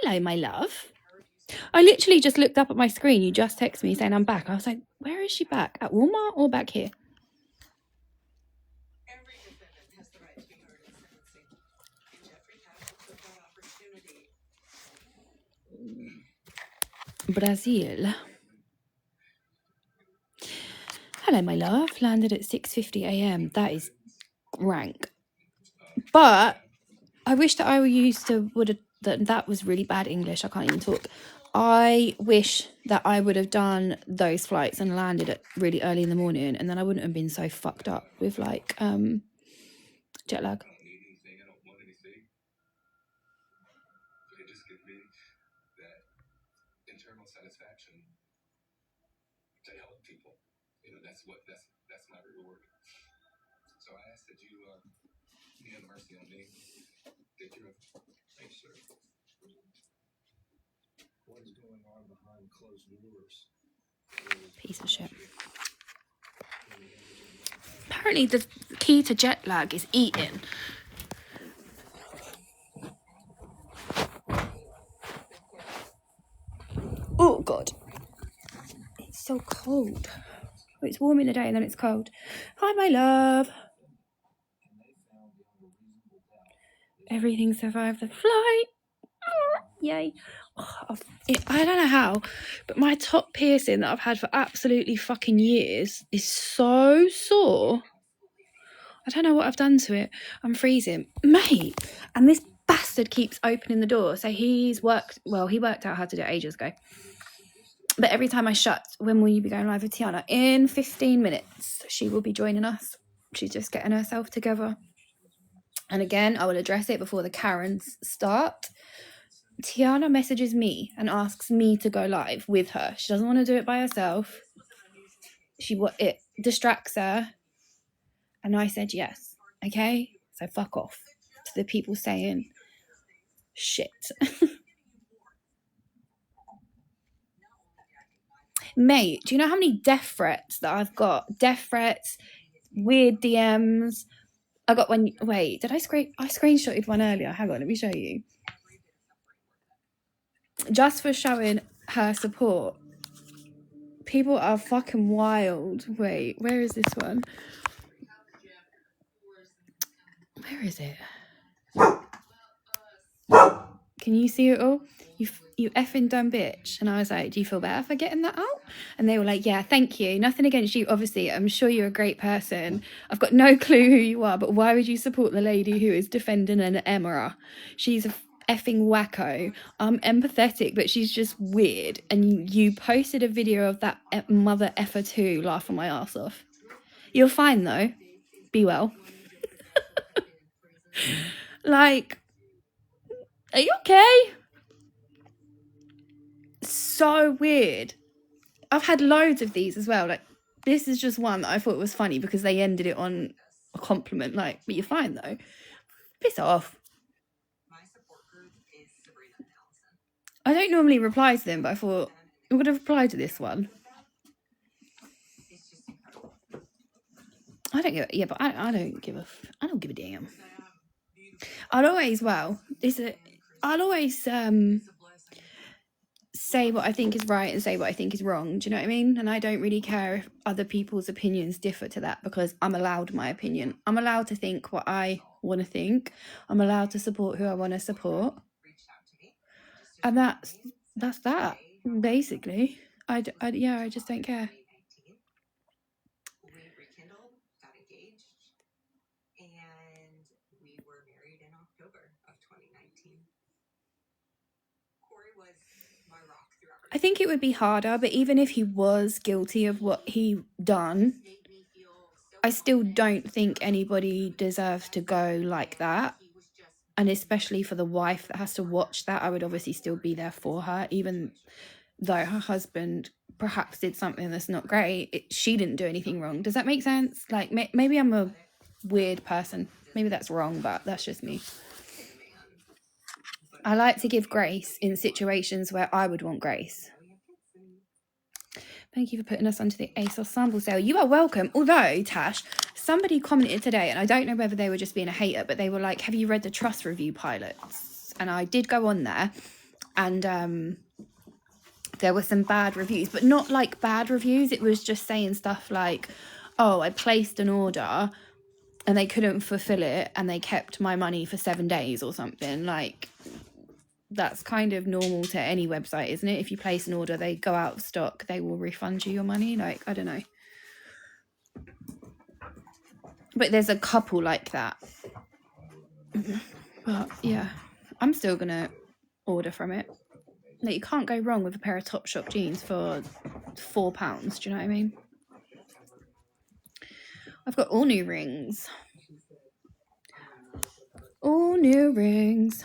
Hello, my love. I literally just looked up at my screen. You just texted me saying I'm back. I was like, where is she back? At Walmart or back here? Brazil. Hello, my love. Landed at 6:50 a.m. That is rank. But I wish that I would have that was really bad English. I can't even talk. I wish that I would have done those flights and landed at really early in the morning, and then I wouldn't have been so fucked up with like jet lag. Piece of shit. Apparently the key to jet lag is eating. Oh god, it's so cold. It's warm in the day and then it's cold. Hi, my love. Everything survived the flight. Oh, yay. Oh, I don't know how, but my top piercing that I've had for absolutely fucking years is so sore. I don't know what I've done to it. I'm freezing. Mate, and this bastard keeps opening the door. So he worked out how to do it ages ago. But every time I shut, when will you be going live with Tiana? In 15 minutes, she will be joining us. She's just getting herself together. And again, I will address it before the Karens start. Tiana messages me and asks me to go live with her. She doesn't want to do it by herself. It distracts her. And I said yes. Okay? So fuck off to the people saying shit. Mate, do you know how many death threats that I've got? Death threats, weird DMs. I got one. Wait, did I screenshotted one earlier? Hang on, let me show you. Just for showing her support. People are fucking wild. Wait, where is this one? Where is it? Can you see it all? You effing dumb bitch. And I was like, do you feel better for getting that out? And they were like, yeah, thank you. Nothing against you, obviously. I'm sure you're a great person. I've got no clue who you are, but why would you support the lady who is defending an Emma? She's a effing wacko. I'm empathetic, but she's just weird. And you posted a video of that mother effer too, laughing my ass off. You're fine though. Be well. Like, are you okay? So weird. I've had loads of these as well. Like, this is just one that I thought was funny because they ended it on a compliment. Like, but you're fine though. Piss off. I don't normally reply to them, but I thought I'm gonna reply to this one. I don't give a, yeah, but I don't give a damn. I'll always say what I think is right and say what I think is wrong. Do you know what I mean? And I don't really care if other people's opinions differ to that because I'm allowed my opinion. I'm allowed to think what I want to think. I'm allowed to support who I want to support. And that's that, basically. I just don't care. I think it would be harder, but even if he was guilty of what he done, I still don't think anybody deserves to go like that. And especially for the wife that has to watch that, I would obviously still be there for her, even though her husband perhaps did something that's not great. She didn't do anything wrong. Does that make sense? Like, maybe I'm a weird person. Maybe that's wrong, but that's just me. I like to give grace in situations where I would want grace. Thank you for putting us onto the ASOS sample sale. You are welcome. Although, Tash, somebody commented today, and I don't know whether they were just being a hater, but they were like, have you read the trust review pilots? And I did go on there, and there were some bad reviews, but not like bad reviews. It was just saying stuff like, oh, I placed an order and they couldn't fulfill it and they kept my money for 7 days or something. Like, that's kind of normal to any website, isn't it? If you place an order, they go out of stock, they will refund you your money. Like, I don't know. But there's a couple like that. But yeah, I'm still gonna order from it. Like, you can't go wrong with a pair of Topshop jeans for £4. Do you know what I mean? I've got all new rings. All new rings.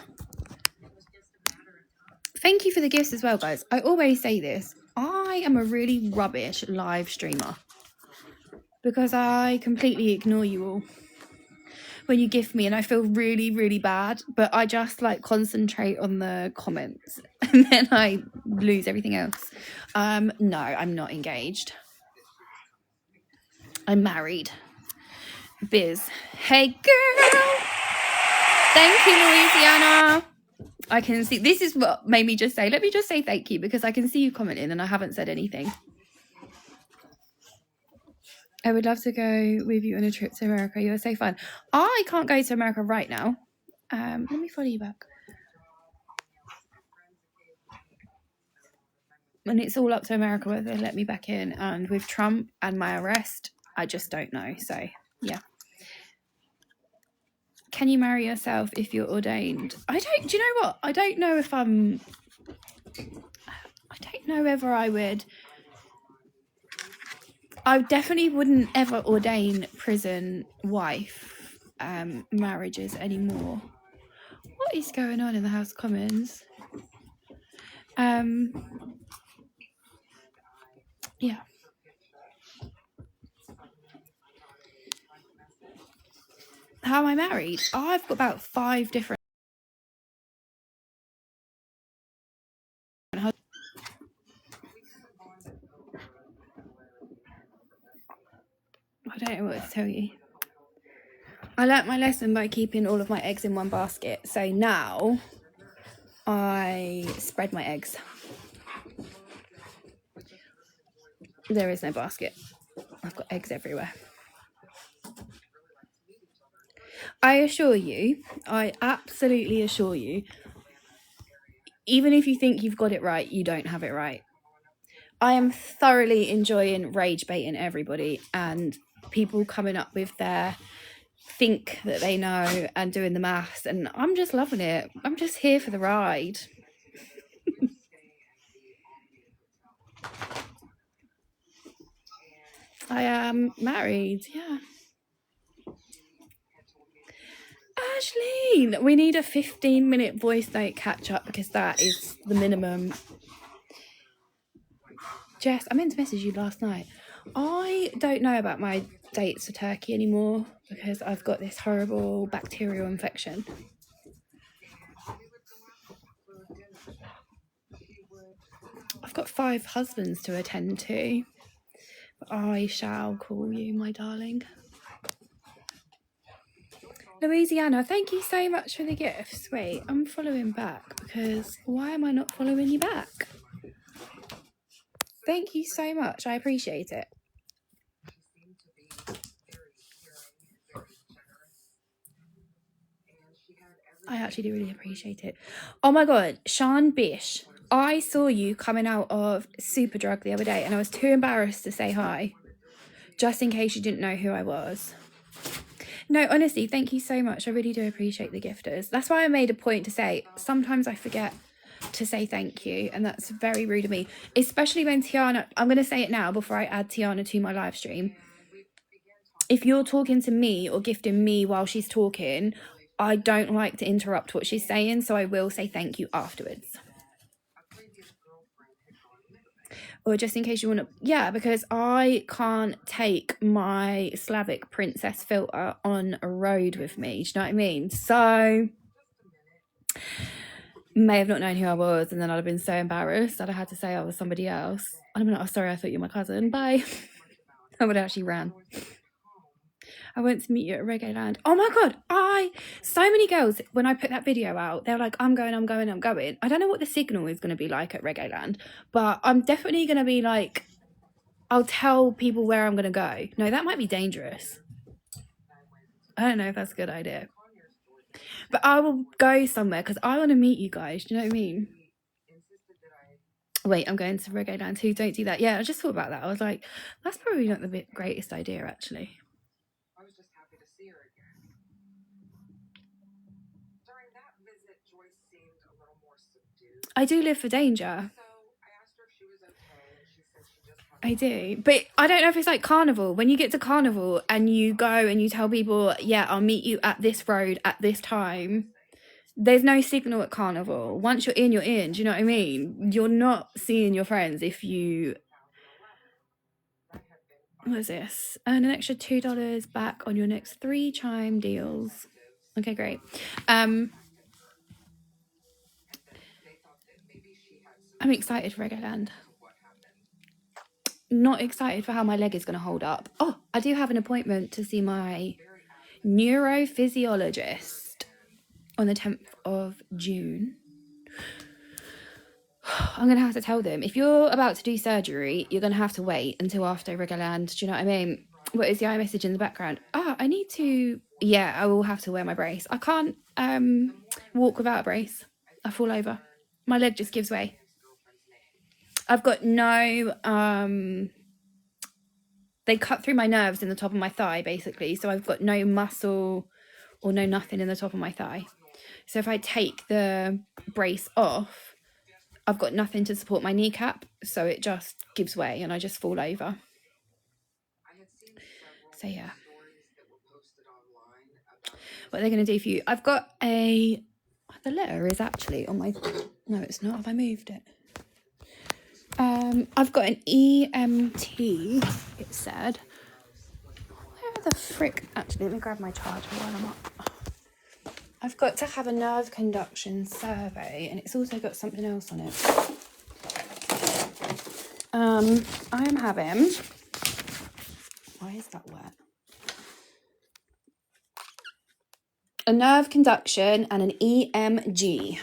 Thank you for the gifts as well, guys. I always say this. I am a really rubbish live streamer because I completely ignore you all when you gift me, and I feel really, really bad, but I just like concentrate on the comments and then I lose everything else. No, I'm not engaged. I'm married. Biz. Hey, girl. Thank you, Louisiana. I can see, this is what made me just say, let me just say thank you, because I can see you commenting and I haven't said anything. I would love to go with you on a trip to America. You are so fun. I can't go to America right now. Let me follow you back. And it's all up to America whether they let me back in. And with Trump and my arrest, I just don't know. So, yeah. Can you marry yourself if you're ordained? Do you know what? I don't know if I don't know whether I would. I definitely wouldn't ever ordain prison wife marriages anymore. What is going on in the House of Commons? Yeah. How am I married? I've got about 5 different. I don't know what to tell you. I learnt my lesson by keeping all of my eggs in one basket. So now I spread my eggs. There is no basket. I've got eggs everywhere. I assure you, I absolutely assure you, even if you think you've got it right, you don't have it right. I am thoroughly enjoying rage baiting everybody and people coming up with their think that they know and doing the maths, and I'm just loving it. I'm just here for the ride. I am married, yeah. Ashleen, we need a 15-minute voice note catch up because that is the minimum. Jess, I meant to message you last night. I don't know about my dates for Turkey anymore because I've got this horrible bacterial infection. I've got 5 husbands to attend to. But I shall call you, my darling. Louisiana, thank you so much for the gifts. Wait, I'm following back because why am I not following you back? Thank you so much. I appreciate it. I actually do really appreciate it. Oh my God, Sean Bish. I saw you coming out of Superdrug the other day and I was too embarrassed to say hi, just in case you didn't know who I was. No, honestly, thank you so much. I really do appreciate the gifters. That's why I made a point to say, sometimes I forget to say thank you, and that's very rude of me, especially when Tiana, I'm going to say it now before I add Tiana to my live stream. If you're talking to me or gifting me while she's talking, I don't like to interrupt what she's saying, so I will say thank you afterwards. Or just in case you want to, yeah, because I can't take my Slavic princess filter on a road with me. Do you know what I mean? So, may have not known who I was, and then I'd have been so embarrassed that I had to say I was somebody else. I'd have been like, oh, sorry, I thought you were my cousin. Bye. I would have actually ran. I went to meet you at Reggae Land. Oh my God. So many girls, when I put that video out, they're like, I'm going. I don't know what the signal is going to be like at Reggae Land, but I'm definitely going to be like, I'll tell people where I'm going to go. No, that might be dangerous. I don't know if that's a good idea. But I will go somewhere because I want to meet you guys. Do you know what I mean? Wait, I'm going to Reggae Land too. Don't do that. Yeah, I just thought about that. I was like, that's probably not the greatest idea, actually. I do live for danger. I do. But I don't know if it's like carnival. When you get to carnival and you go and you tell people, yeah, I'll meet you at this road at this time. There's no signal at carnival. Once you're in, you're in. Do you know what I mean? You're not seeing your friends if you... What is this? Earn an extra $2 back on your next 3 chime deals. Okay, great. I'm excited for Reggae Land. Not excited for how my leg is going to hold up. Oh, I do have an appointment to see my neurophysiologist on the 10th of June. I'm going to have to tell them, if you're about to do surgery, you're going to have to wait until after Reggae Land. Do you know what I mean? What is the iMessage in the background? I need to... Yeah, I will have to wear my brace. I can't walk without a brace. I fall over. My leg just gives way. I've got no... they cut through my nerves in the top of my thigh, basically. So I've got no muscle or no nothing in the top of my thigh. So if I take the brace off, I've got nothing to support my kneecap. So it just gives way and I just fall over. So yeah. What are they going to do for you? I've got a... The letter is actually on my... No, it's not. Have I moved it? I've got an EMT, it said. Where the frick? Actually, let me grab my charger while I'm up. I've got to have a nerve conduction survey, and it's also got something else on it. I am having... Why is that wet? A nerve conduction and an EMG.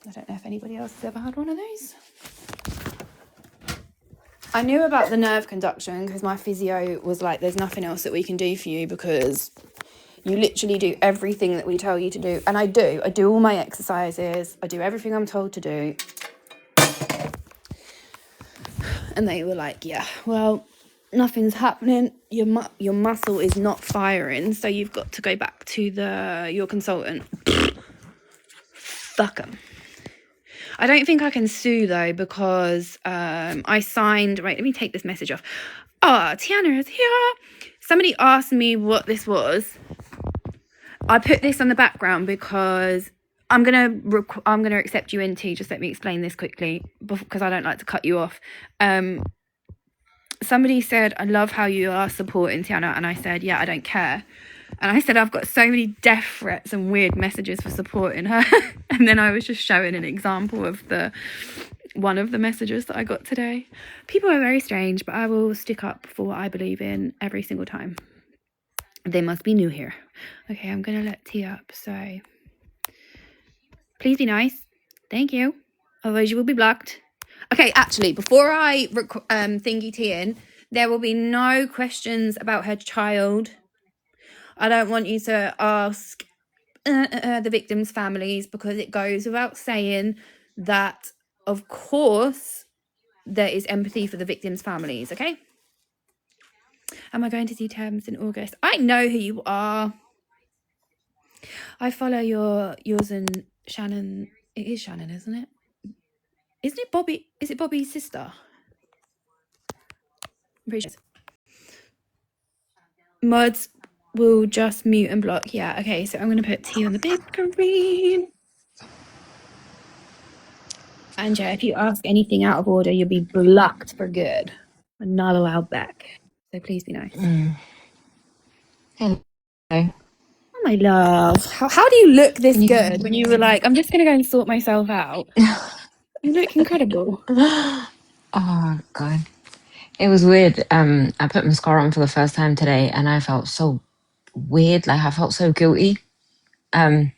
I don't know if anybody else has ever had one of those. I knew about the nerve conduction because my physio was like, there's nothing else that we can do for you because you literally do everything that we tell you to do. And I do. I do all my exercises. I do everything I'm told to do. And they were like, yeah, well, nothing's happening. Your muscle is not firing. So you've got to go back to your consultant. Fuck 'em. I don't think I can sue though because I signed... Right, let me take this message off. Oh, Tiana is here. Somebody asked me what this was. I put this on the background because I'm gonna accept you into... Just let me explain this quickly because I don't like to cut you off. Somebody said, I love how you are supporting Tiana. And I said, yeah, I don't care. And I said, I've got so many death threats and weird messages for supporting her. And then I was just showing an example of one of the messages that I got today. People are very strange, but I will stick up for what I believe in every single time. They must be new here. Okay, I'm going to let T up. So please be nice. Thank you. Otherwise you will be blocked. Okay, actually, before I thingy T in, there will be no questions about her child. I don't want you to ask the victims' families because it goes without saying that, of course, there is empathy for the victims' families, okay? Am I going to see Thames in August? I know who you are. I follow yours and Shannon. It is Shannon, isn't it? Isn't it Bobby? Is it Bobby's sister? I'm pretty sure. Mods will just mute and block. Yeah, okay, so I'm going to put T on the big screen. And yeah, if you ask anything out of order, you'll be blocked for good. And not allowed back. So please be nice. Hello. Oh, my love. How do you look this good when you were like, I'm just going to go and sort myself out? You look incredible. Oh, God. It was weird. I put mascara on for the first time today and I felt so weird. Like I felt so guilty. I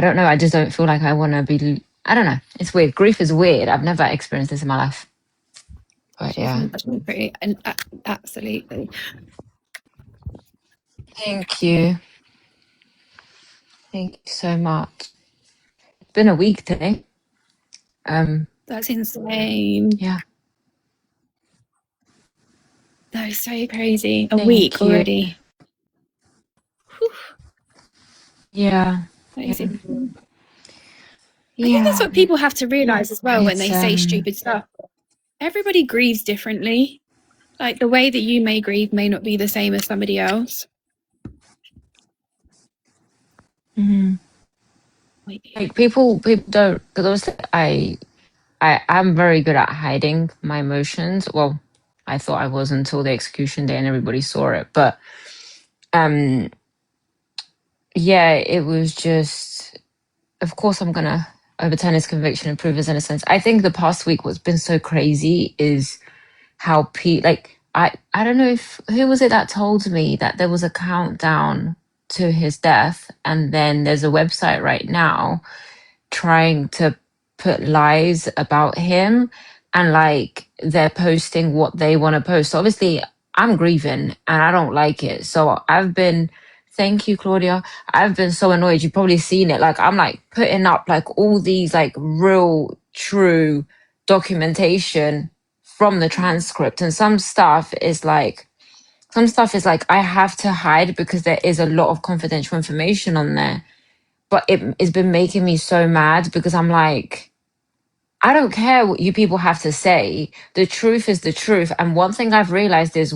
don't know. I just don't feel like I want to be. I don't know. It's weird. Grief is weird. I've never experienced this in my life. But yeah. She's pretty, and absolutely. Thank you. Thank you so much. It's been a week today. That's insane. Yeah. That is so crazy. A Thank week you. already. Whew. Yeah. Amazing. Yeah. I think that's what people have to realise as well when they say It's, stupid stuff. Everybody grieves differently. Like the way that you may grieve may not be the same as somebody else. mhm. Like people don't, because obviously I'm very good at hiding my emotions. Well, I thought I was until the execution day and everybody saw it. But yeah, it was just, of course I'm gonna overturn his conviction and prove his innocence. I think the past week what's been so crazy is how I don't know if who was it that told me that there was a countdown to his death, and then there's a website right now trying to put lies about him, and like they're posting what they want to post. So obviously I'm grieving and I don't like it. So I've been, thank you, Claudia. I've been so annoyed. You've probably seen it. Like I'm like putting up like all these like real true documentation from the transcript, and some stuff is like I have to hide because there is a lot of confidential information on there. But it's been making me so mad because I'm like, I don't care what you people have to say. The truth is the truth. And one thing I've realized is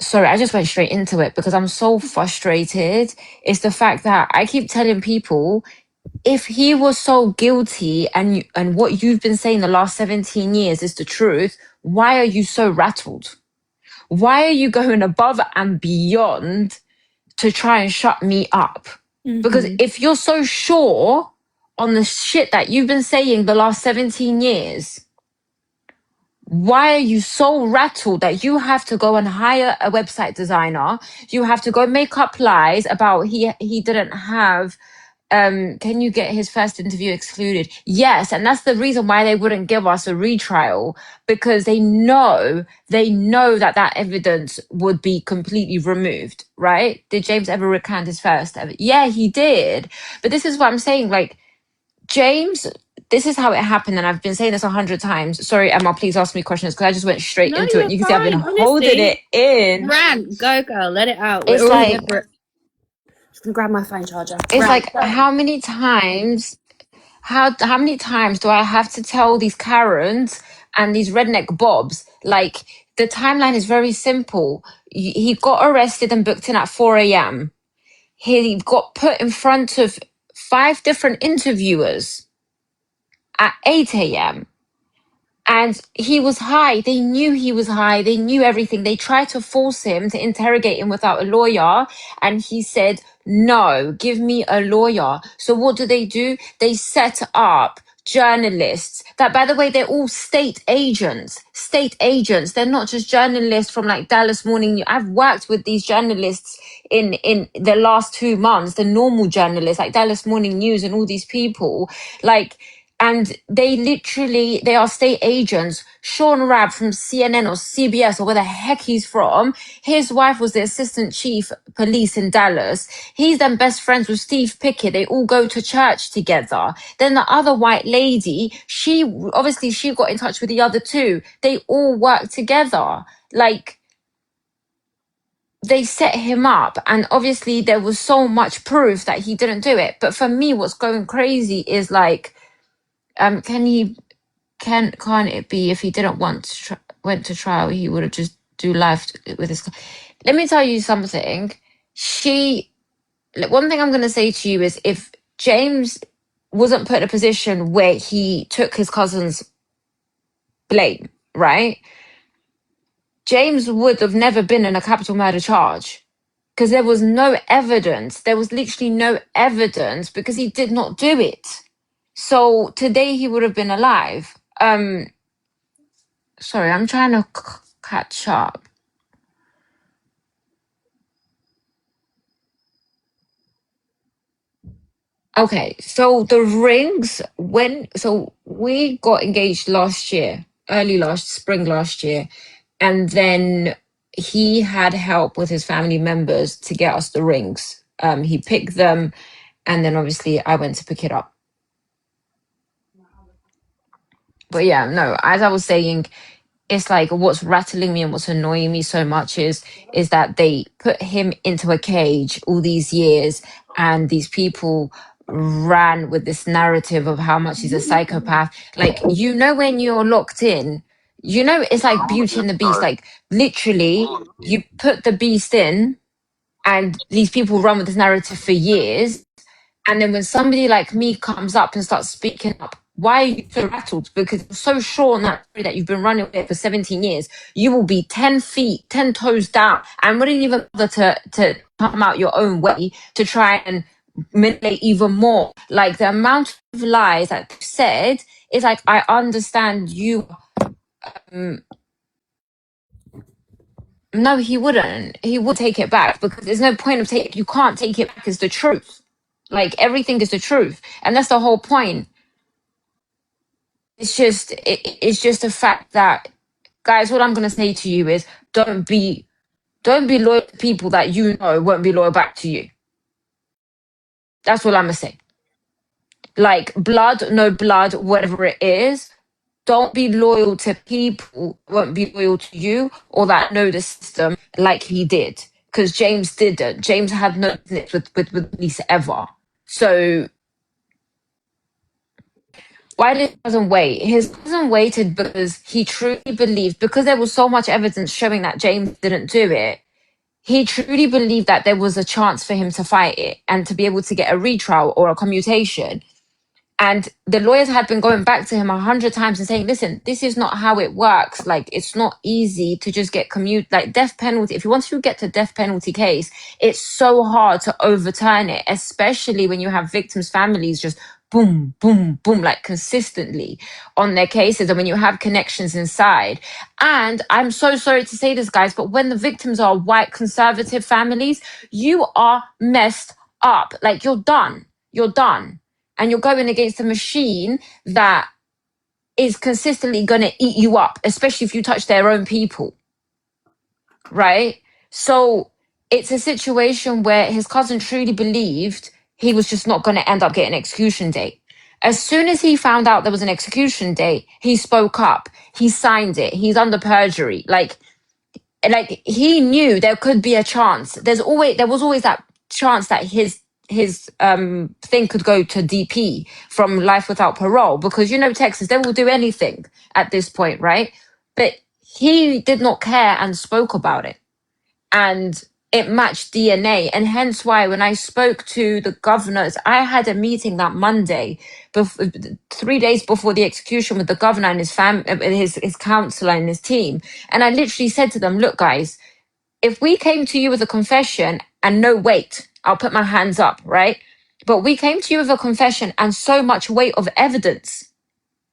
sorry, I just went straight into it because I'm so frustrated. It's the fact that I keep telling people, if he was so guilty and what you've been saying the last 17 years is the truth, why are you so rattled? Why are you going above and beyond to try and shut me up? Because if you're so sure on the shit that you've been saying the last 17 years, why are you so rattled that you have to go and hire a website designer? You have to go make up lies about he didn't have can you get his first interview excluded? Yes, and that's the reason why they wouldn't give us a retrial, because they know that evidence would be completely removed, right? Did James ever recant his first ever? Yeah, he did. But this is what I'm saying, like, James, this is how it happened, and I've been saying this 100 times. Sorry, Emma, please ask me questions because I just went straight into it. You can see I've been holding it in. Rant, go girl, let it out. It's We're all like, here for it. Just gonna grab my phone charger. it's Rant. like, how many times do I have to tell these Karens and these redneck bobs? Like, the timeline is very simple. He got arrested and booked in at 4 a.m. He got put in front of 5 different interviewers at 8 a.m. And he was high. They knew he was high. They knew everything. They tried to force him to interrogate him without a lawyer. And he said, no, give me a lawyer. So what do? They set up journalists that, by the way, they're all state agents. They're not just journalists from like Dallas Morning News. I've worked with these journalists in the last 2 months, the normal journalists like Dallas Morning News and all these people. Like, and they are state agents. Sean Rabb from CNN or CBS or where the heck he's from, his wife was the assistant chief police in Dallas. He's then best friends with Steve Pickett. They all go to church together. Then the other white lady, she got in touch with the other two. They all work together. Like, they set him up, and obviously there was so much proof that he didn't do it. But for me, what's going crazy is like, can't it be if he didn't went to trial, he would have just do life with his. Let me tell you something. One thing I'm going to say to you is, if James wasn't put in a position where he took his cousin's blame, right? James would have never been in a capital murder charge because there was no evidence. There was literally no evidence because he did not do it. So today he would have been alive. Sorry, I'm trying to catch up. Okay, so the rings, so we got engaged last year, early last spring last year, and then he had help with his family members to get us the rings. He picked them, and then obviously I went to pick it up. But yeah, no, as I was saying, it's like what's rattling me and what's annoying me so much is that they put him into a cage all these years, and these people ran with this narrative of how much he's a psychopath. Like, when you're locked in, it's like Beauty and the Beast. Like, literally, you put the beast in, and these people run with this narrative for years, and then when somebody like me comes up and starts speaking up, why are you so rattled? Because you're so sure on that story that you've been running with it for 17 years, you will be 10 feet, 10 toes down, and wouldn't even bother to come out your own way to try and manipulate even more. Like, the amount of lies that you've said is like, I understand you. No, he wouldn't. He would take it back because there's no point of taking. You can't take it back. It's the truth. Like, everything is the truth, and that's the whole point. It's just a fact that, guys, what I'm gonna say to you is don't be loyal to people that won't be loyal back to you. That's what I'm gonna say. Like, blood, no blood, whatever it is. Don't be loyal to people who won't be loyal to you or that know the system like he did. Because James didn't. James had no business with Lisa ever. So why did his cousin wait? His cousin waited because he truly believed, because there was so much evidence showing that James didn't do it. He truly believed that there was a chance for him to fight it and to be able to get a retrial or a commutation. And the lawyers had been going back to him 100 times and saying, listen, this is not how it works. Like, it's not easy to just get like death penalty. If you want to get to death penalty case, it's so hard to overturn it, especially when you have victims' families just boom, boom, boom, like consistently on their cases, and when you have connections inside. And I'm so sorry to say this, guys, but when the victims are white conservative families, you are messed up. Like, you're done. You're done. And you're going against a machine that is consistently going to eat you up, especially if you touch their own people, right? So it's a situation where his cousin truly believed he was just not going to end up getting an execution date. As soon as he found out there was an execution date, he spoke up. He signed it. He's under perjury. Like he knew there could be a chance. There was always that chance that his thing could go to DP from life without parole, because Texas, they will do anything at this point, right? But he did not care and spoke about it, and it matched DNA. And hence why when I spoke to the governors, I had a meeting that Monday, 3 days before the execution, with the governor and his counselor and his team. And I literally said to them, look, guys, if we came to you with a confession and no weight, I'll put my hands up, right? But we came to you with a confession and so much weight of evidence.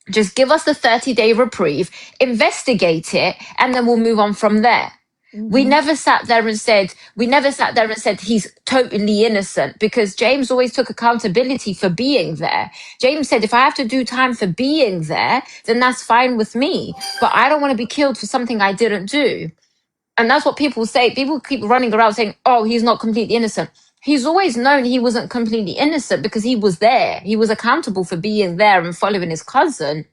Just give us the 30-day reprieve, investigate it, and then we'll move on from there. Mm-hmm. We never sat there and said he's totally innocent, because James always took accountability for being there. James said, if I have to do time for being there, then that's fine with me. But I don't want to be killed for something I didn't do. And that's what people say. People keep running around saying, oh, he's not completely innocent. He's always known he wasn't completely innocent because he was there. He was accountable for being there and following his cousin.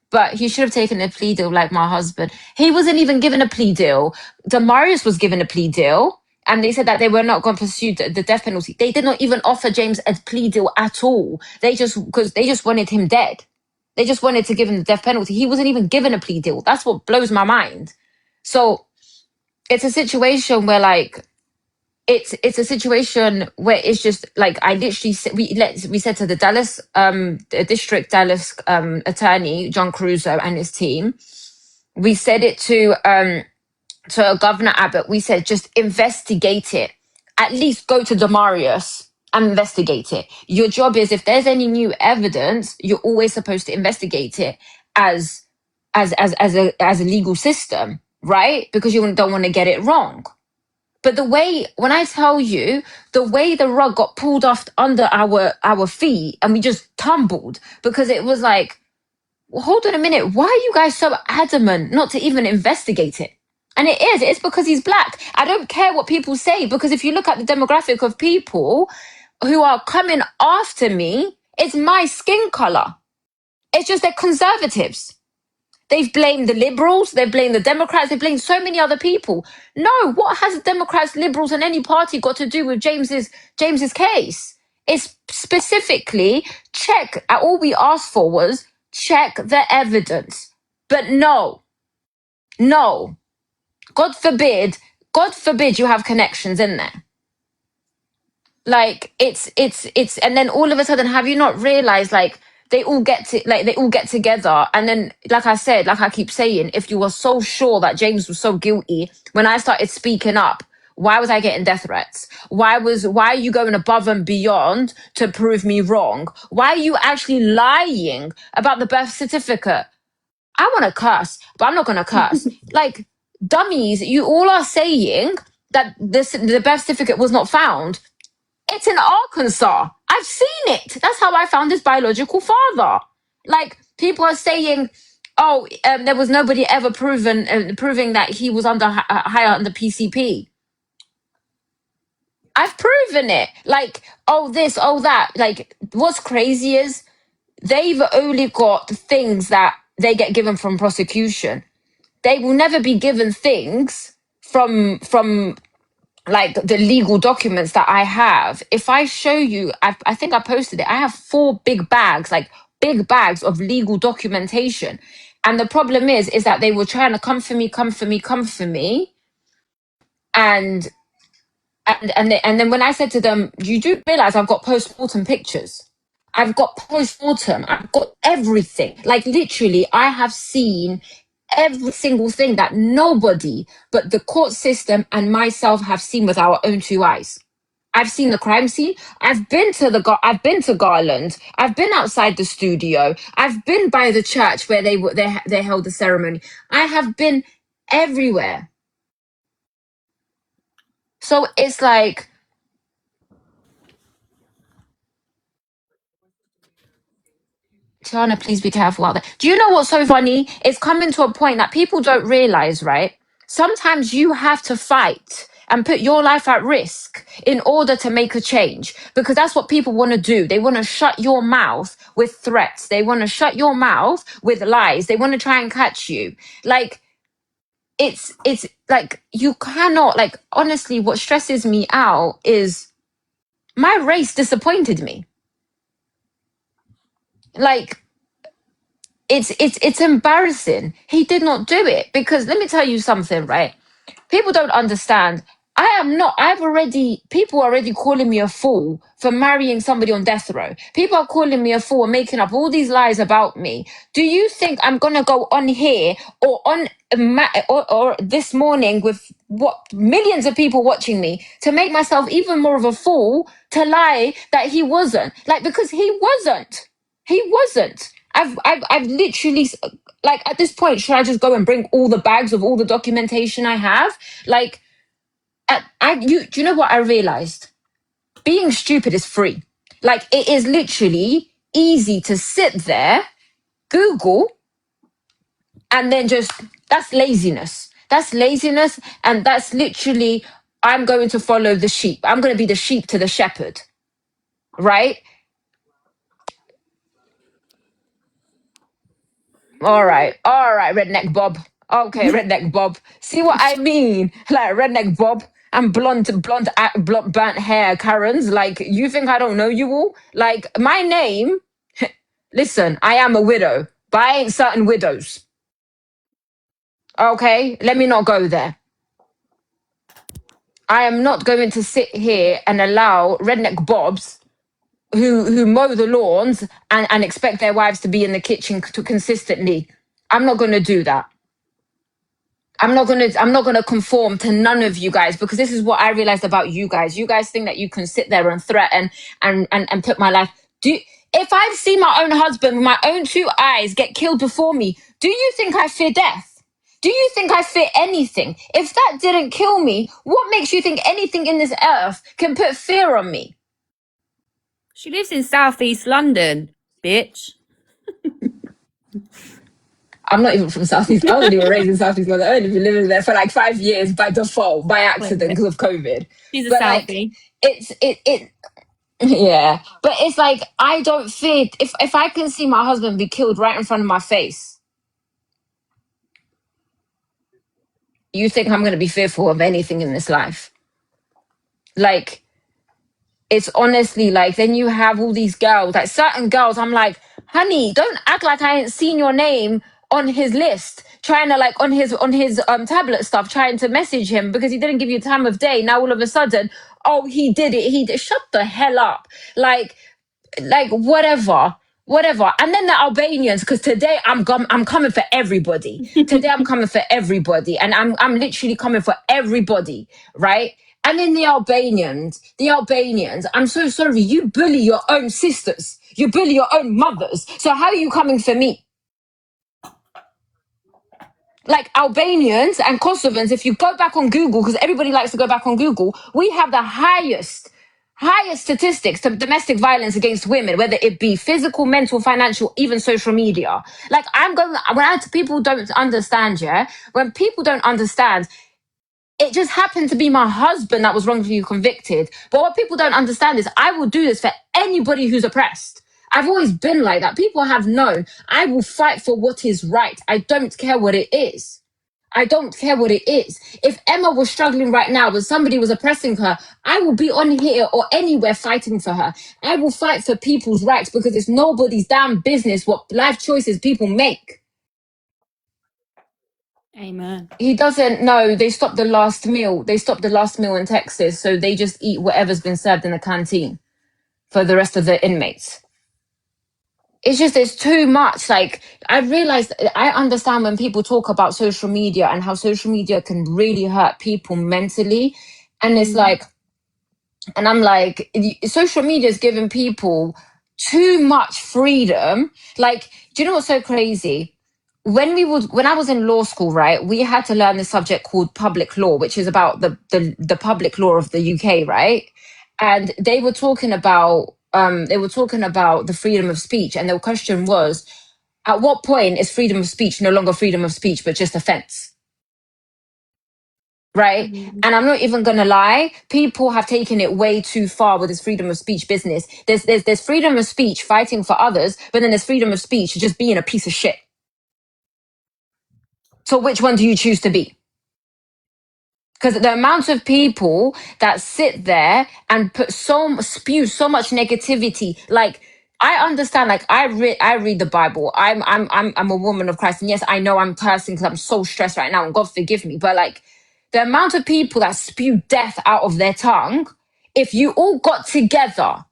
But he should have taken a plea deal like my husband. He wasn't even given a plea deal. Demarius was given a plea deal, and they said that they were not going to pursue the death penalty. They did not even offer James a plea deal at all. Because they just wanted him dead. They just wanted to give him the death penalty. He wasn't even given a plea deal. That's what blows my mind. So it's a situation where, like, it's a situation where it's just like, I literally we said to the Dallas district Dallas attorney John Caruso and his team, we said it to Governor Abbott. We said, just investigate it. At least go to Demarius and investigate it. Your job is, if there's any new evidence, you're always supposed to investigate it as a legal system, right? Because you don't want to get it wrong. But when I tell you, the way the rug got pulled off under our feet and we just tumbled because it was like, well, hold on a minute. Why are you guys so adamant not to even investigate it? And it's because he's black. I don't care what people say, because if you look at the demographic of people who are coming after me, it's my skin color. It's just they're conservatives. They've blamed the liberals, they've blamed the Democrats, they've blamed so many other people. No, what has the Democrats, liberals, and any party got to do with James's case? It's specifically check. All we asked for was check the evidence. But no, no. God forbid you have connections in there. Like it's and then all of a sudden, have you not realized, like, they all get together, and then, like I said, like I keep saying, if you were so sure that James was so guilty, when I started speaking up, why was I getting death threats? Why are you going above and beyond to prove me wrong? Why are you actually lying about the birth certificate? I want to curse, but I'm not going to curse. Like, dummies, you all are saying that the birth certificate was not found. It's in Arkansas. I've seen it. That's how I found his biological father. Like, people are saying, oh, there was nobody ever proving that he was higher under PCP. I've proven it. Like, oh, this, oh, that. Like, what's crazy is they've only got things that they get given from prosecution. They will never be given things from like the legal documents that I have. If I show you, I think I posted it. I have 4 big bags, like big bags of legal documentation. And the problem is that they were trying to come for me. And then when I said to them, you do realize I've got post-mortem pictures. I've got post-mortem. I've got everything. Like, literally, I have seen every single thing that nobody but the court system and myself have seen with our own 2 eyes. I've seen the crime scene. I've been to Garland. I've been outside the studio. I've been by the church where they held the ceremony. I have been everywhere. So it's like, Tiana, please be careful out there. Do you know what's so funny? It's coming to a point that people don't realize, right? Sometimes you have to fight and put your life at risk in order to make a change, because that's what people want to do. They want to shut your mouth with threats. They want to shut your mouth with lies. They want to try and catch you. Like, it's like, you cannot, like, honestly, what stresses me out is my race disappointed me. Like, it's embarrassing. He did not do it, because let me tell you something, right? People don't understand. People are already calling me a fool for marrying somebody on death row. People are calling me a fool and making up all these lies about me. Do you think I'm going to go on here or or this morning with what millions of people watching me to make myself even more of a fool to lie that he wasn't? Like, because he wasn't. He wasn't. I've literally, like, at this point, should I just go and bring all the bags of all the documentation I have? Like, do you know what I realized? Being stupid is free. Like, it is literally easy to sit there, Google, and then just, that's laziness. That's laziness, and that's literally, I'm going to follow the sheep. I'm going to be the sheep to the shepherd, right? All right, redneck Bob. Okay, redneck Bob. See what I mean? Like, redneck Bob and blonde, burnt hair Karens. Like, you think I don't know you all? Like, my name. Listen, I am a widow, but I ain't certain widows. Okay, let me not go there. I am not going to sit here and allow redneck Bobs who mow the lawns and expect their wives to be in the kitchen consistently. I'm not going to do that. I'm not gonna conform to none of you guys, because this is what I realized about you guys. You guys think that you can sit there and threaten and put my life. If I've seen my own husband with my own 2 eyes get killed before me, do you think I fear death? Do you think I fear anything? If that didn't kill me, what makes you think anything in this earth can put fear on me? She lives in Southeast London, bitch. I'm not even from Southeast. I wasn't even raised in Southeast London. I only been living there for like 5 years by default, by accident, because of COVID. She's a But like, Southie. it. Yeah, but it's like I don't fear if I can see my husband be killed right in front of my face. You think I'm going to be fearful of anything in this life? Like, it's honestly like, then you have all these girls, like certain girls, I'm like, honey, don't act like I ain't seen your name on his list, trying to like on his tablet stuff, trying to message him because he didn't give you time of day. Now all of a sudden, oh, he did it. He did. Shut the hell up. Like whatever. And then the Albanians, because today I'm coming for everybody. Today I'm coming for everybody, and I'm literally coming for everybody, right? And then the Albanians, I'm so sorry, you bully your own sisters, you bully your own mothers. So how are you coming for me? Like Albanians and Kosovans, if you go back on Google, because everybody likes to go back on Google, we have the highest statistics of domestic violence against women, whether it be physical, mental, financial, even social media. Like people don't understand, yeah? When people don't understand, it just happened to be my husband that was wrongfully convicted. But what people don't understand is I will do this for anybody who's oppressed. I've always been like that. People have known I will fight for what is right. I don't care what it is. I don't care what it is. If Emma was struggling right now, when somebody was oppressing her, I will be on here or anywhere fighting for her. I will fight for people's rights because it's nobody's damn business what life choices people make. Amen. He doesn't know. They stopped the last meal. They stopped the last meal in Texas, so they just eat whatever's been served in the canteen for the rest of the inmates. It's just, it's too much. Like, I realized, I understand when people talk about social media and how social media can really hurt people mentally. And it's like, and I'm like, social media is giving people too much freedom. Like, do you know what's so crazy? When I was in law school, right, we had to learn this subject called public law, which is about the public law of the UK, right? And they were talking about the freedom of speech, and the question was, at what point is freedom of speech no longer freedom of speech but just offense? Right? And I'm not even gonna lie, people have taken it way too far with this freedom of speech business. There's freedom of speech fighting for others, but then there's freedom of speech just being a piece of shit. So which one do you choose to be? Because the amount of people that sit there and spew so much negativity, like, I understand, like, I read the Bible. I'm a woman of Christ, and yes, I know I'm cursing because I'm so stressed right now, and God forgive me. But like, the amount of people that spew death out of their tongue, if you all got together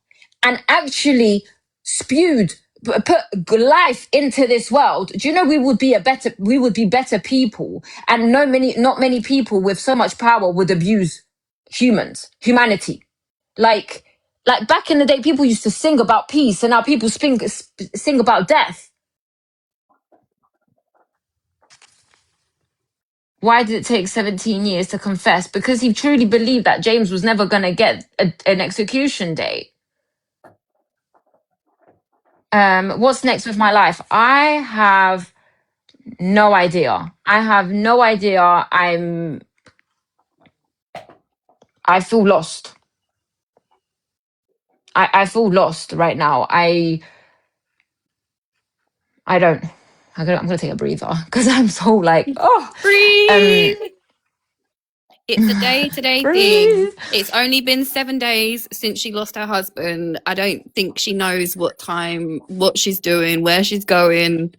and actually spewed, put life into this world, do you know we would be better people? And not many people with so much power would abuse humanity. Like back in the day, people used to sing about peace, and now people sing about death. Why did it take 17 years to confess? Because he truly believed that James was never going to get an execution date. What's next with my life? I have no idea. I have no idea. I feel lost. I feel lost right now. I don't. I'm gonna take a breather because I'm so like, oh, Breathe. It's a day-to-day thing. breathe. It's only been 7 days since she lost her husband. I don't think she knows what she's doing, where she's going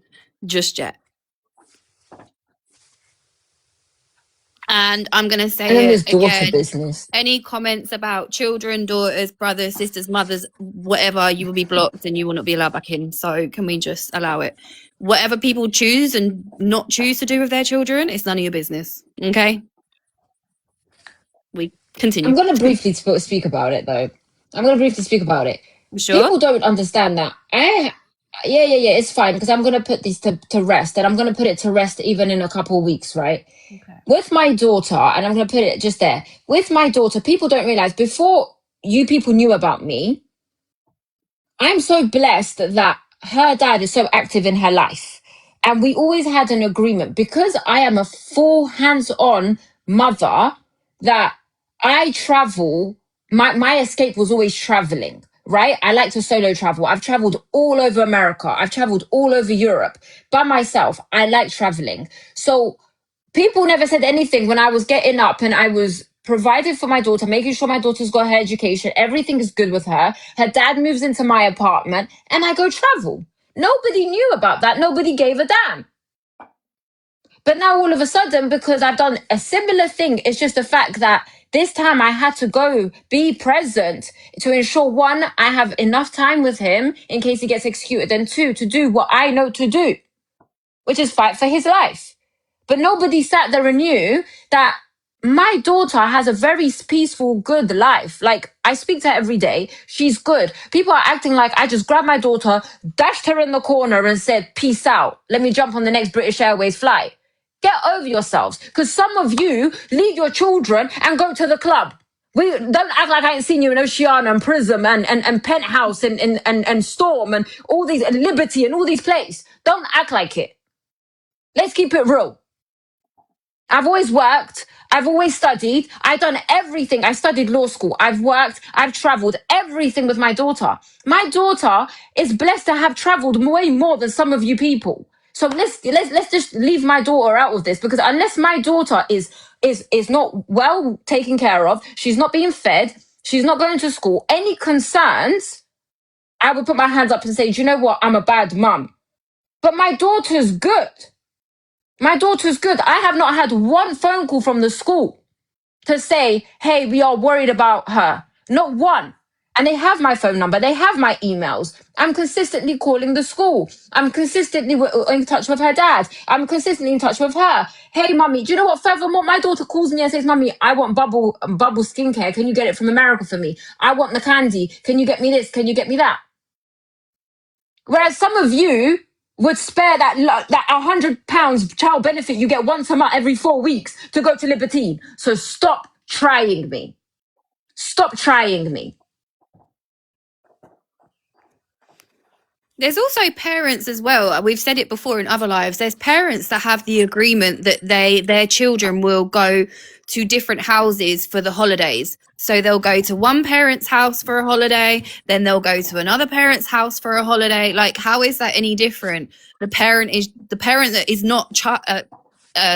just yet. And I'm going to And say then it there's daughter again. business. Any comments about children, daughters, brothers, sisters, mothers, whatever, you will be blocked and you will not be allowed back in. So can we just allow it? Whatever people choose and not choose to do with their children, it's none of your business. Okay? We continue. I'm gonna briefly speak about it though. I'm gonna briefly speak about it. Sure? People don't understand that. Yeah. It's fine because I'm gonna put this to rest, and I'm gonna put it to rest even in a couple of weeks, right? Okay. With my daughter, and I'm gonna put it just there. With my daughter, people don't realize before you people knew about me, I'm so blessed that her dad is so active in her life. And we always had an agreement because I am a full hands on mother that I travel. My escape was always traveling, right? I like to solo travel. I've traveled all over America. I've traveled all over Europe by myself. I like traveling. So people never said anything when I was getting up and I was providing for my daughter, making sure my daughter's got her education. Everything is good with her. Her dad moves into my apartment and I go travel. Nobody knew about that. Nobody gave a damn. But now all of a sudden, because I've done a similar thing, it's just the fact that this time I had to go be present to ensure one, I have enough time with him in case he gets executed, and two, to do what I know to do, which is fight for his life. But nobody sat there and knew that my daughter has a very peaceful, good life. Like, I speak to her every day. She's good. People are acting like I just grabbed my daughter, dashed her in the corner and said, peace out. Let me jump on the next British Airways flight. Get over yourselves. Because some of you leave your children and go to the club. We don't act like I ain't seen you in Oceana and Prism and Penthouse and Storm and all these, and Liberty and all these places. Don't act like it. Let's keep it real. I've always worked. I've always studied. I've done everything. I studied law school. I've worked. I've traveled. Everything with my daughter. My daughter is blessed to have traveled way more than some of you people. So let's just leave my daughter out of this, because unless my daughter is not well taken care of, she's not being fed, she's not going to school, any concerns, I would put my hands up and say, do you know what? I'm a bad mum. But my daughter's good. My daughter's good. I have not had one phone call from the school to say, hey, we are worried about her. Not one. And they have my phone number. They have my emails. I'm consistently calling the school. I'm consistently in touch with her dad. I'm consistently in touch with her. Hey, mummy, do you know what? Furthermore, my daughter calls me and says, mummy, I want bubble skincare. Can you get it from America for me? I want the candy. Can you get me this? Can you get me that? Whereas some of you would spare that £100 child benefit you get once a month every 4 weeks to go to Libertine. So stop trying me. Stop trying me. There's also parents as well. We've said it before in other lives. There's parents that have the agreement that their children will go to different houses for the holidays. So they'll go to one parent's house for a holiday, then they'll go to another parent's house for a holiday. Like, how is that any different? The parent that is not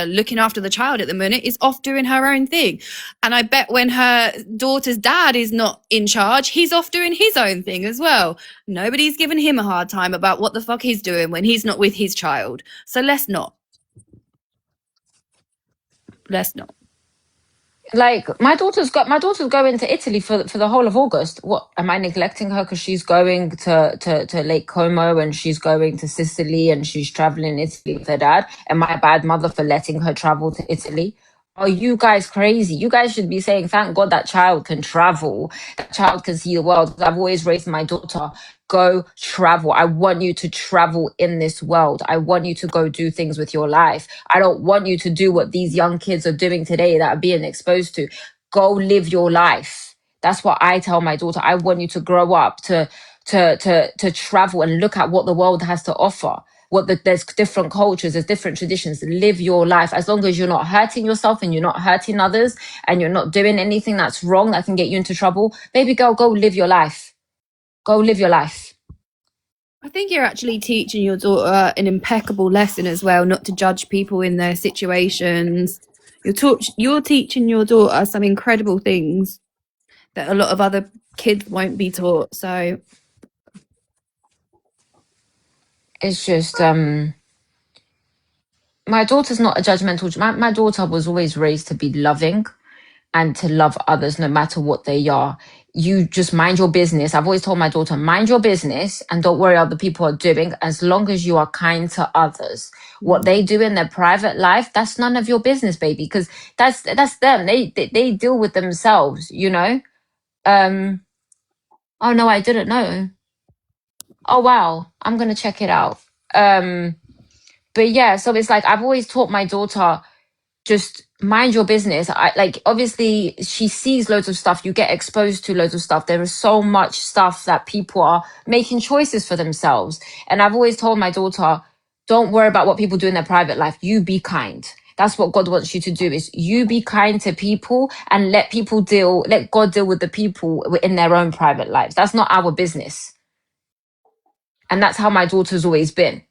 looking after the child at the minute is off doing her own thing. And I bet when her daughter's dad is not in charge, he's off doing his own thing as well. Nobody's giving him a hard time about what the fuck he's doing when he's not with his child. So let's not. Like, my daughter's going to Italy for the whole of August. What, am I neglecting her because she's going to Lake Como and she's going to Sicily and she's traveling Italy with her dad? Am I a bad mother for letting her travel to Italy? Are you guys crazy? You guys should be saying, thank God that child can travel. That child can see the world. I've always raised my daughter, go travel. I want you to travel in this world. I want you to go do things with your life. I don't want you to do what these young kids are doing today that are being exposed to. Go live your life. That's what I tell my daughter. I want you to grow up to travel and look at what the world has to offer. There's different cultures, there's different traditions. Live your life. As long as you're not hurting yourself and you're not hurting others and you're not doing anything that's wrong that can get you into trouble, baby girl, go live your life. Go live your life. I think you're actually teaching your daughter an impeccable lesson as well, not to judge people in their situations. You're teaching your daughter some incredible things that a lot of other kids won't be taught. So It's just my daughter's not a judgmental. My daughter was always raised to be loving and to love others no matter what they are. You just mind your business. I've always told my daughter, mind your business and don't worry what other people are doing, as long as you are kind to others. What they do in their private life, that's none of your business, baby, because that's them. They deal with themselves, you know? Oh no, I didn't know. Oh wow, I'm gonna check it out. But yeah, so it's like I've always taught my daughter, just mind your business. I like, obviously she sees loads of stuff, you get exposed to loads of stuff. There is so much stuff that people are making choices for themselves. And I've always told my daughter, don't worry about what people do in their private life. You be kind. That's what God wants you to do, is you be kind to people and let God deal with the people in their own private lives. That's not our business. And that's how my daughter's always been.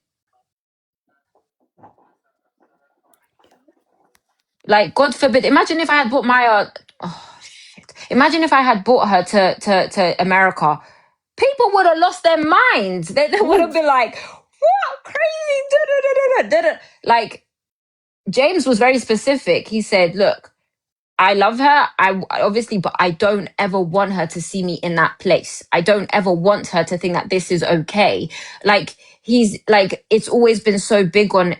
Like, God forbid, imagine if I had brought Maya, oh shit. Imagine if I had brought her to America. People would have lost their minds. They would have been like, what? Crazy. Da, da, da, da, da, da. Like, James was very specific. He said, look, I love her. I obviously, but I don't ever want her to see me in that place. I don't ever want her to think that this is okay. Like, he's like, it's always been so big on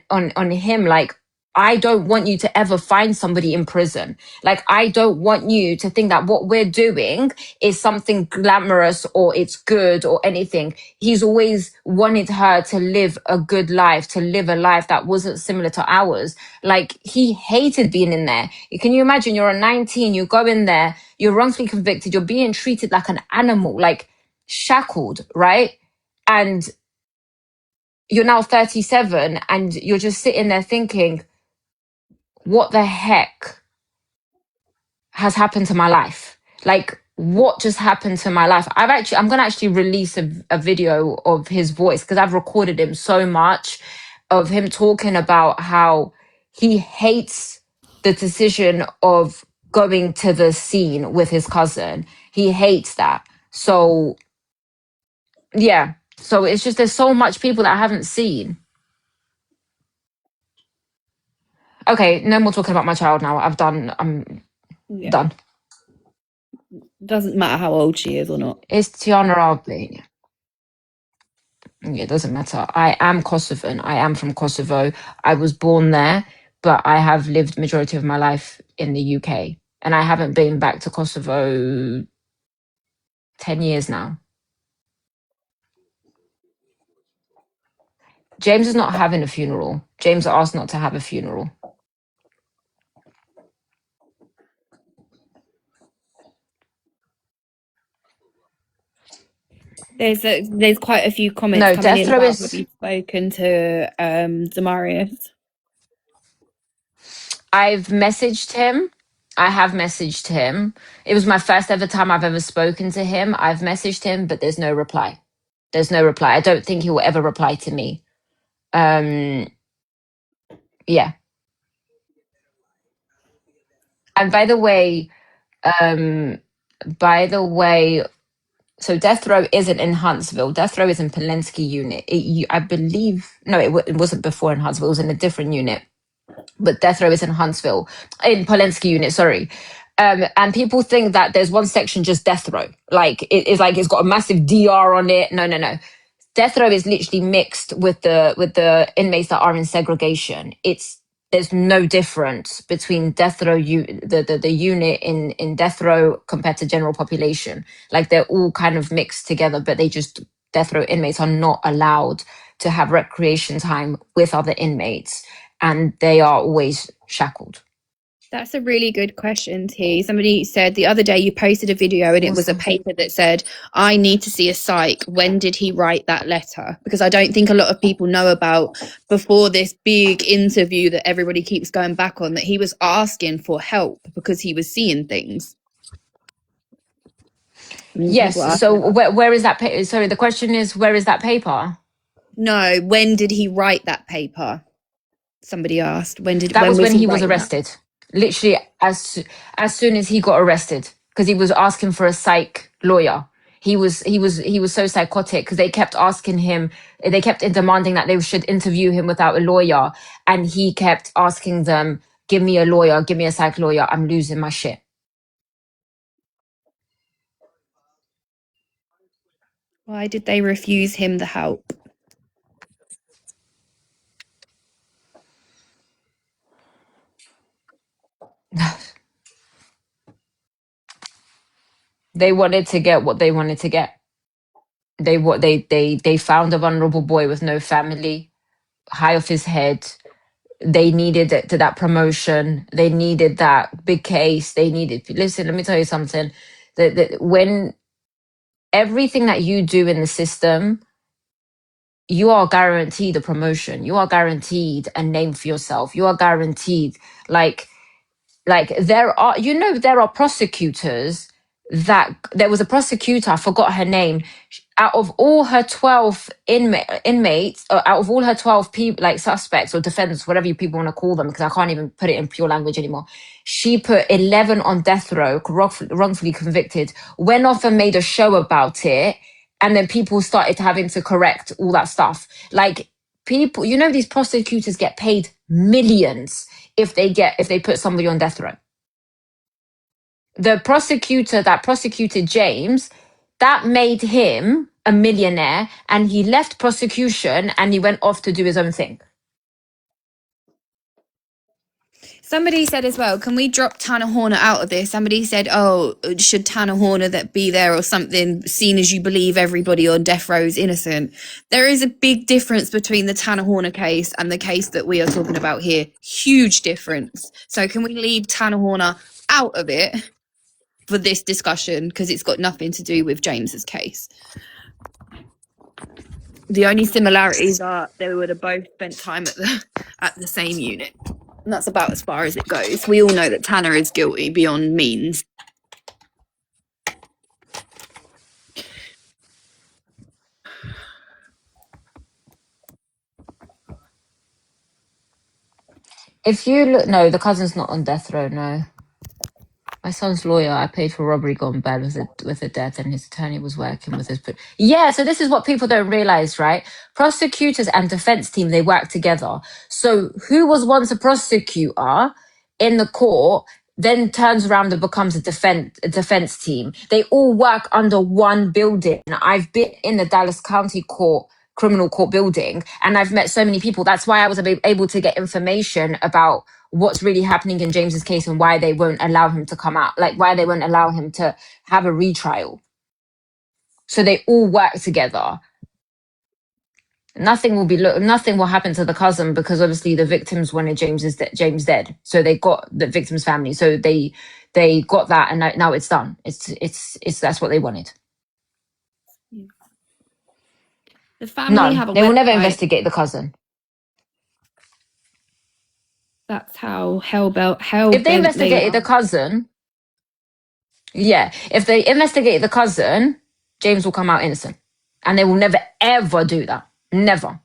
him. Like, I don't want you to ever find somebody in prison. Like, I don't want you to think that what we're doing is something glamorous or it's good or anything. He's always wanted her to live a good life, to live a life that wasn't similar to ours. Like, he hated being in there. Can you imagine? You're a 19, you go in there, you're wrongfully convicted, you're being treated like an animal, like shackled, right? And you're now 37 and you're just sitting there thinking, what the heck has happened to my life? Like, what just happened to my life? I'm going to actually release a video of his voice because I've recorded him so much, of him talking about how he hates the decision of going to the scene with his cousin. He hates that. So, yeah. So it's just, there's so much people that I haven't seen. Okay, no more talking about my child now. I'm done. Doesn't matter how old she is or not. It's Tiana Albania. It doesn't matter. I am Kosovan. I am from Kosovo. I was born there, but I have lived majority of my life in the UK. And I haven't been back to Kosovo 10 years now. James is not having a funeral. James asked not to have a funeral. There's quite a few comments No, coming death in row about have is... you spoken to Demarius? I've messaged him. I have messaged him. It was my first ever time I've ever spoken to him. I've messaged him, but there's no reply. There's no reply. I don't think he will ever reply to me. Yeah. And um, by the way, so death row isn't in Huntsville. Death row is in Polensky unit. I believe, no, it wasn't before in Huntsville. It was in a different unit. But death row is in Huntsville, in Polensky unit. Sorry. And people think that there's one section just death row. Like, it's like it's got a massive DR on it. No, no, no. Death row is literally mixed with the inmates that are in segregation. There's no difference between death row the unit in death row compared to general population. Like, they're all kind of mixed together, but death row inmates are not allowed to have recreation time with other inmates, and they are always shackled. That's a really good question, T. Somebody said the other day you posted a video and it was a Awesome. paper that said, I need to see a psych. When did he write that letter? Because I don't think a lot of people know about, before this big interview that everybody keeps going back on, that he was asking for help because he was seeing things. And people Yes. asking So about, where is that? Sorry, the question is, where is that paper? no, when did he write that paper? Somebody asked, That when was was when he he was writing that? arrested. Literally, as soon as he got arrested, because he was asking for a psych lawyer. He was so psychotic because they kept asking him, they kept demanding that they should interview him without a lawyer, and he kept asking them, "Give me a lawyer, give me a psych lawyer. I'm losing my shit." Why did they refuse him the help? They wanted to get what they wanted to get. They found a vulnerable boy with no family, high off his head. They needed it to that promotion. They needed that big case. They needed. Listen, let me tell you something. That when everything that you do in the system, you are guaranteed a promotion. You are guaranteed a name for yourself. You are guaranteed there are, there are prosecutors that there was a prosecutor, I forgot her name, out of all her 12 inmates, or out of all her 12 people, like suspects or defendants, whatever you people want to call them, because I can't even put it in pure language anymore. She put 11 on death row, wrongfully convicted, went off and made a show about it. And then people started having to correct all that stuff. Like, people, these prosecutors get paid millions if they put somebody on death row. The prosecutor that prosecuted James, that made him a millionaire, and he left prosecution and he went off to do his own thing. Somebody said as well, can we drop Tanner Horner out of this? Somebody said, oh, should Tanner Horner that be there or something, seen as you believe everybody on death row is innocent? There is a big difference between the Tanner Horner case and the case that we are talking about here. Huge difference. So can we leave Tanner Horner out of it for this discussion, because it's got nothing to do with James's case? The only similarities are they would have both spent time at the same unit. And that's about as far as it goes. We all know that Tanner is guilty beyond means. If you look, no, the cousin's not on death row, no. My son's lawyer, I paid for robbery gone bad with a death, and his attorney was working with his. Yeah, so this is what people don't realize, right? Prosecutors and defense team, they work together. So who was once a prosecutor in the court then turns around and becomes a defense team. They all work under one building. I've been in the Dallas County Court criminal court building, and I've met so many people. That's why I was able to get information about what's really happening in James's case and why they won't allow him to come out, like why they won't allow him to have a retrial. So they all work together. Nothing will happen to the cousin, because obviously the victims wanted James dead. So they got the victim's family. So they got that, and now it's done. It's that's what they wanted. The family have a website. They will never investigate the cousin. That's how hell-bent if they investigated the cousin, if they investigated the cousin, James will come out innocent. And they will never, ever do that. Never.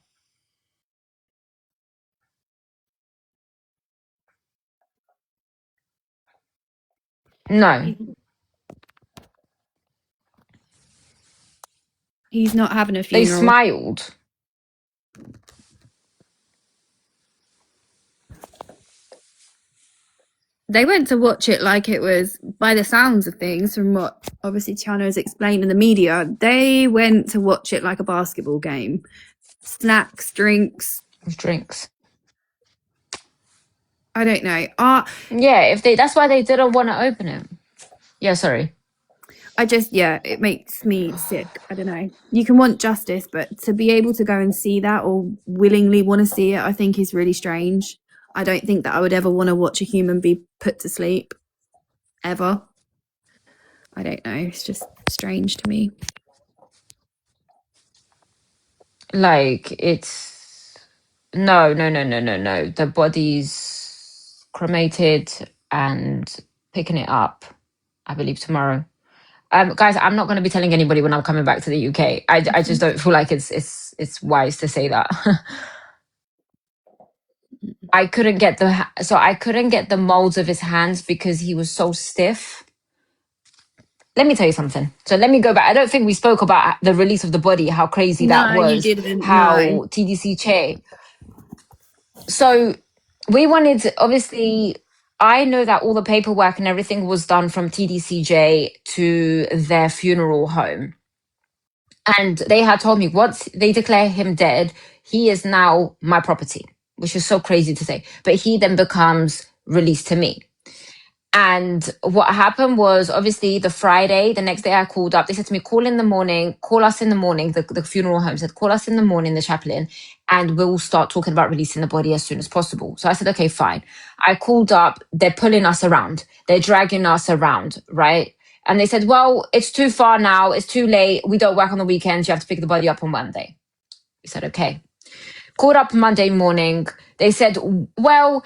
No. He's not having a funeral. They smiled. They went to watch it like it was, by the sounds of things, from what obviously Tiana has explained in the media, they went to watch it like a basketball game. Snacks, drinks. I don't know. Yeah, that's why they didn't want to open it. Yeah, sorry. It makes me sick. I don't know. You can want justice, but to be able to go and see that or willingly want to see it, I think is really strange. I don't think that I would ever want to watch a human be put to sleep. Ever. I don't know. It's just strange to me. Like, it's... No. The body's cremated and picking it up, I believe, tomorrow. Guys, I'm not going to be telling anybody when I'm coming back to the UK. I just don't feel like it's wise to say that. I couldn't get the molds of his hands because he was so stiff. Let me tell you something. So let me go back. I don't think we spoke about the release of the body, how crazy that was. You didn't. How TDC Che. So we wanted, obviously, I know that all the paperwork and everything was done from TDCJ to their funeral home. And they had told me once they declare him dead, he is now my property, which is so crazy to say. But he then becomes released to me. And what happened was, obviously, the Friday, the next day I called up. They said to me, call in the morning, call us in the morning. The funeral home said, call us in the morning, the chaplain, and we'll start talking about releasing the body as soon as possible. So I said, okay, fine. I called up. They're pulling us around. They're dragging us around, right? And they said, well, it's too far now. It's too late. We don't work on the weekends. You have to pick the body up on Monday. We said, okay. Called up Monday morning. They said, well,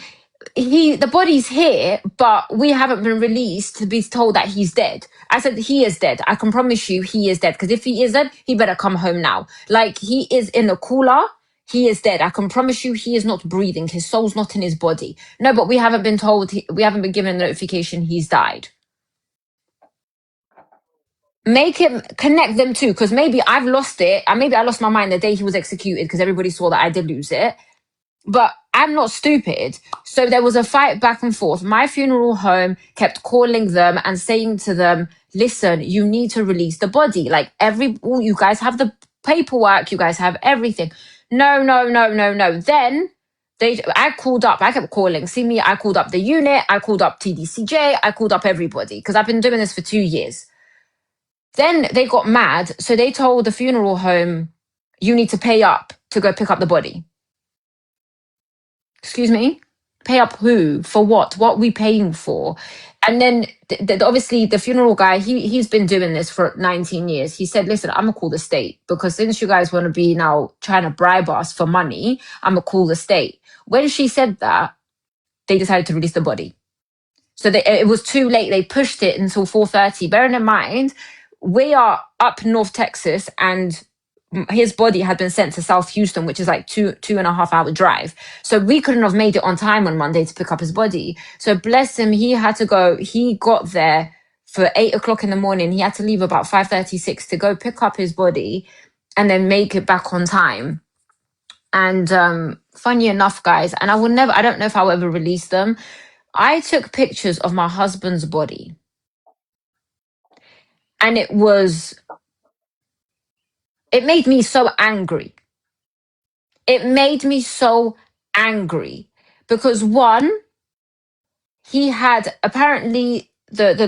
the body's here, but we haven't been released to be told that he's dead. I said, he is dead. I can promise you he is dead. Because if he isn't, he better come home now. Like, he is in a cooler. He is dead. I can promise you he is not breathing. His soul's not in his body. No, but we haven't been told, we haven't been given notification he's died. Make him connect them too, because maybe I've lost it. And maybe I lost my mind the day he was executed because everybody saw that I did lose it. But I'm not stupid. So there was a fight back and forth. My funeral home kept calling them and saying to them, listen, you need to release the body. Like, you guys have the paperwork, you guys have everything. No, no, no, no, no. Then I called up, I kept calling. See me, I called up the unit, I called up TDCJ, I called up everybody because I've been doing this for 2 years. Then they got mad. So they told the funeral home, you need to pay up to go pick up the body. Excuse me? Pay up who? For what? What are we paying for? And then obviously the funeral guy, he's been doing this for 19 years. He said, listen, I'm going to call the state because since you guys want to be now trying to bribe us for money, I'm going to call the state. When she said that, they decided to release the body. So it was too late. They pushed it until 4:30. Bearing in mind, we are up North Texas and his body had been sent to South Houston, which is like 2.5 hour drive. So we couldn't have made it on time on Monday to pick up his body. So bless him, he had to go. He got there for 8 o'clock in the morning. He had to leave about 5:36 to go pick up his body and then make it back on time. And funny enough, guys, and I don't know if I'll ever release them. I took pictures of my husband's body. And it made me so angry. It made me so angry because one, he had apparently I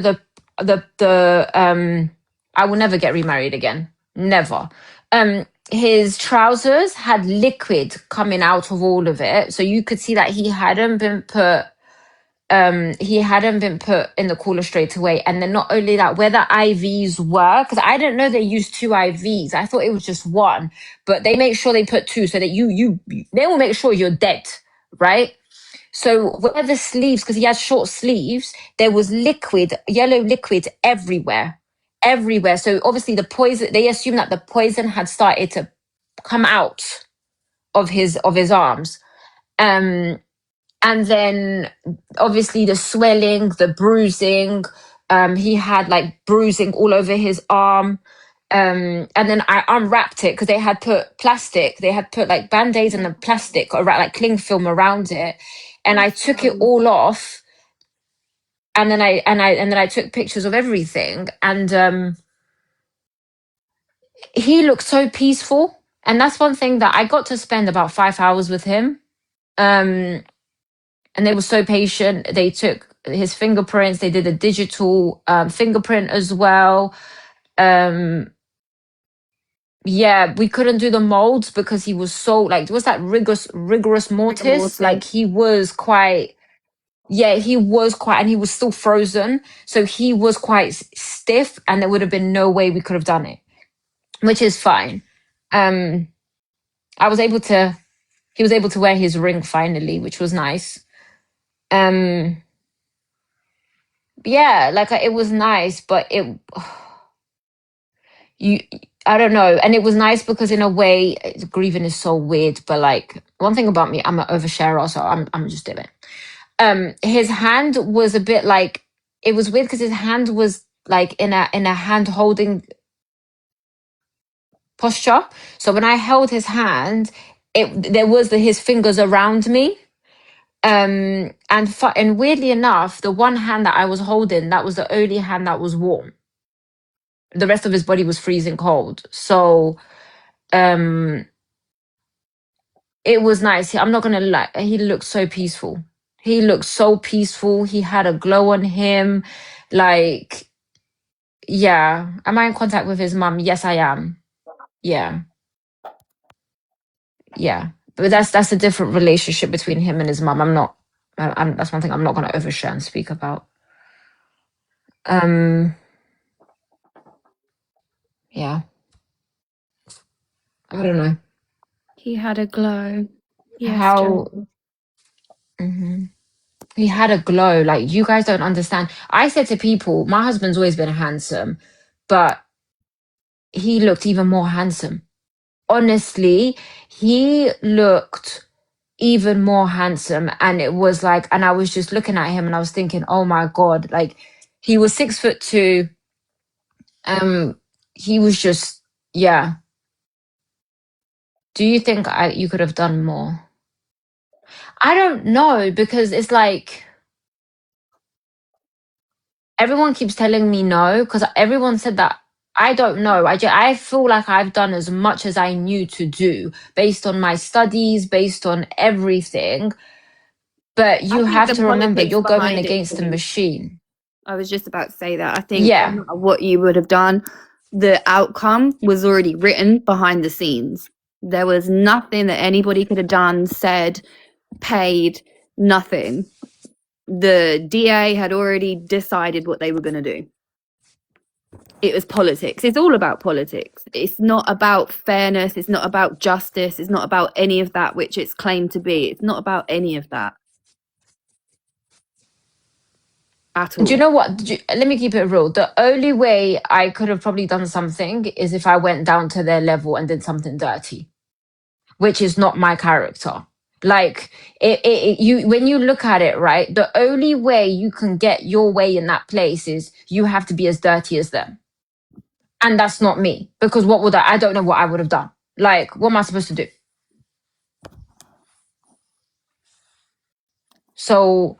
will never get remarried again. Never. His trousers had liquid coming out of all of it. So you could see that he hadn't been put in the cooler straight away. And then not only that, where the IVs were, because I didn't know they used 2 IVs. I thought it was just one, but they make sure they put 2 so that they will make sure you're dead, right? So where the sleeves, because he had short sleeves, there was yellow liquid everywhere, everywhere. So obviously the poison, they assumed that the poison had started to come out of his arms. And then obviously the swelling, the bruising, he had like bruising all over his arm. And then I unwrapped it because they had put like band-aids and the plastic around, like cling film around it. And I took it all off. And then I took pictures of everything. And he looked so peaceful. And that's one thing that I got to spend about 5 hours with him. And they were so patient. They took his fingerprints. They did a digital fingerprint as well. Yeah, we couldn't do the molds because he was so like, was that rigorous mortis? Like he was quite, yeah, he was quite, and he was still frozen. So he was quite stiff and there would have been no way we could have done it, which is fine. He was able to wear his ring finally, which was nice. Yeah, like it was nice, but I don't know. And it was nice because in a way, grieving is so weird, but like one thing about me, I'm an oversharer, so I'm just doing it. His hand was a bit like, it was weird because his hand was like in a hand holding posture. So when I held his hand, there was his fingers around me. And weirdly enough, the one hand that I was holding, that was the only hand that was warm. The rest of his body was freezing cold. So it was nice. I'm not gonna lie, he looked so peaceful. He looked so peaceful. He had a glow on him. Like, yeah. Am I in contact with his mum? Yes, I am. Yeah. Yeah. But that's a different relationship between him and his mum. That's one thing I'm not going to overshare and speak about. Yeah. I don't know. He had a glow. Yes, How Joe. mhm. He had a glow. Like, you guys don't understand. I said to people, my husband's always been handsome, but he looked even more handsome. Honestly, he looked even more handsome. And it was like, and I was just looking at him and I was thinking, oh my God, like, he was 6'2". He was just, yeah. Do you think you could have done more? I don't know, because it's like everyone keeps telling me no, because everyone said that. I don't know. I feel like I've done as much as I knew to do based on my studies, based on everything. But I you think have the to remember, politics you're going behind it, against the too. machine. I was just about to say that. I think no Yeah. matter what you would have done, the outcome was already written behind the scenes. There was nothing that anybody could have done, said, paid, nothing. The DA had already decided what they were going to do. It was politics. It's all about politics. It's not about fairness. It's not about justice. It's not about any of that which it's claimed to be. It's not about any of that at Do you all. know what? Let me keep it real. The only way I could have probably done something is if I went down to their level and did something dirty, which is not my character. Like, you, when you look at it, right, the only way you can get your way in that place is you have to be as dirty as them. And that's not me, because what would I don't know what I would have done. Like, what am I supposed to do? So,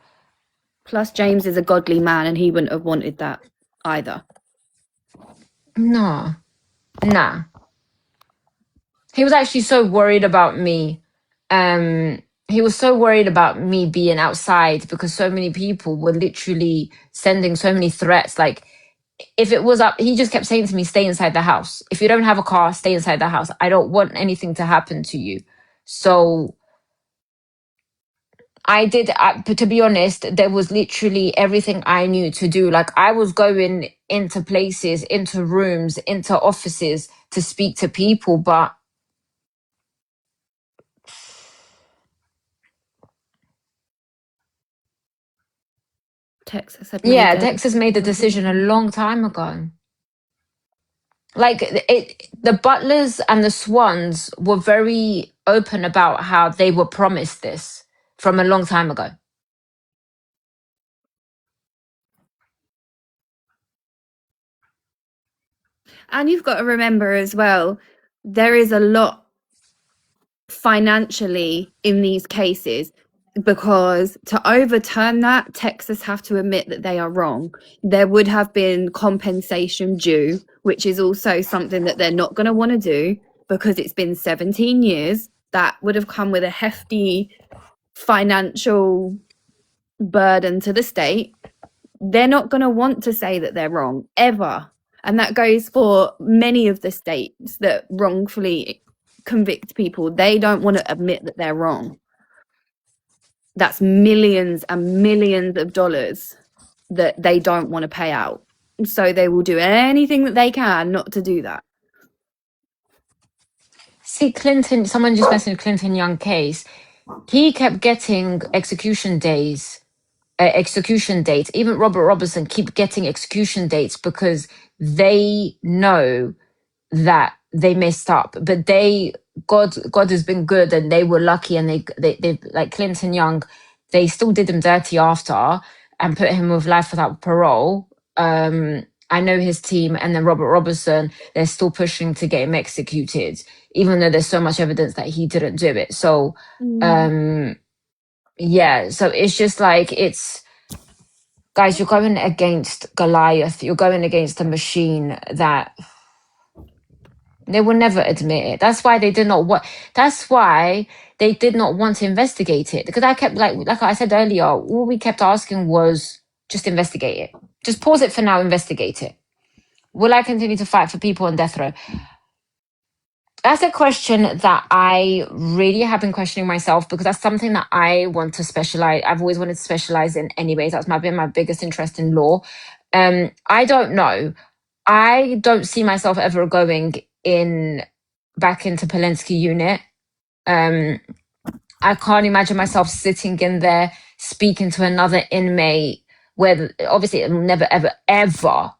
Plus, James is a godly man and he wouldn't have wanted that either. nah, nah. He was actually so worried about me. He was so worried about me being outside because so many people were literally sending so many threats. Like, if it was up, he just kept saying to me, stay inside the house. If you don't have a car, stay inside the house. I don't want anything to happen to you. So I did, but to be honest, there was literally everything I knew to do. Like, I was going into places, into rooms, into offices to speak to people, but Texas had made yeah, their Texas made the decision a long time ago. Like, the Butlers and the Swans were very open about how they were promised this from a long time ago. And you've got to remember as well, there is a lot financially in these cases because to overturn that, Texas have to admit that they are wrong. There would have been compensation due, which is also something that they're not going to want to do because it's been 17 years. That would have come with a hefty financial burden to the state. They're not going to want to say that they're wrong ever. And that goes for many of the states that wrongfully convict people. They don't want to admit that they're wrong. That's millions and millions of dollars that they don't want to pay out. So they will do anything that they can not to do that. See, Clinton, someone just mentioned Clinton Young case. He kept getting execution days, execution dates. Even Robert Robertson keep getting execution dates because they know that they messed up, but God has been good and they were lucky, and they like Clinton Young, they still did him dirty after and put him with life without parole. I know his team, and then Robert Robertson, they're still pushing to get him executed, even though there's so much evidence that he didn't do it. So, yeah, so it's just like, it's, guys, you're going against Goliath. You're going against a machine that They will never admit it. That's why they did not want. That's why they did not want to investigate it. Because I kept like I said earlier, all we kept asking was just investigate it. Just pause it for now. Investigate it. Will I continue to fight for people on death row? That's a question that I really have been questioning myself, because that's something that I want to specialize. I've always wanted to specialize in anyways. That's been my biggest interest in law. I don't know. I don't see myself ever going back into Polanski unit. I can't imagine myself sitting in there speaking to another inmate, where obviously it will never, ever, ever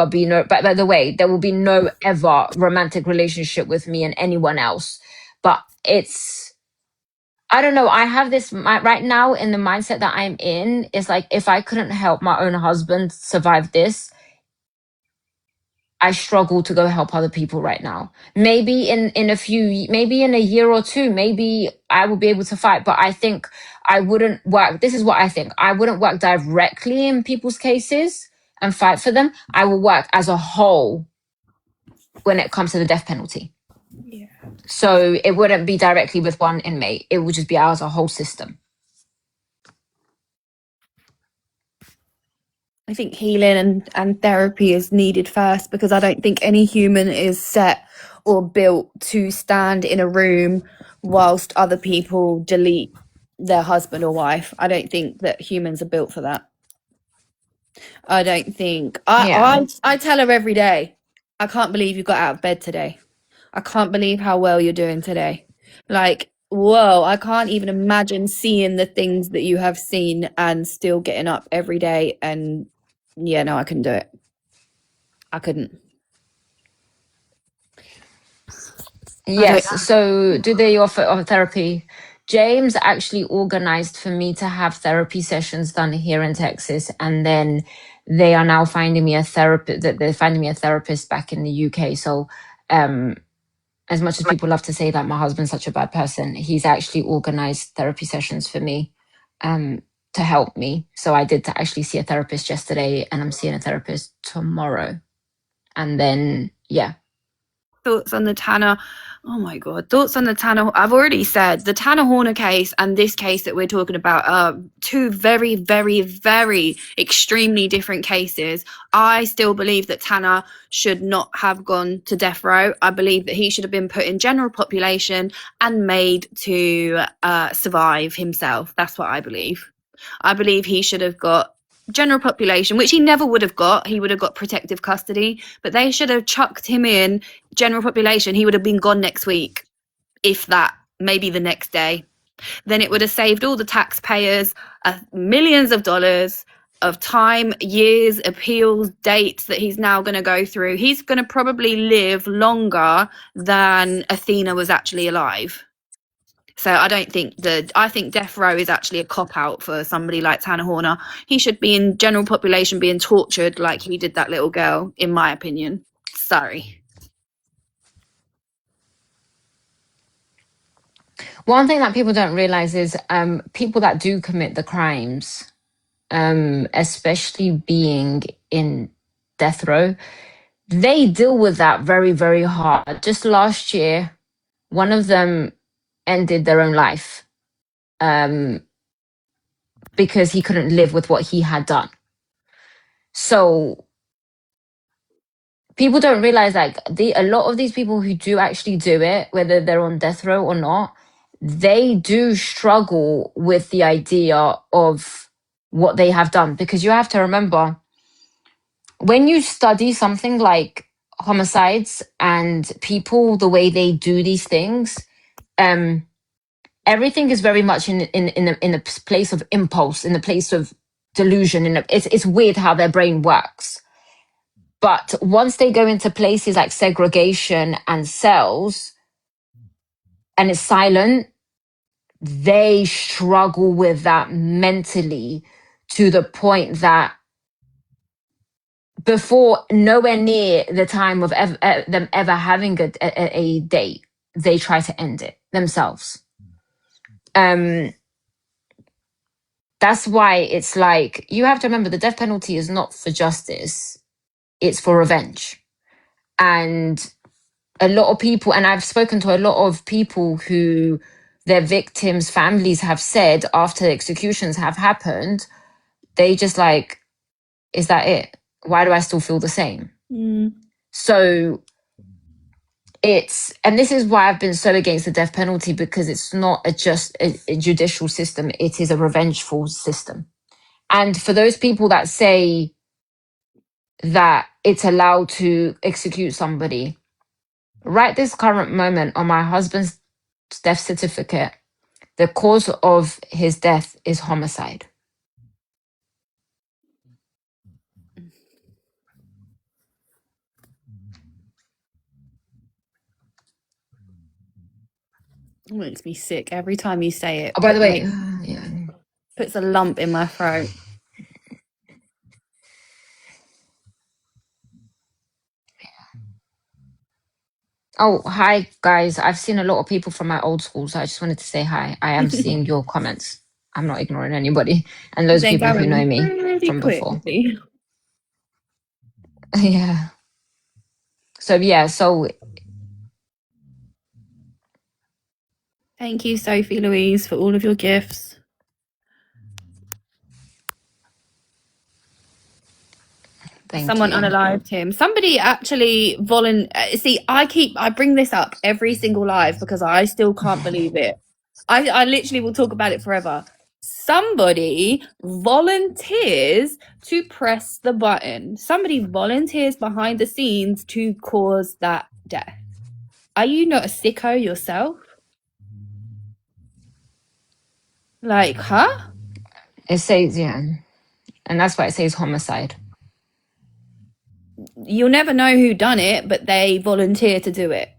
be no. But by the way, there will be no ever romantic relationship with me and anyone else. But I don't know. I have this right now in the mindset that I'm in. Is like, if I couldn't help my own husband survive this, I struggle to go help other people right now. Maybe maybe in a year or two, maybe I will be able to fight. But I think I wouldn't work. This is what I think. I wouldn't work directly in people's cases and fight for them. I will work as a whole when it comes to the death penalty. Yeah. So it wouldn't be directly with one inmate. It would just be as a whole system. I think healing and therapy is needed first, because I don't think any human is set or built to stand in a room whilst other people delete their husband or wife. I don't think that humans are built for that. I don't think I tell her every day, I can't believe you got out of bed today. I can't believe how well you're doing today. Like, whoa, I can't even imagine seeing the things that you have seen and still getting up every day. And yeah, no, I couldn't do it. I couldn't. Yes. So do they offer therapy? James actually organized for me to have therapy sessions done here in Texas, and then they are now finding me a therapist. That they're finding me a therapist back in the UK. So, as much as people love to say that my husband's such a bad person, he's actually organized therapy sessions for me, to help me. So I did to actually see a therapist yesterday, and I'm seeing a therapist tomorrow, and then yeah. Thoughts on the Tanner? Oh my God. Thoughts on the Tanner? I've already said the Tanner Horner case and this case that we're talking about are two very, very, very extremely different cases. I still believe that Tanner should not have gone to death row. I believe that he should have been put in general population and made to survive himself. That's what I believe. I believe he should have got general population, which he never would have got. He would have got protective custody, but they should have chucked him in general population. He would have been gone next week, if that, maybe the next day. Then it would have saved all the taxpayers millions of dollars of time, years, appeals, dates that he's now going to go through. He's going to probably live longer than Athena was actually alive. So I think death row is actually a cop out for somebody like Tanner Horner. He should be in general population being tortured like he did that little girl, in my opinion. Sorry. One thing that people don't realize is people that do commit the crimes, especially being in death row, they deal with that very, very hard. Just last year, one of them ended their own life because he couldn't live with what he had done. So people don't realize, like, a lot of these people who do actually do it, whether they're on death row or not, they do struggle with the idea of what they have done. Because you have to remember, when you study something like homicides and people, the way they do these things, everything is very much in a place of impulse, in a place of delusion. It's weird how their brain works. But once they go into places like segregation and cells, and it's silent, they struggle with that mentally, to the point that before, nowhere near the time of them ever having a date, they try to end it themselves. That's why it's like, you have to remember, the death penalty is not for justice, it's for revenge. And a lot of people, and I've spoken to a lot of people who their victims' families have said after executions have happened, they just like, is that it? Why do I still feel the same? So and this is why I've been so against the death penalty, because it's not just a judicial system, it is a revengeful system. And for those people that say that it's allowed to execute somebody, right this current moment on my husband's death certificate, the cause of his death is homicide. It makes me sick every time you say it. Oh, by the way, Puts a lump in my throat. Oh, hi guys. I've seen a lot of people from my old school, so I just wanted to say hi. I am seeing your comments. I'm not ignoring anybody. And those people who know me from before. Yeah. So thank you, Sophie Louise, for all of your gifts. Someone unalived him. Somebody actually see, I bring this up every single live because I still can't believe it. I literally will talk about it forever. Somebody volunteers to press the button. Somebody volunteers behind the scenes to cause that death. Are you not a sicko yourself? Like, huh? It says, yeah. And that's why it says homicide. You'll never know who done it, but they volunteer to do it.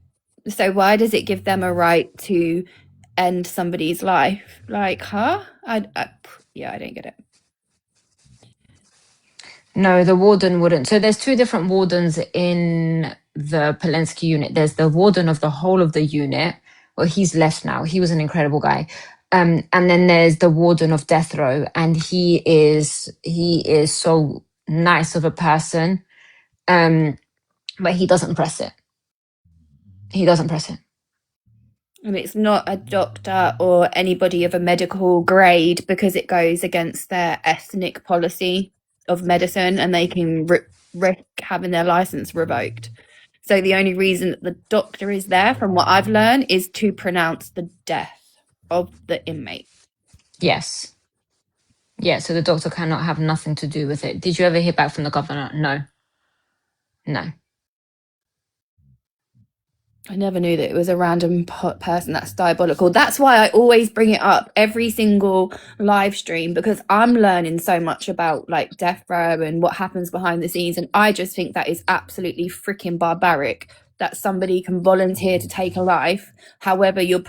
So why does it give them a right to end somebody's life? Like, huh? I don't get it. No, the warden wouldn't. So there's two different wardens in the Polensky unit. There's the warden of the whole of the unit. Well, he's left now. He was an incredible guy. And then there's the warden of death row, and he is so nice of a person. But he doesn't press it. And it's not a doctor or anybody of a medical grade because it goes against their ethnic policy of medicine and they can risk having their license revoked. So the only reason that the doctor is there, from what I've learned, is to pronounce the death of the inmate. Yes. Yeah, so the doctor cannot have nothing to do with it. Did you ever hear back from the governor? No. I never knew that it was a random person. That's diabolical. That's why I always bring it up every single live stream, because I'm learning so much about like death row and what happens behind the scenes. And I just think that is absolutely freaking barbaric that somebody can volunteer to take a life. However, you're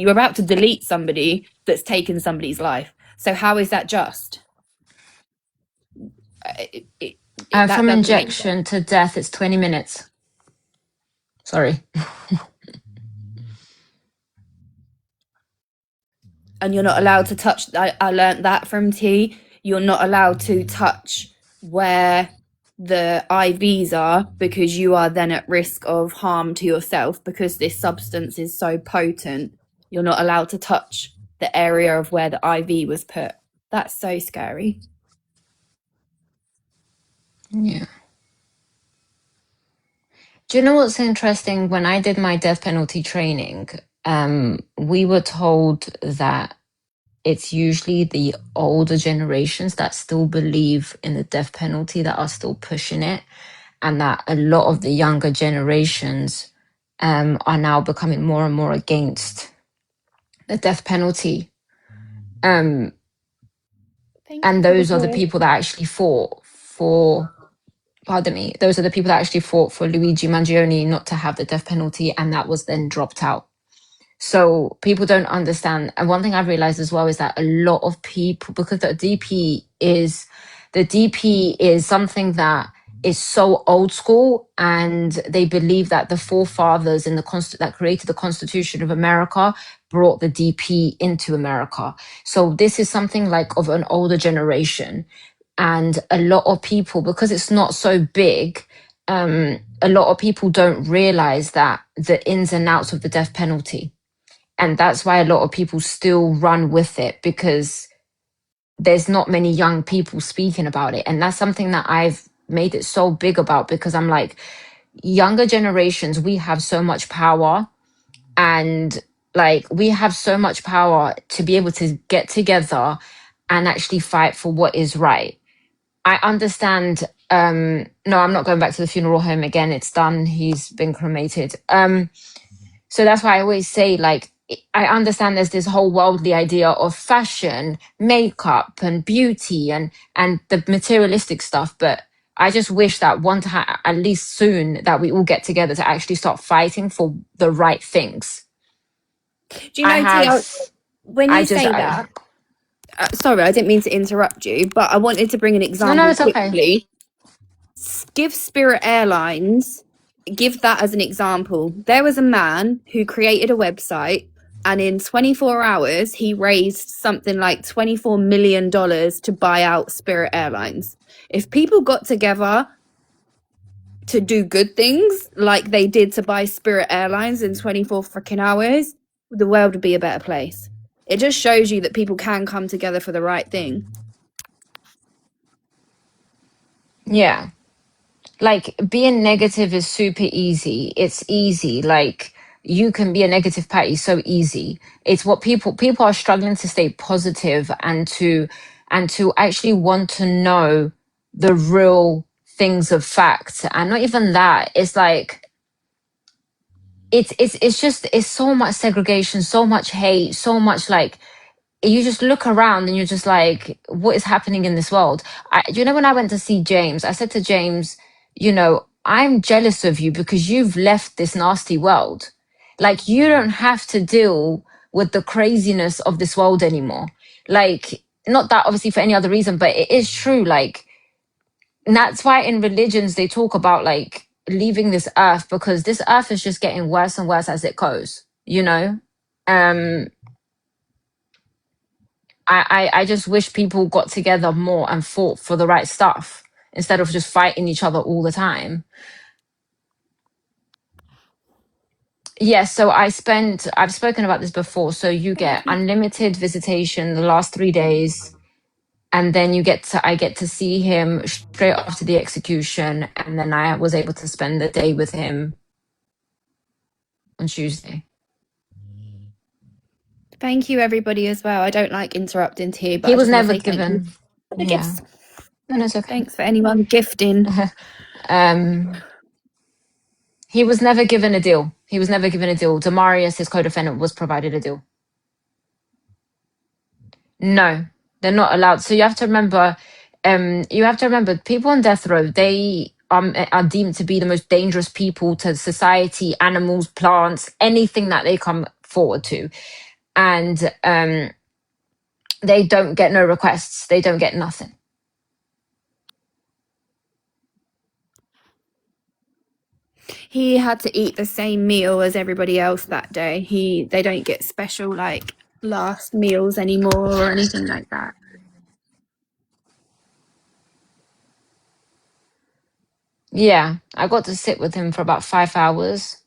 about to delete somebody that's taken somebody's life. So how is that just? From injection to death, it's 20 minutes. Sorry. And you're not allowed to touch. I learned that from T. You're not allowed to touch where the IVs are, because you are then at risk of harm to yourself, because this substance is so potent. You're not allowed to touch the area of where the IV was put. That's so scary. Yeah. Do you know what's interesting? When I did my death penalty training, we were told that it's usually the older generations that still believe in the death penalty that are still pushing it, and that a lot of the younger generations are now becoming more and more against the death penalty. And those are the people that actually fought for, pardon me, those are the people that actually fought for Luigi Mangione not to have the death penalty, and that was then dropped out. So people don't understand. And one thing I've realized as well is that a lot of people, because the DP is something that is so old school, and they believe that the forefathers in that created the Constitution of America brought the DP into America. So this is something like of an older generation. And a lot of people, because it's not so big, a lot of people don't realize that the ins and outs of the death penalty. And that's why a lot of people still run with it, because there's not many young people speaking about it. And that's something that I've made it so big about, because I'm like, younger generations, we have so much power, and like we have so much power to be able to get together and actually fight for what is right. I understand. No, I'm not going back to the funeral home again. It's done. He's been cremated. So that's why I always say, like, I understand there's this whole worldly idea of fashion, makeup, and beauty, and the materialistic stuff. But I just wish that one time, at least soon, that we all get together to actually start fighting for the right things. Do you know, Tia, when I you just, say that, sorry, I didn't mean to interrupt you, but I wanted to bring an no, example it's okay. quickly. Give Spirit Airlines, give that as an example. There was a man who created a website, and in 24 hours, he raised something like $24 million to buy out Spirit Airlines. If people got together to do good things like they did to buy Spirit Airlines in 24 freaking hours, the world would be a better place. It just shows you that people can come together for the right thing. Yeah. Like, being negative is super easy. It's easy. Like, you can be a negative Patty so easy. It's what people are struggling to stay positive, and to actually want to know the real things of fact. And not even that. It's like, it's just, it's so much segregation, so much hate, so much, like, you just look around and you're just like, what is happening in this world? When I went to see James, I said to James, I'm jealous of you because you've left this nasty world. Like, you don't have to deal with the craziness of this world anymore. Like, not that obviously for any other reason, but it is true. Like, and that's why in religions they talk about like leaving this earth, because this earth is just getting worse and worse as it goes, you know? Um, I just wish people got together more and fought for the right stuff instead of just fighting each other all the time. Yes, so I've spoken about this before. So you get unlimited visitation the last 3 days, and then I get to see him straight after the execution, and then I was able to spend the day with him on Tuesday. Thank you, everybody, as well. I don't like interrupting Tia, but He I was just want to never say thank you given, for the yeah. gifts. No, it's okay. Thanks for anyone gifting. He was never given a deal. He was never given a deal. Demarius, his co-defendant, was provided a deal. No, they're not allowed. So you have to remember, people on death row, they are deemed to be the most dangerous people to society, animals, plants, anything that they come forward to. And they don't get no requests. They don't get nothing. He had to eat the same meal as everybody else that day. They don't get special like last meals anymore or anything like that. Yeah, I got to sit with him for about 5 hours.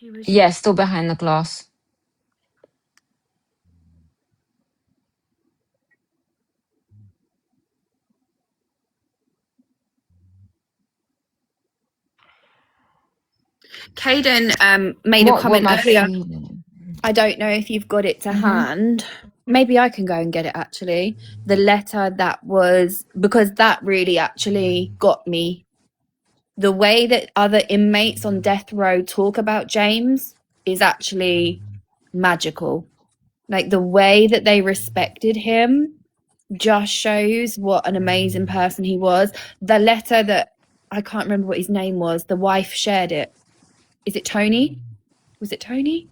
Yeah, still behind the glass. Caden made a What comment my earlier. feeling? I don't know if you've got it to hand. Maybe I can go and get it, actually. The letter that was, because that really actually got me. The way that other inmates on death row talk about James is actually magical. Like, the way that they respected him just shows what an amazing person he was. The letter that, I can't remember what his name was, the wife shared it. Is it Tony? Was it Tony?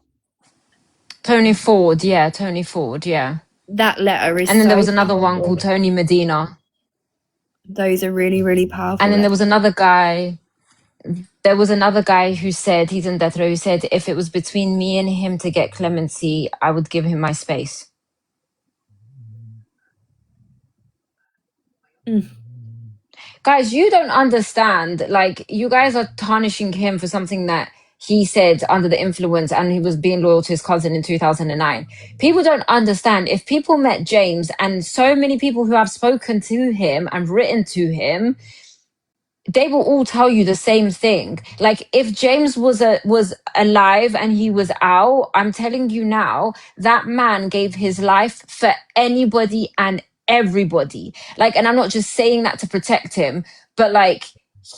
Tony Ford, yeah, Tony Ford, yeah. That letter is And then there was so another one powerful. called Tony Medina. Those are really, really powerful. And then there was another guy. There was another guy who said, he's in death row, who said, if it was between me and him to get clemency, I would give him my space. Guys, you don't understand. Like, you guys are tarnishing him for something that he said under the influence and he was being loyal to his cousin in 2009. People don't understand. If people met James, and so many people who have spoken to him and written to him, they will all tell you the same thing. Like, if James was alive and he was out, I'm telling you now, that man gave his life for anybody and everybody. Like, and I'm not just saying that to protect him, but like,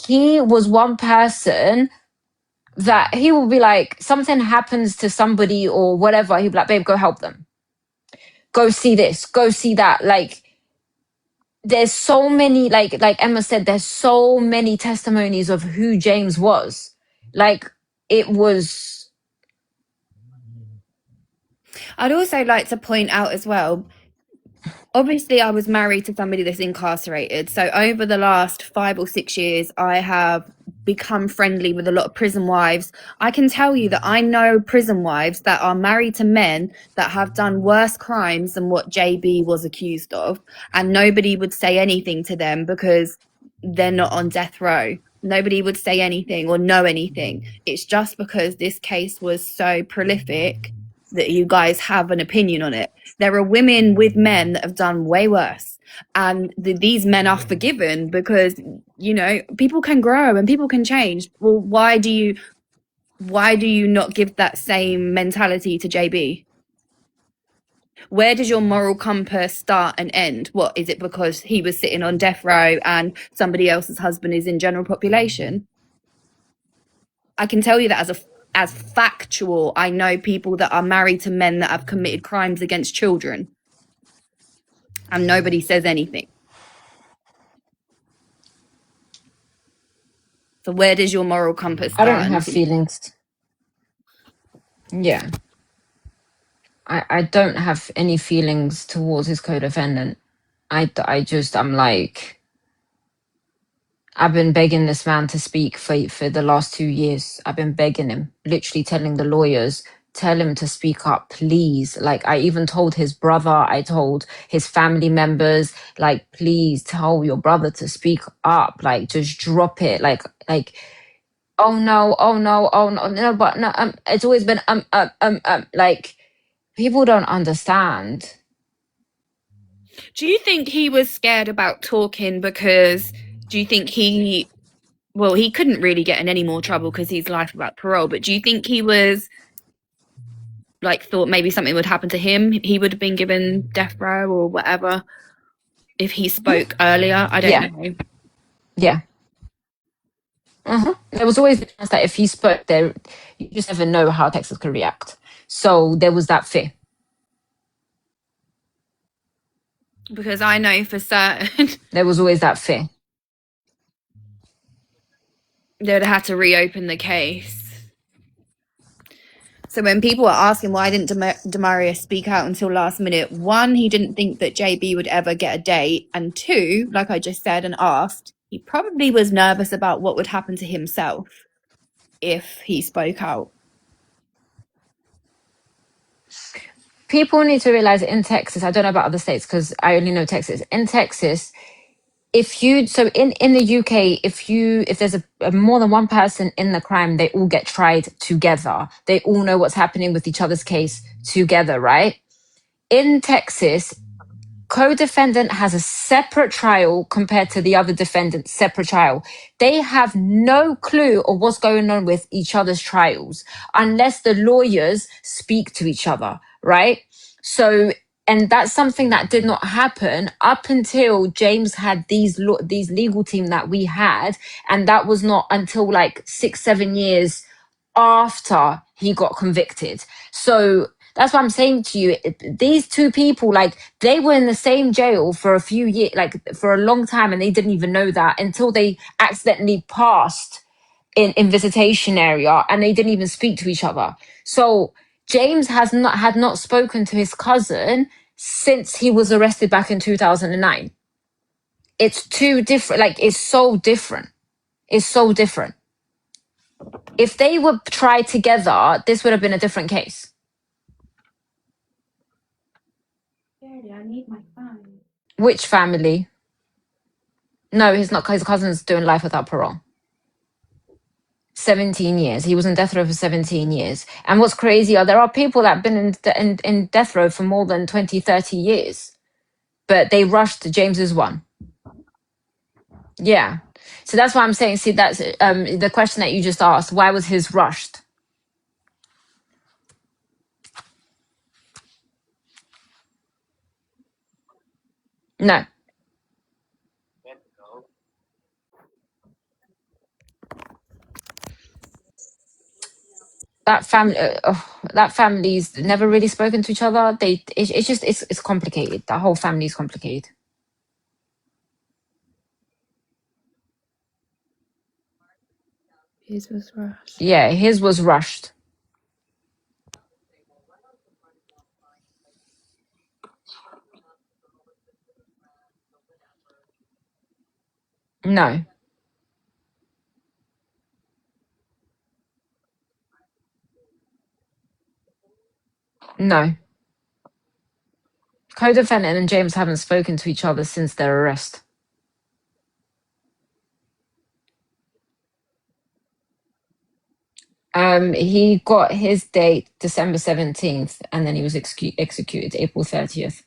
he was one person that he will be like, something happens to somebody or whatever, he'll be like, babe, go help them. Go see this, go see that. Like, there's so many, like Emma said, there's so many testimonies of who James was. Like, it was. I'd also like to point out as well, obviously I was married to somebody that's incarcerated, so over the last 5 or 6 years I have become friendly with a lot of prison wives. I can tell you that I know prison wives that are married to men that have done worse crimes than what JB was accused of, and nobody would say anything to them because they're not on death row. Nobody would say anything or know anything. It's just because this case was so prolific that you guys have an opinion on it. There are women with men that have done way worse, and these men are forgiven because, you know, people can grow and people can change. Well, why do you not give that same mentality to JB? Where does your moral compass start and end? What is it, because he was sitting on death row and somebody else's husband is in general population? I can tell you that as factual. I know people that are married to men that have committed crimes against children, and nobody says anything. So where does your moral compass I don't start? have feelings. Yeah. I don't have any feelings towards his co-defendant. I'm like, I've been begging this man to speak for the last 2 years. I've been begging him, literally telling the lawyers, tell him to speak up, please. Like, I even told his brother, I told his family members, like, please tell your brother to speak up. Like, just drop it. Like, oh no, oh no, oh no, no, but no, it's always been, like, people don't understand. Do you think he was scared about talking because, do you think he couldn't really get in any more trouble because he's life without parole, but do you think he was like, thought maybe something would happen to him? He would have been given death row or whatever if he spoke earlier? I don't Yeah, know. yeah. There was always the chance that if he spoke there, you just never know how Texas could react. So there was that fear. Because I know for certain There was always that fear. they would have had to reopen the case. So when people are asking why didn't Demarius speak out until last minute, one, he didn't think that JB would ever get a date, and two, like I just said and asked, he probably was nervous about what would happen to himself if he spoke out. People need to realize in Texas, I don't know about other states because I only know Texas. In Texas, in the UK, if there's a more than one person in the crime, they all get tried together. They all know what's happening with each other's case together, right? In Texas, co-defendant has a separate trial compared to the other defendant's separate trial. They have no clue of what's going on with each other's trials unless the lawyers speak to each other, right? So, and that's something that did not happen up until James had these legal team that we had, and that was not until like 6-7 years after he got convicted. So that's what I'm saying to you. These two people, like, they were in the same jail for a few years, like for a long time, and they didn't even know that until they accidentally passed in visitation area, and they didn't even speak to each other. So James had not spoken to his cousin since he was arrested back in 2009. It's too different. Like, it's so different. It's so different. If they were tried together, this would have been a different case. I need my phone. Which family? No, his cousin's doing life without parole. 17 years. He was in death row for 17 years. And what's crazy are there are people that have been in death row for more than 20, 30 years. But they rushed James's one. Yeah. So that's why I'm saying, see, that's the question that you just asked. Why was his rushed? No. That family's never really spoken to each other. It's complicated. That whole family is complicated. His was rushed. Yeah, his was rushed. No. No. Co-defendant and James haven't spoken to each other since their arrest. He got his date December 17th, and then he was executed April 30th.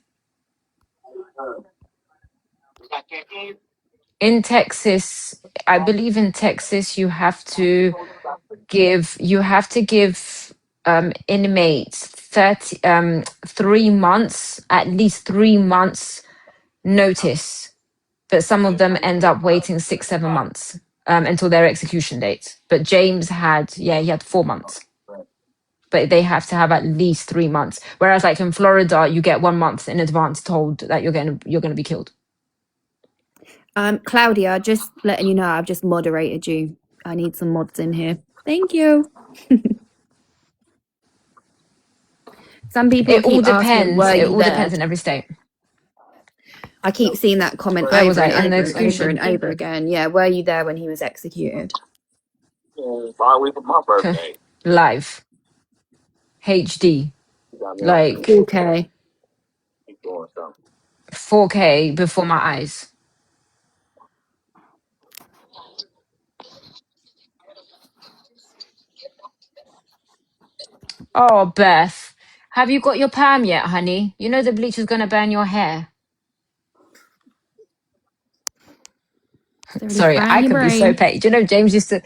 In Texas, I believe in Texas, you have to give inmates 3 months, at least 3 months notice, but some of them end up waiting 6-7 months until their execution date. But James he had 4 months, but they have to have at least 3 months. Whereas like in Florida, you get 1 month in advance told that you're going to be killed. Claudia, just letting you know, I've just moderated you. I need some mods in here. Thank you. Some people keep asking, were you there? Depends in every state. I keep seeing that comment Where was over I? and In the over and over execution? and over again. Yeah, were you there when he was executed? Far away from my birthday. Live. HD. Like Okay. 4K before my eyes. Oh, Beth. Have you got your perm yet, honey? You know the bleach is going to burn your hair. Sorry, I could be so petty. Do you know James used to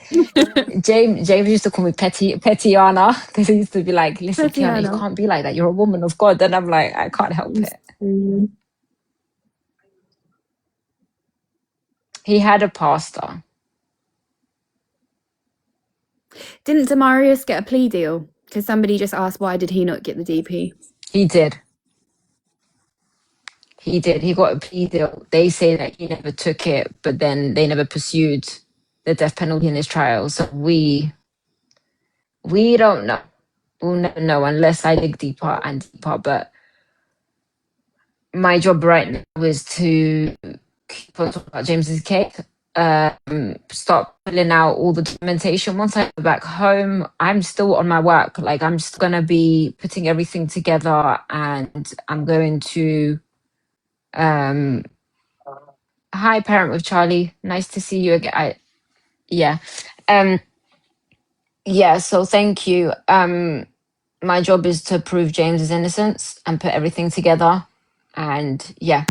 James used to call me Pettiana because he used to be like, listen, Kiana, you can't be like that. You're a woman of God. And I'm like, I can't help it. He had a pastor. Didn't Demarius get a plea deal? Because somebody just asked, why did he not get the DP? He did. He did. He got a plea deal. They say that he never took it, but then they never pursued the death penalty in his trial. So we don't know. We'll never know unless I dig deeper and deeper. But my job right now is to keep on talking about James's case. Start filling out all the documentation. Once I go back home, I'm still on my work. Like I'm just gonna be putting everything together, and I'm going to. Hi, parent with Charlie. Nice to see you again. Yeah. Yeah. So thank you. My job is to prove James's innocence and put everything together, and yeah.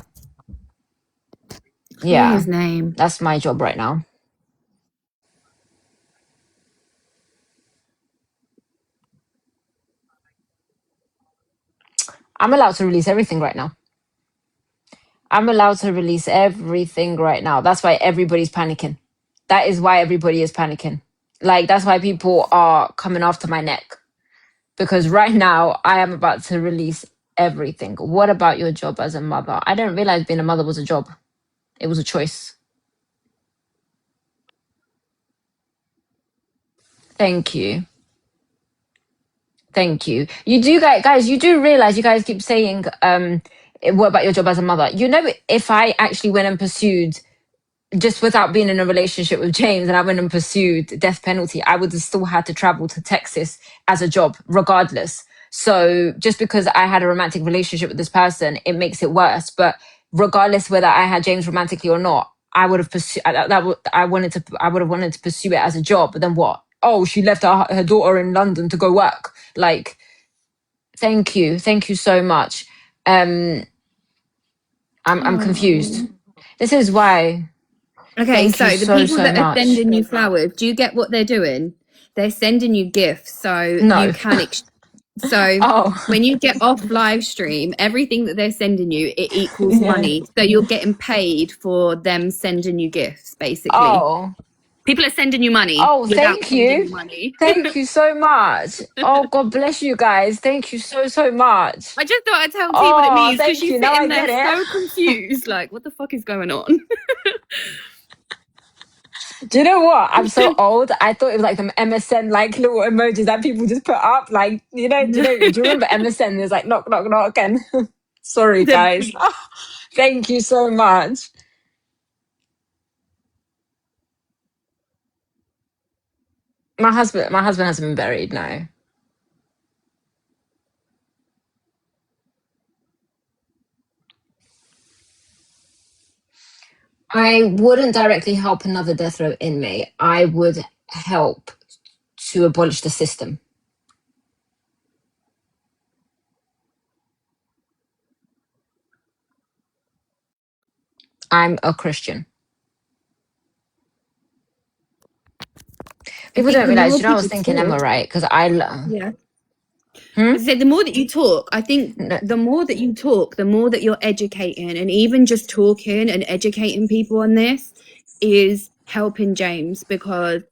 Clear his name. That's my job right now. I'm allowed to release everything right now. That's why everybody's panicking. That is why everybody is panicking. Like, that's why people are coming after my neck. Because right now, I am about to release everything. What about your job as a mother? I didn't realize being a mother was a job. It was a choice. Thank you. Thank you. You do, guys, you do realize you guys keep saying, what about your job as a mother? You know, if I actually went and pursued, just without being in a relationship with James, and I went and pursued death penalty, I would have still had to travel to Texas as a job, regardless. So just because I had a romantic relationship with this person, it makes it worse. But regardless whether I had James romantically or not, I would have pursued I would have wanted to pursue it as a job. But then what? Oh, she left her daughter in London to go work. Like, thank you so much. I'm confused. This is why. Okay, Thank you so the so people that are much. sending you flowers, do you get what they're doing? They're sending you gifts so No. you can so Oh. when you get off live stream, everything that they're sending you, it equals money. So you're getting paid for them sending you gifts, basically. Oh. People are sending you money Oh, without thank sending you you. money. Thank you so much. Oh, God bless you guys. Thank you so much. I just thought I'd tell T what it Oh, means because thank she's you. Now I sitting there get it. so confused. Like, what the fuck is going on? Do you know what? I'm so old. I thought it was like some MSN like little emojis that people just put up. Like, do you remember MSN? There's like knock, knock, knock. And sorry, guys. Oh, thank you so much. My husband hasn't been buried, no. I wouldn't directly help another death row inmate. I would help to abolish the system. I'm a Christian. People don't realize, I was thinking, Emma, right? Because yeah. Hmm? So the more that you talk, I think No. the more that you talk, the more that you're educating, and even just talking and educating people on this is helping James, because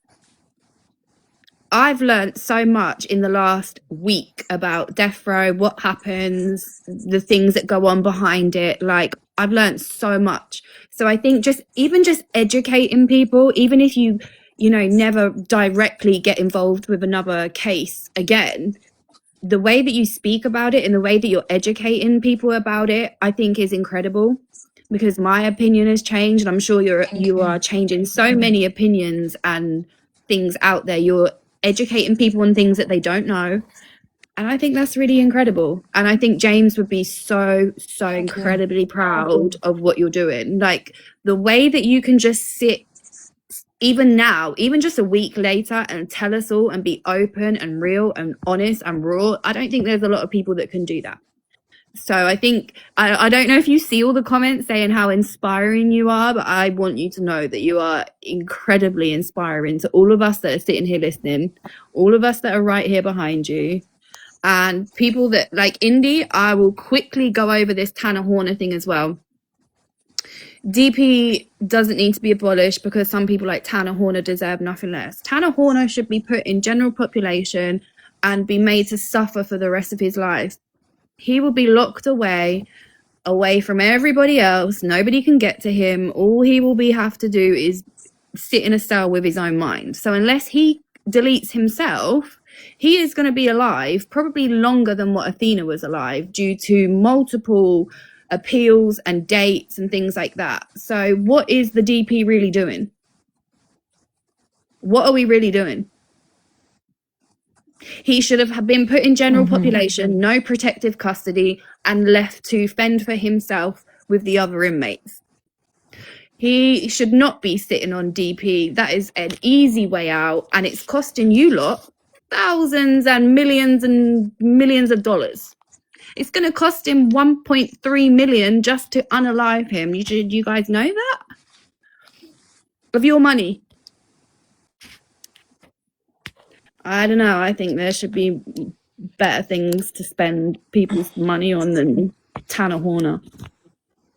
I've learned so much in the last week about death row, what happens, the things that go on behind it. Like, I've learned so much. So I think just educating people, even if you never directly get involved with another case again, the way that you speak about it and the way that you're educating people about it, I think is incredible, because my opinion has changed, and I'm sure you are changing so many opinions and things out there. You're educating people on things that they don't know, and I think that's really incredible. And I think James would be so incredibly proud of what you're doing. Like, the way that you can just sit even now, even just a week later, and tell us all and be open and real and honest and raw. I don't think there's a lot of people that can do that. So I think, I don't know if you see all the comments saying how inspiring you are, but I want you to know that you are incredibly inspiring to all of us that are sitting here listening, all of us that are right here behind you, and people that like Indy. I will quickly go over this Tanner Horner thing as well. DP doesn't need to be abolished because some people like Tanner Horner deserve nothing less. Tanner Horner should be put in general population and be made to suffer for the rest of his life. He will be locked away from everybody else. Nobody can get to him. All he will have to do is sit in a cell with his own mind. So unless he deletes himself, he is going to be alive probably longer than what Athena was alive, due to multiple appeals and dates and things like that. So what is the DP really doing? What are we really doing? He should have been put in general population, no protective custody, and left to fend for himself with the other inmates. He should not be sitting on DP. That is an easy way out, and it's costing you lot thousands and millions of dollars. It's going to cost him 1.3 million just to unalive him. You guys know that? Of your money. I don't know. I think there should be better things to spend people's money on than Tanner Horner.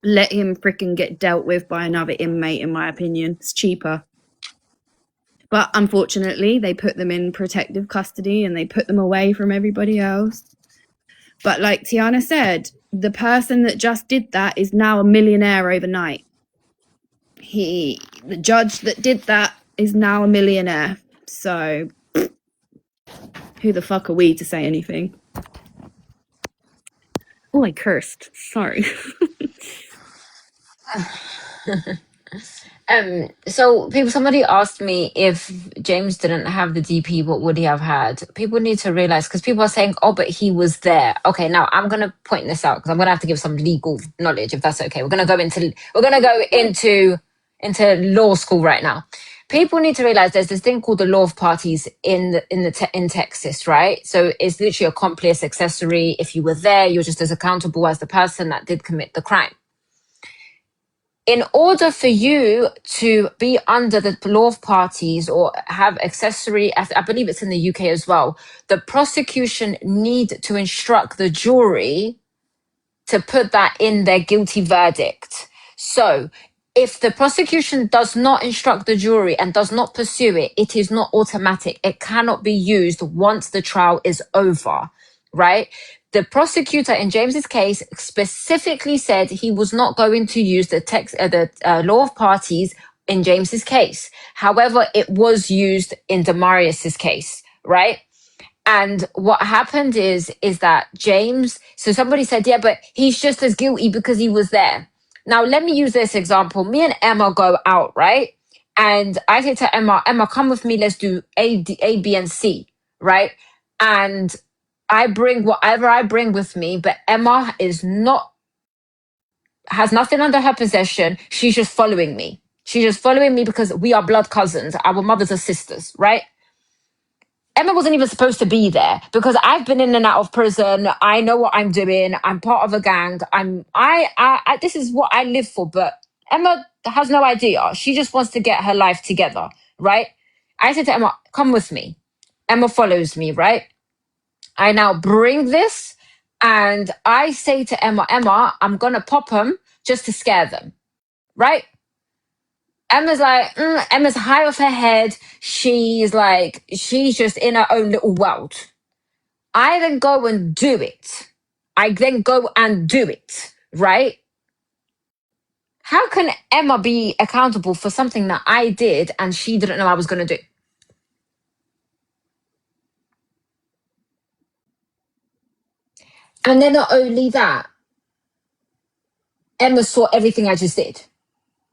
Let him freaking get dealt with by another inmate, in my opinion. It's cheaper. But unfortunately, they put them in protective custody and they put them away from everybody else. But like Tiana said, the person that just did that is now a millionaire overnight. The judge that did that is now a millionaire. So who the fuck are we to say anything? Oh, I cursed. Sorry. So somebody asked me if James didn't have the DP, what would he have had? People need to realize, because people are saying, oh, but he was there. Okay, now I'm going to point this out because I'm going to have to give some legal knowledge, if that's okay. We're going to go into into law school right now. People need to realize there's this thing called the law of parties in Texas, right? So it's literally accomplice, accessory. If you were there, you're just as accountable as the person that did commit the crime. In order for you to be under the law of parties or have accessory, I believe it's in the UK as well, the prosecution need to instruct the jury to put that in their guilty verdict. So if the prosecution does not instruct the jury and does not pursue it, it is not automatic. It cannot be used once the trial is over, right? The prosecutor in James's case specifically said he was not going to use the law of parties in James's case. However, it was used in Demarius's case, right? And what happened is that James, so somebody said, yeah, but he's just as guilty because he was there. Now, let me use this example. Me and Emma go out, right? And I say to Emma, come with me. Let's do A, B, and C, right? And I bring whatever I bring with me, but Emma has nothing under her possession. She's just following me. She's just following me because we are blood cousins. Our mothers are sisters, right? Emma wasn't even supposed to be there because I've been in and out of prison. I know what I'm doing. I'm part of a gang. I this is what I live for. But Emma has no idea. She just wants to get her life together, right? I said to Emma, come with me. Emma follows me, right? I now bring this and I say to Emma, I'm going to pop them just to scare them, right? Emma's like, Emma's high off her head. She's just in her own little world. I then go and do it. Right? How can Emma be accountable for something that I did and she didn't know I was going to do? And then not only that, Emma saw everything I just did,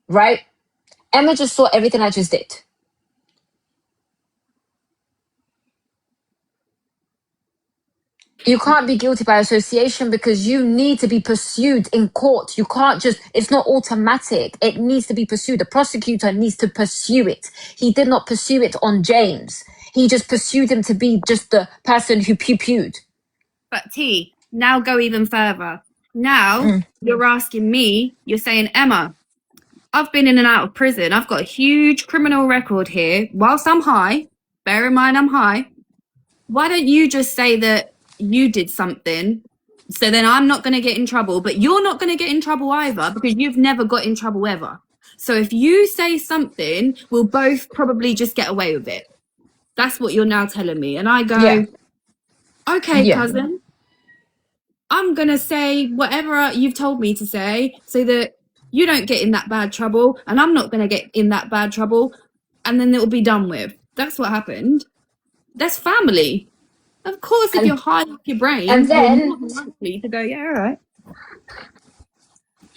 right? Emma just saw everything I just did. You can't be guilty by association because you need to be pursued in court. You can't just, it's not automatic. It needs to be pursued. The prosecutor needs to pursue it. He did not pursue it on James. He just pursued him to be just the person who pew-pewed. But T, now go even further. Now you're asking me, you're saying, Emma, I've been in and out of prison. I've got a huge criminal record here. Whilst I'm high, bear in mind I'm high, why don't you just say that you did something so then I'm not going to get in trouble, but you're not going to get in trouble either because you've never got in trouble ever. So if you say something, we'll both probably just get away with it. That's what you're now telling me. And I go, okay, cousin, I'm going to say whatever you've told me to say so that you don't get in that bad trouble and I'm not going to get in that bad trouble and then it'll be done with. That's what happened. That's family. Of course, if you're high off your brain, and then you're more likely to go, yeah, all right.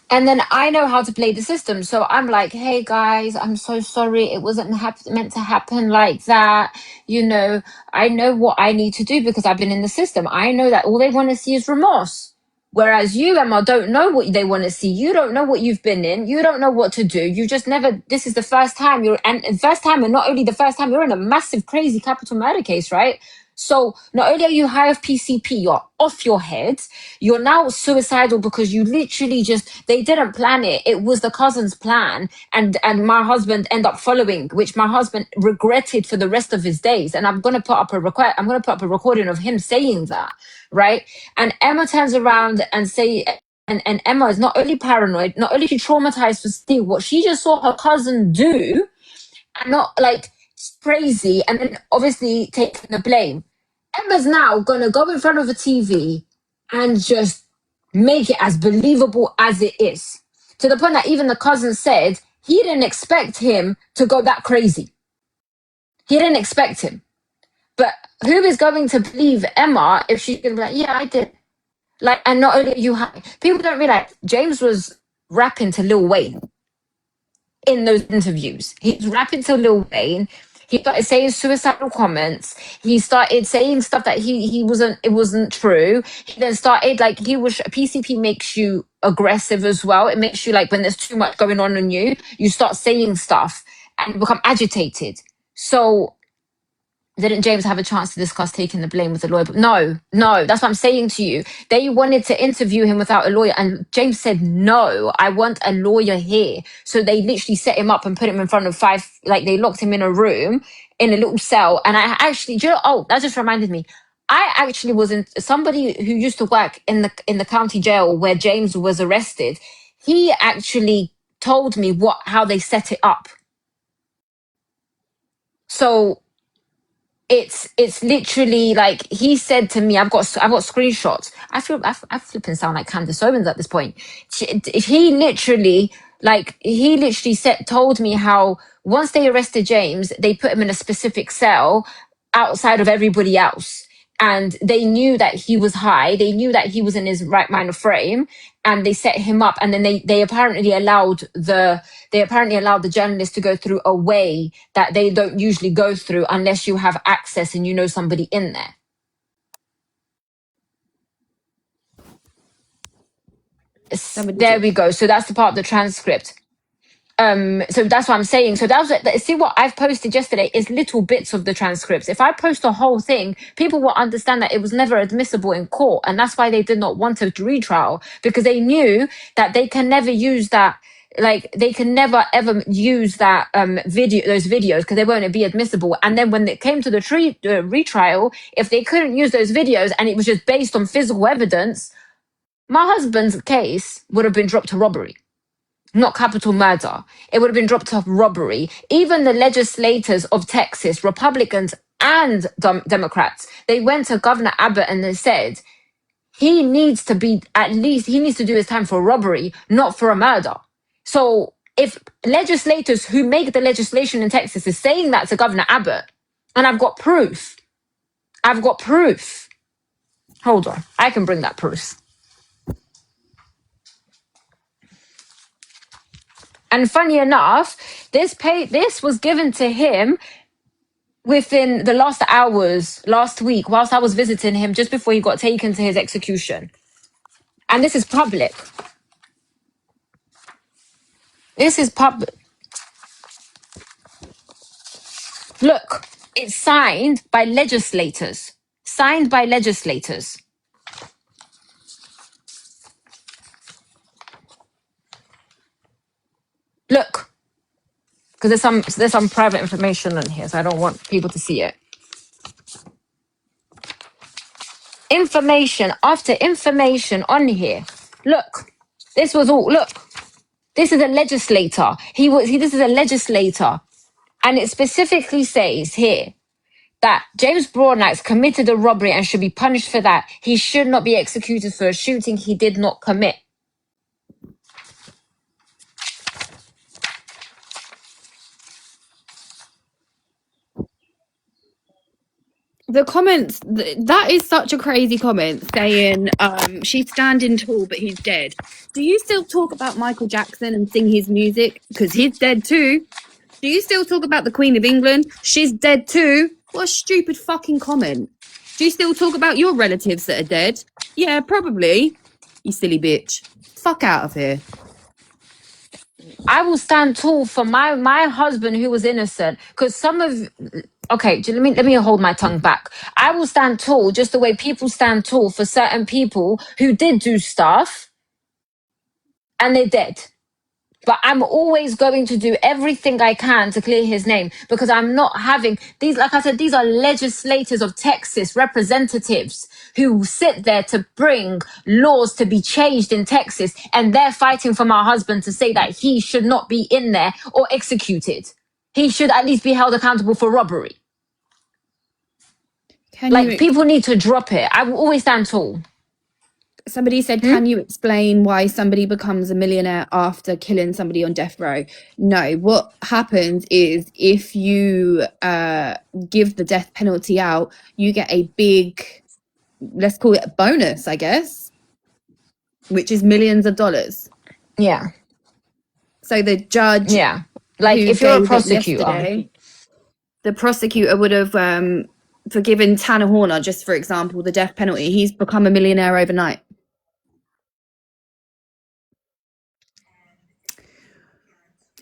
And then I know how to play the system. So I'm like, hey guys, I'm so sorry. It wasn't meant to happen like that. You know, I know what I need to do because I've been in the system. I know that all they want to see is remorse. Whereas you, Emma, don't know what they want to see. You don't know what you've been in. You don't know what to do. You just never, this is the first time and not only the first time, you're in a massive, crazy capital murder case, right? So not only are you high of PCP, you're off your head. You're now suicidal because you literally they didn't plan it. It was the cousin's plan. And my husband ended up following, which my husband regretted for the rest of his days. And I'm going to put up a recording of him saying that, right? And Emma turns around and and Emma is not only paranoid, not only she traumatized for still what she just saw her cousin do, and not like crazy, and then obviously taking the blame. Emma's now gonna go in front of a TV and just make it as believable as it is. To the point that even the cousin said he didn't expect him to go that crazy. He didn't expect him. But who is going to believe Emma if she's gonna be like, yeah, I did. Like, and not only people don't realize James was rapping to Lil Wayne in those interviews. He's rapping to Lil Wayne. He started saying suicidal comments. He started saying stuff that it wasn't true. He then started PCP makes you aggressive as well. It makes you like when there's too much going on you, you start saying stuff and you become agitated. So didn't James have a chance to discuss taking the blame with the lawyer? But no, that's what I'm saying to you. They wanted to interview him without a lawyer, and James said, no, I want a lawyer here. So they literally set him up and put him in front of they locked him in a room, in a little cell. And I actually, that just reminded me. I actually somebody who used to work in the county jail where James was arrested. He actually told me how they set it up. So it's literally like he said to me, I've got screenshots. I flipping sound like Candace Owens at this point. He literally told me how once they arrested James, they put him in a specific cell outside of everybody else. And they knew that he was high. They knew that he was in his right mind of frame, and they set him up. And then they apparently allowed the journalist to go through a way that they don't usually go through unless you have access and you know somebody in there. There we go. So that's the part of the transcript. So that's what I'm saying. So see what I've posted yesterday is little bits of the transcripts. If I post the whole thing, people will understand that it was never admissible in court. And that's why they did not want a retrial, because they knew that they can never use that. Like they can never ever use that those videos, because they won't be admissible. And then when it came to the retrial, if they couldn't use those videos and it was just based on physical evidence, my husband's case would have been dropped to robbery, not capital murder. It would have been dropped to robbery. Even the legislators of Texas, Republicans and Democrats, they went to Governor Abbott and they said, he needs to do his time for robbery, not for a murder. So if legislators who make the legislation in Texas is saying that to Governor Abbott, and I've got proof. Hold on, I can bring that proof. And funny enough, this was given to him within the last hours, last week, whilst I was visiting him just before he got taken to his execution. And this is public. Look, it's signed by legislators. Look, because there's some private information in here, so I don't want people to see it. Information after information on here. Look, this was all. Look, this is a legislator. This is a legislator, and it specifically says here that James Broadnax committed a robbery and should be punished for that. He should not be executed for a shooting he did not commit. The comments, that is such a crazy comment, saying she's standing tall but he's dead. Do you still talk about Michael Jackson and sing his music? Because he's dead too. Do you still talk about the Queen of England? She's dead too. What a stupid fucking comment. Do you still talk about your relatives that are dead? Yeah, probably. You silly bitch. Fuck out of here. I will stand tall for my husband who was innocent, because okay, let me hold my tongue back. I will stand tall just the way people stand tall for certain people who did do stuff and they're dead. But I'm always going to do everything I can to clear his name, because I'm not having these, like I said, these are legislators of Texas, representatives who sit there to bring laws to be changed in Texas, and they're fighting for my husband to say that he should not be in there or executed. He should at least be held accountable for robbery. People need to drop it. I will always stand tall. Somebody said, can you explain why somebody becomes a millionaire after killing somebody on death row? No, what happens is if you give the death penalty out, you get a big, let's call it a bonus, I guess, which is millions of dollars. Yeah. So the judge... Yeah. Like if you're a prosecutor... the prosecutor would have forgiven Tanner Horner, just for example, the death penalty. He's become a millionaire overnight.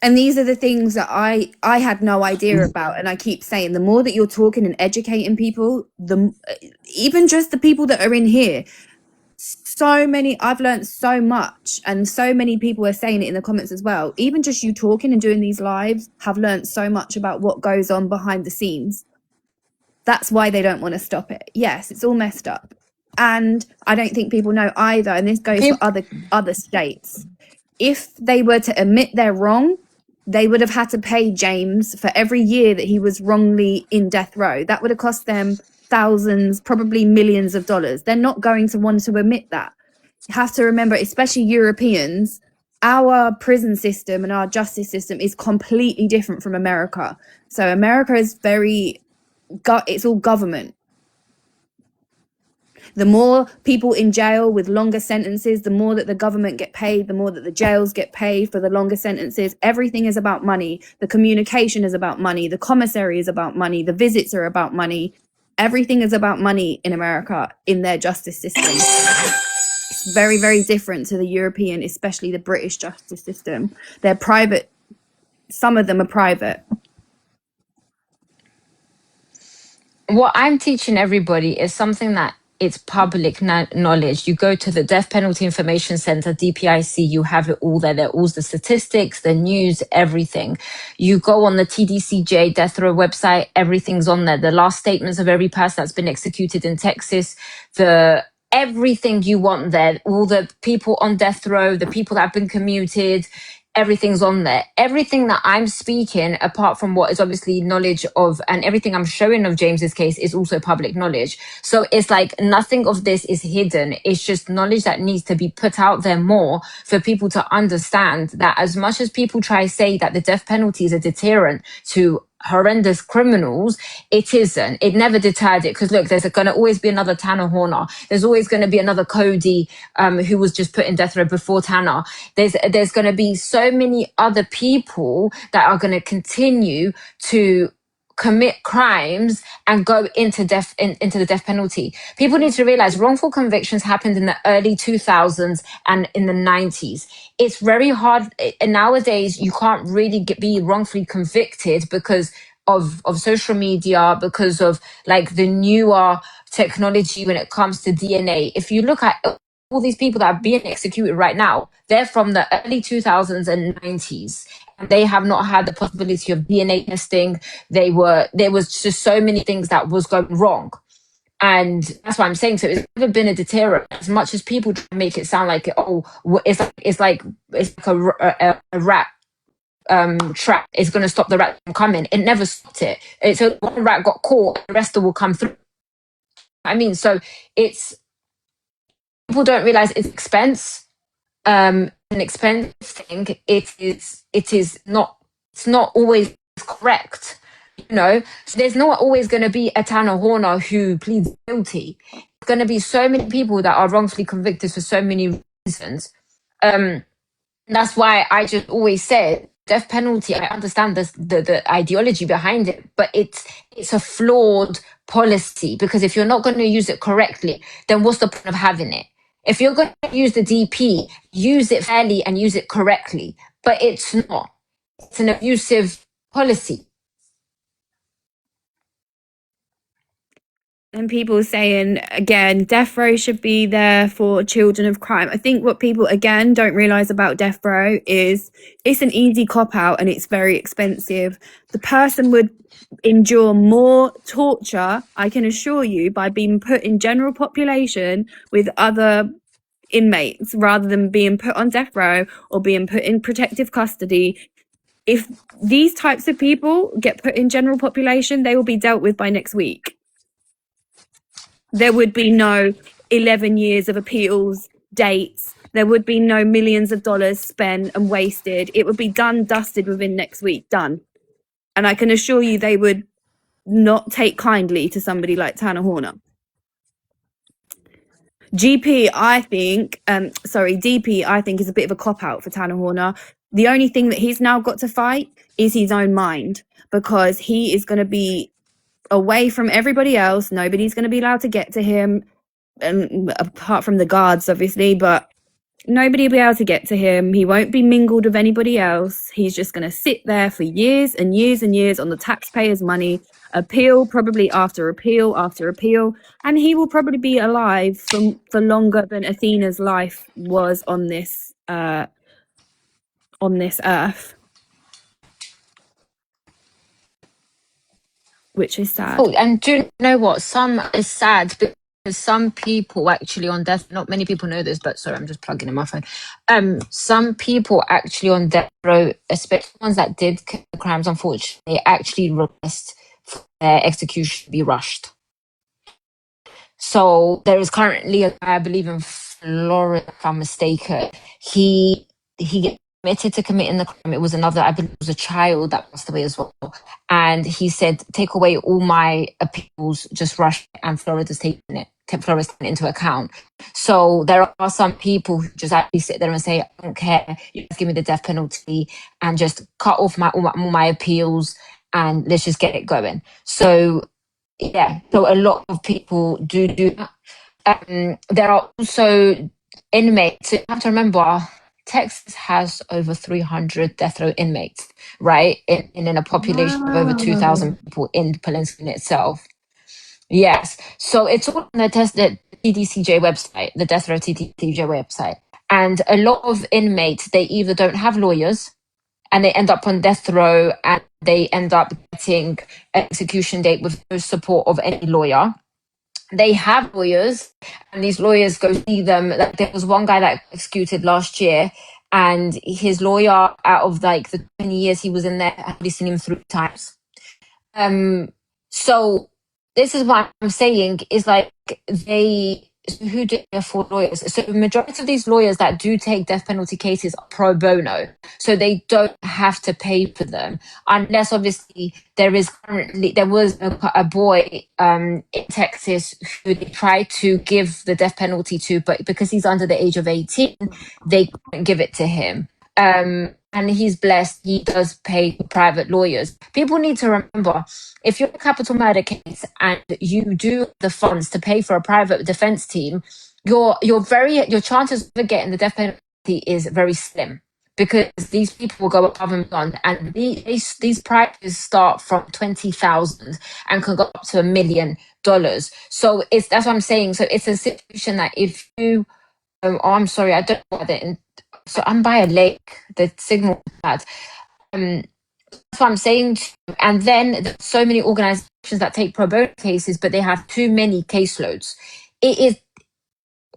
And these are the things that I had no idea about. And I keep saying, the more that you're talking and educating people, even just the people that are in here, I've learned so much, and so many people are saying it in the comments as well. Even just you talking and doing these lives have learned so much about what goes on behind the scenes. That's why they don't want to stop it. Yes, it's all messed up. And I don't think people know either. And this goes for other states. If they were to admit they're wrong, they would have had to pay James for every year that he was wrongly in death row. That would have cost them thousands, probably millions of dollars. They're not going to want to admit that. You have to remember, especially Europeans, our prison system and our justice system is completely different from America. So America is it's all government. The more people in jail with longer sentences, the more that the government get paid, the more that the jails get paid for the longer sentences. Everything is about money. The communication is about money. The commissary is about money. The visits are about money. Everything is about money in America, in their justice system. It's very, very different to the European, especially the British justice system. They're private. Some of them are private. What I'm teaching everybody is something that it's public knowledge. You go to the Death Penalty Information Center, DPIC, you have it all there. There are all the statistics, the news, everything. You go on the TDCJ death row website, everything's on there. The last statements of every person that's been executed in Texas, everything you want there, all the people on death row, the people that have been commuted, everything's on there. Everything that I'm speaking, apart from what is obviously knowledge of, and everything I'm showing of James's case is also public knowledge. So it's like nothing of this is hidden. It's just knowledge that needs to be put out there more for people to understand that as much as people try to say that the death penalty is a deterrent to horrendous criminals, it isn't. It never deterred it, because look, there's going to always be another Tanner Horner. There's always going to be another Cody who was just put in death row before Tanner. There's going to be so many other people that are going to continue to commit crimes and go into the death penalty. People need to realize wrongful convictions happened in the early 2000s and in the 90s. It's very hard. And nowadays, you can't really be wrongfully convicted because of social media, because of like the newer technology when it comes to DNA. If you look at all these people that are being executed right now, they're from the early 2000s and 90s. And they have not had the possibility of DNA testing. There was just so many things that was going wrong. And that's what I'm saying. So it's never been a deterrent, as much as people try to make it sound like, it's like a rat trap is going to stop the rat from coming. It never stopped it. So one rat got caught, the rest will come through. I mean, so people don't realize it's expense. An expensive thing. It's not always correct. So there's not always going to be a Tanner Horner who pleads guilty. There's going to be so many people that are wrongfully convicted for so many reasons. That's why I just always said death penalty. I understand the ideology behind it, but it's a flawed policy, because if you're not going to use it correctly, then what's the point of having it? If you're going to use the DP, use it fairly and use it correctly. But it's not. It's an abusive policy. And people saying, again, death row should be there for children of crime. I think what people, again, don't realise about death row is it's an easy cop-out and it's very expensive. The person would endure more torture, I can assure you, by being put in general population with other inmates rather than being put on death row or being put in protective custody. If these types of people get put in general population, they will be dealt with by next week. There would be no 11 years of appeals dates. There would be no millions of dollars spent and wasted. It would be done, dusted within next week, done. And I can assure you they would not take kindly to somebody like Tanner Horner. DP, I think, is a bit of a cop-out for Tanner Horner. The only thing that he's now got to fight is his own mind, because he is going to be away from everybody else. Nobody's going to be allowed to get to him, and apart from the guards, obviously, but nobody will be able to get to him. He won't be mingled with anybody else. He's just going to sit there for years and years and years on the taxpayers' money, appeal probably after appeal after appeal, and he will probably be alive for longer than Athena's life was on this earth, which is sad. Oh, and do you know what? It's sad because some people actually on death, not many people know this, but sorry, I'm just plugging in my phone. Some people actually on death row, especially ones that did crimes, unfortunately, actually request for their execution to be rushed. So there is currently a guy, I believe in Florida, if I'm mistaken. He admitted to committing the crime. It was another, I believe it was a child that passed away as well. And he said, take away all my appeals, just rush it, and Florida's taking it into account. So there are some people who just actually sit there and say, I don't care, you just give me the death penalty and just cut off all my appeals and let's just get it going. So yeah, so a lot of people do that. There are also inmates. So you have to remember, Texas has over 300 death row inmates, right? In a population of over 2,000 people in Palencia itself. Yes. So it's all on the TDCJ website, the death row TDCJ website. And a lot of inmates, they either don't have lawyers and they end up on death row and they end up getting an execution date with no support of any lawyer. They have lawyers and these lawyers go see them. Like, there was one guy that got executed last year and his lawyer, out of like the 20 years he was in there, I've only seen him 3 times. So this is what I'm saying is like who do they afford lawyers? So the majority of these lawyers that do take death penalty cases are pro bono. So they don't have to pay for them unless obviously there was a boy in Texas who they tried to give the death penalty to, but because he's under the age of 18, they couldn't give it to him. And he's blessed, he does pay private lawyers. People need to remember, if you're a capital murder case and you do the funds to pay for a private defense team, your chances of getting the death penalty is very slim, because these people will go above and beyond, and these prices start from 20,000 and can go up to $1 million. So that's what I'm saying. So it's a situation that if you I'm sorry, I don't know what so I'm by a lake, the signal is bad. That's what I'm saying. And then there's so many organizations that take pro bono cases, but they have too many caseloads. It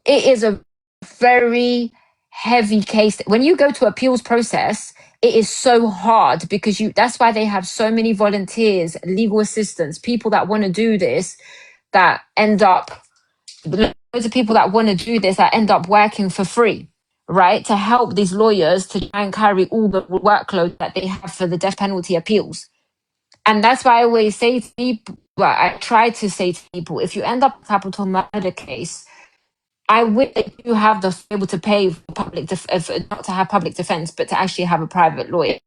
is a very heavy case. When you go to appeals process, it is so hard because that's why they have so many volunteers, legal assistants, people that want to do this, that end up loads of people that want to do this that end up working for free, right? To help these lawyers to try and carry all the workload that they have for the death penalty appeals. And that's why I always say to people, I try to say to people, if you end up in a capital murder case, I wish that you have the able to pay for not to have public defense, but to actually have a private lawyer.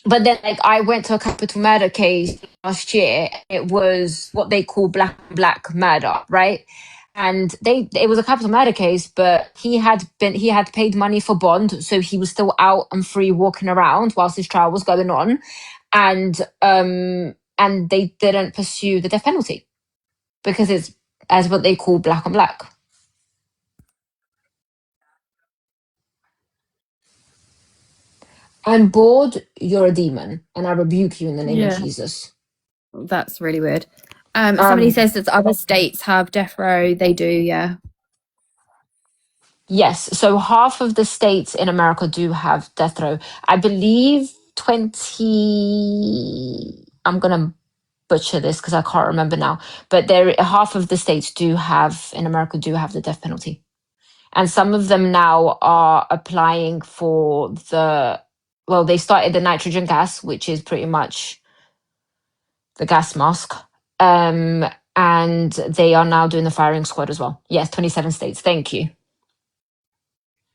But then, like, I went to a capital murder case last year. It was what they call black murder, right? And it was a capital murder case, but he had paid money for bond, so he was still out and free walking around whilst his trial was going on, and they didn't pursue the death penalty because it's as what they call black on black. I'm bored, you're a demon, and I rebuke you in the name of Jesus. That's really weird. Somebody says that other states have death row. They do, yeah. Yes, so half of the states in America do have death row. I believe 20. I'm gonna butcher this because I can't remember now, but half of the states in America do have the death penalty. And some of them now are applying for they started the nitrogen gas, which is pretty much the gas mask. And they are now doing the firing squad as well. Yes, 27 states. Thank you.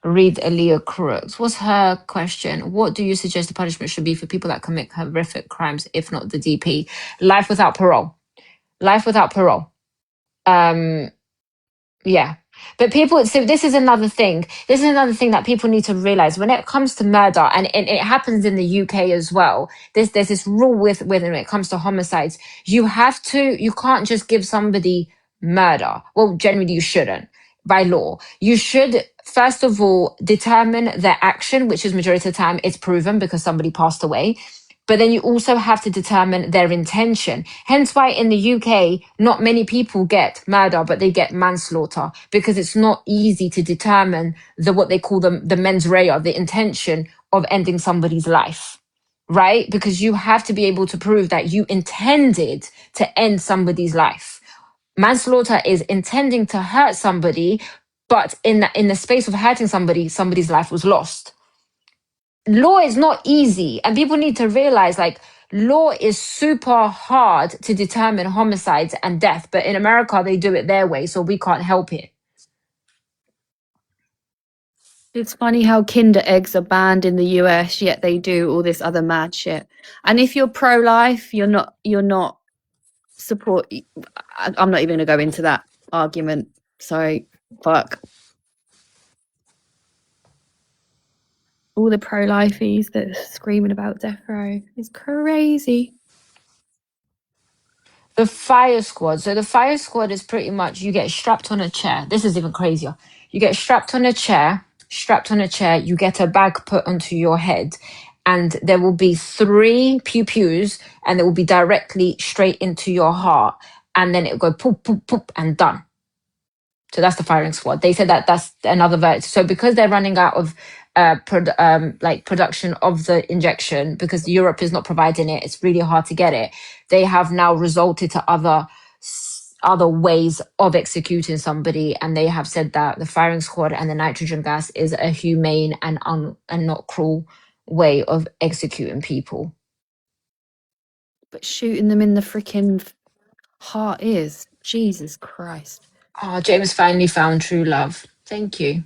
read Aaliyah Crooks. What's her question? What do you suggest the punishment should be for people that commit horrific crimes, if not the DP? Life without parole. Life without parole. Yeah. But people, so this is another thing. This is another thing that people need to realize when it comes to murder, and it happens in the UK as well. There's this rule with when it comes to homicides. You can't just give somebody murder. Well, generally you shouldn't by law. You should, first of all, determine their action, which is majority of the time it's proven because somebody passed away. But then you also have to determine their intention. Hence why in the UK, not many people get murder, but they get manslaughter because it's not easy to determine what they call the mens rea, the intention of ending somebody's life, right? Because you have to be able to prove that you intended to end somebody's life. Manslaughter is intending to hurt somebody, but in the space of hurting somebody, somebody's life was lost. Law is not easy, and people need to realize like law is super hard to determine homicides and death, but in America they do it their way, so we can't help it. It's funny how Kinder eggs are banned in the US, yet they do all this other mad shit. And if you're pro-life, you're not support. I'm not even going to go into that argument. So fuck all the pro-lifeies that are screaming about death row. It's crazy. The fire squad. So the fire squad is pretty much you get strapped on a chair. This is even crazier. You get strapped on a chair, you get a bag put onto your head, and there will be 3 pew-pews, and it will be directly straight into your heart. And then it'll go poop, poop, poop, and done. So that's the firing squad. They said that that's another verdict. So because they're running out of production of the injection, because Europe is not providing it, it's really hard to get it. They have now resorted to other ways of executing somebody, and they have said that the firing squad and the nitrogen gas is a humane and not cruel way of executing people. But shooting them in the freaking heart is Jesus Christ. Oh, James finally found true love. Thank you.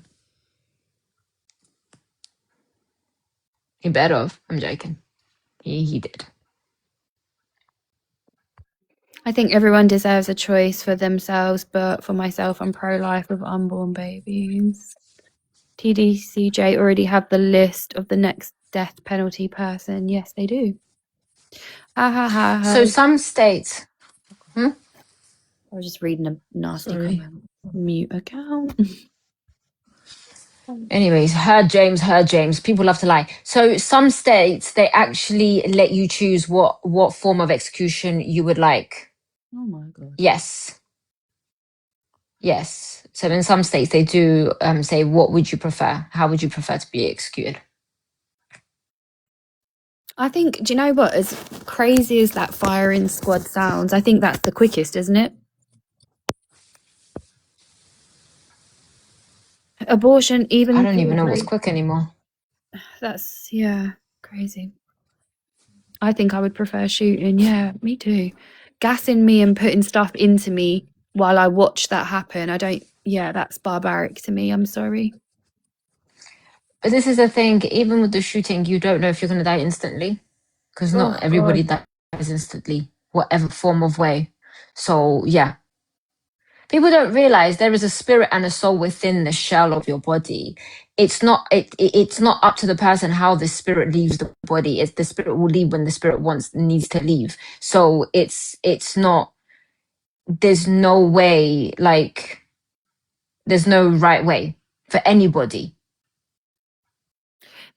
He better have. I'm joking. He did. I think everyone deserves a choice for themselves, but for myself, I'm pro-life with unborn babies. TDCJ already have the list of the next death penalty person. Yes, they do. Ha ha ha ha. So some states. I was just reading a nasty comment. Mute account. Anyways, heard James. People love to lie. So some states, they actually let you choose what form of execution you would like. Oh my God. Yes. So in some states, they do say, what would you prefer? How would you prefer to be executed? I think, do you know what? As crazy as that firing squad sounds, I think that's the quickest, isn't it? Abortion, even I don't even know what's quick anymore. That's, yeah, crazy. I think I would prefer shooting. Yeah, me too. Gassing me and putting stuff into me while I watch that happen. That's barbaric to me. I'm sorry. But this is the thing, even with the shooting, you don't know if you're going to die instantly. Because not everybody dies instantly, whatever form of way. So, yeah. People don't realize there is a spirit and a soul within the shell of your body. It's not up to the person how the spirit leaves the body. It's the spirit will leave when the spirit needs to leave. So it's not, there's no way, like there's no right way for anybody.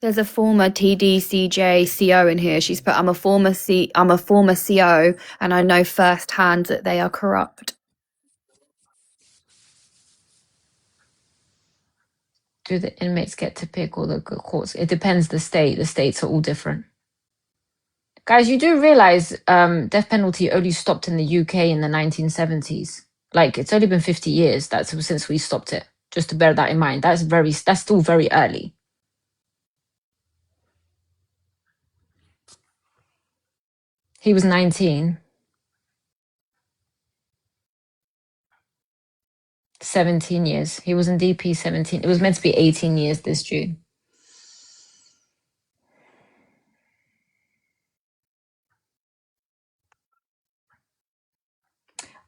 There's a former TDCJ CO in here. She's put, I'm a former CO and I know firsthand that they are corrupt. Do the inmates get to pick all the courts? It depends the state. The states are all different. Guys, you do realize death penalty only stopped in the UK in the 1970s. Like, it's only been 50 years since we stopped it. Just to bear that in mind. That's still very early. He was 19. 17 years. He was in DP 17. It was meant to be 18 years this June.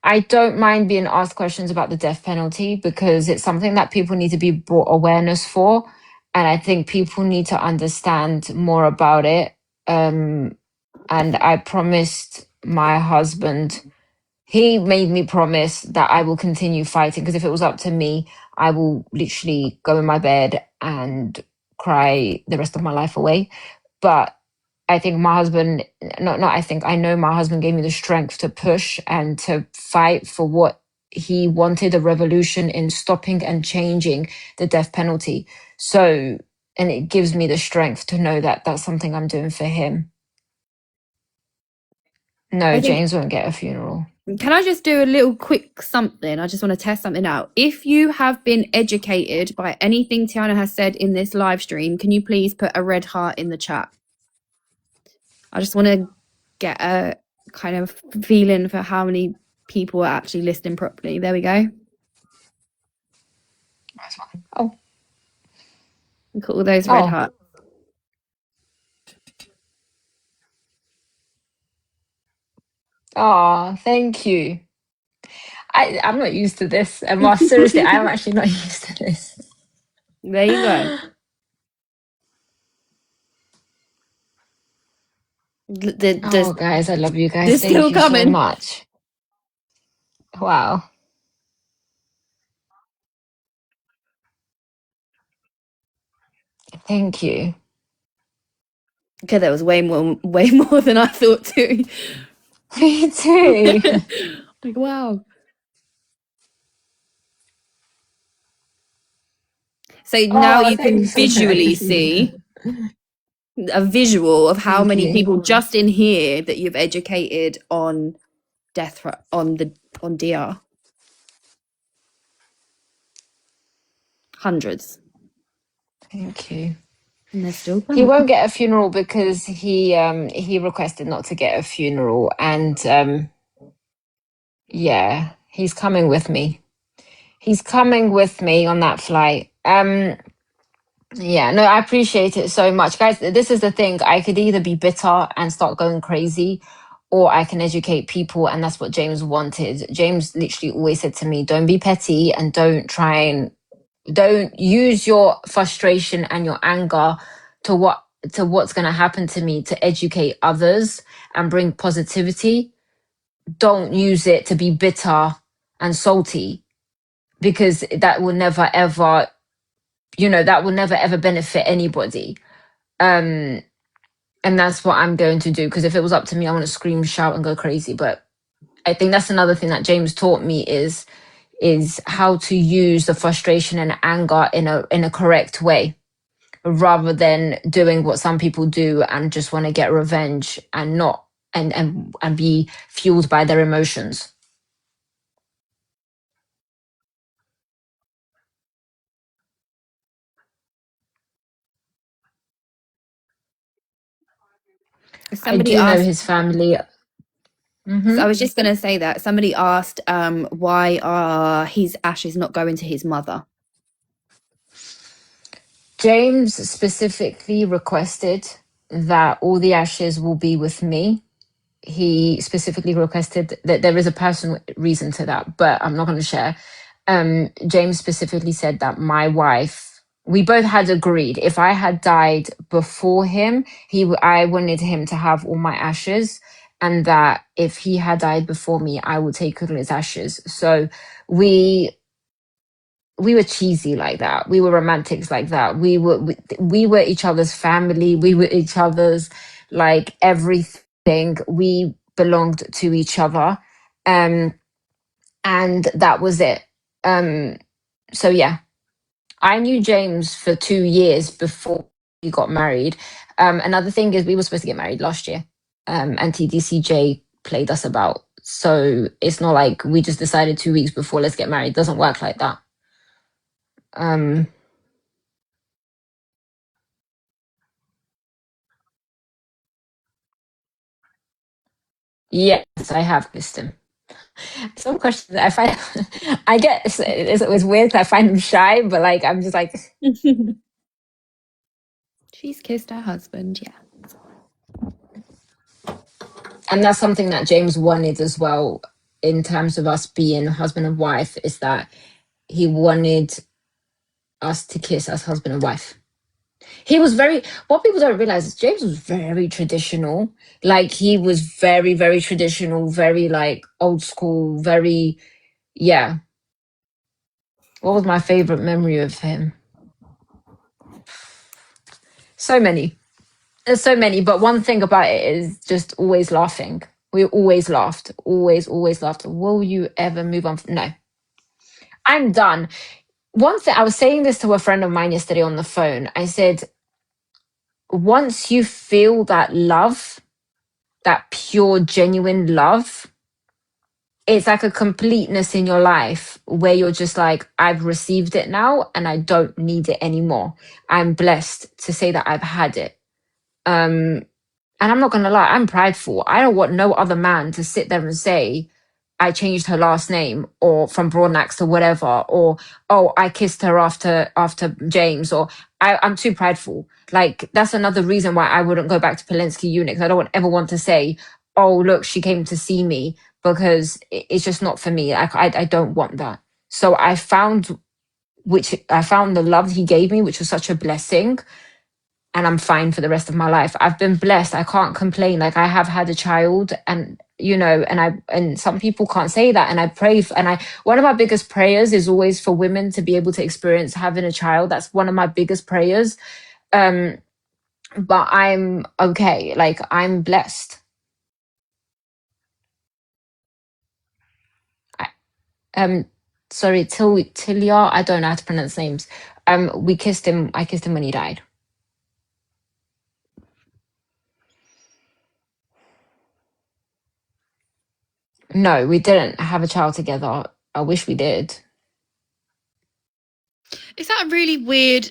I don't mind being asked questions about the death penalty because it's something that people need to be brought awareness for. And I think people need to understand more about it. And I promised my husband, he made me promise that I will continue fighting because if it was up to me, I will literally go in my bed and cry the rest of my life away. But I think my husband, I know my husband gave me the strength to push and to fight for what he wanted, a revolution in stopping and changing the death penalty. So, and it gives me the strength to know that that's something I'm doing for him. No, I think, James won't get a funeral. can I just do a little quick something? I just want to test something out. If you have been educated by anything Tiana has said in this live stream, can you please put a red heart in the chat? I just want to get a kind of feeling for how many people are actually listening properly. There we go. Oh, Look at all those red hearts. oh, thank you. I'm not used to this. Emma, seriously, I am actually not used to this. There you go. Oh, guys, I love you guys. They're Thank still you so coming. much. Wow. Thank you. Okay, that was way more than I thought too. Me too. Like, wow. So now you can Thanks so visually much. see a visual of how Thank many you. people just in here that you've educated on on DR. Hundreds. Thank you. And they're still He coming. won't get a funeral because he requested not to get a funeral, and yeah, he's coming with me. He's coming with me on that flight. Yeah, no, I appreciate it so much. Guys, this is the thing. I could either be bitter and start going crazy, or I can educate people, and that's what James wanted. James literally always said to me, don't be petty and don't use your frustration and your anger to what's going to happen to me to educate others and bring positivity. Don't use it to be bitter and salty because that will never ever benefit anybody. And that's what I'm going to do because if it was up to me, I want to scream, shout and go crazy. But I think that's another thing that James taught me is how to use the frustration and anger in a correct way rather than doing what some people do and just want to get revenge and not and be fueled by their emotions. I Somebody do know asked. his family. So I Mm-hmm. was just going to say that somebody asked, why are his ashes not going to his mother? James specifically requested that all the ashes will be with me. He specifically requested that there is a personal reason to that, but I'm not going to share. James specifically said that my wife, we both had agreed if I had died before him, I wanted him to have all my ashes, and that if he had died before me, I would take all his ashes. So we were cheesy like that. We were romantics like that. We were each other's family. We were each other's like everything. We belonged to each other. And that was it. So yeah, I knew James for 2 years before we got married. Another thing is we were supposed to get married last year. And TDCJ played us about. So it's not like we just decided 2 weeks before let's get married. It doesn't work like that. Yes, I have kissed him. Some questions I find, I get it's weird 'cause I find them shy, but like I'm just like, She's kissed her husband, yeah. and that's something that James wanted as well in terms of us being husband and wife, is that he wanted us to kiss as husband and wife. He was very, what people don't realize is James was very traditional. Like he was very, very traditional, very like old school, very, yeah. What was my favorite memory of him? So many. There's so many, but one thing about it is just always laughing. We always laughed, always laughed. Will you ever move on? No, I'm done. One thing, I was saying this to a friend of mine yesterday on the phone. I said, once you feel that love, that pure, genuine love, it's like a completeness in your life where you're just like, I've received it now and I don't need it anymore. I'm blessed to say that I've had it. And I'm not going to lie, I'm prideful. I don't want no other man to sit there and say, I changed her last name or from Broadnax to whatever, or, oh, I kissed her after James, or I'm too prideful. Like, that's another reason why I wouldn't go back to Polinsky Unix. I don't ever want to say, oh, look, she came to see me, because it's just not for me. I don't want that. So I found the love he gave me, which was such a blessing, and I'm fine for the rest of my life. I've been blessed. I can't complain. Like, I have had a child, and and some people can't say that. And I pray one of my biggest prayers is always for women to be able to experience having a child. That's one of my biggest prayers. But I'm okay. Like, I'm blessed. Sorry, Tilia, I don't know how to pronounce names. We kissed him. I kissed him when he died. No, we didn't have a child together. I wish we did. Is that really weird?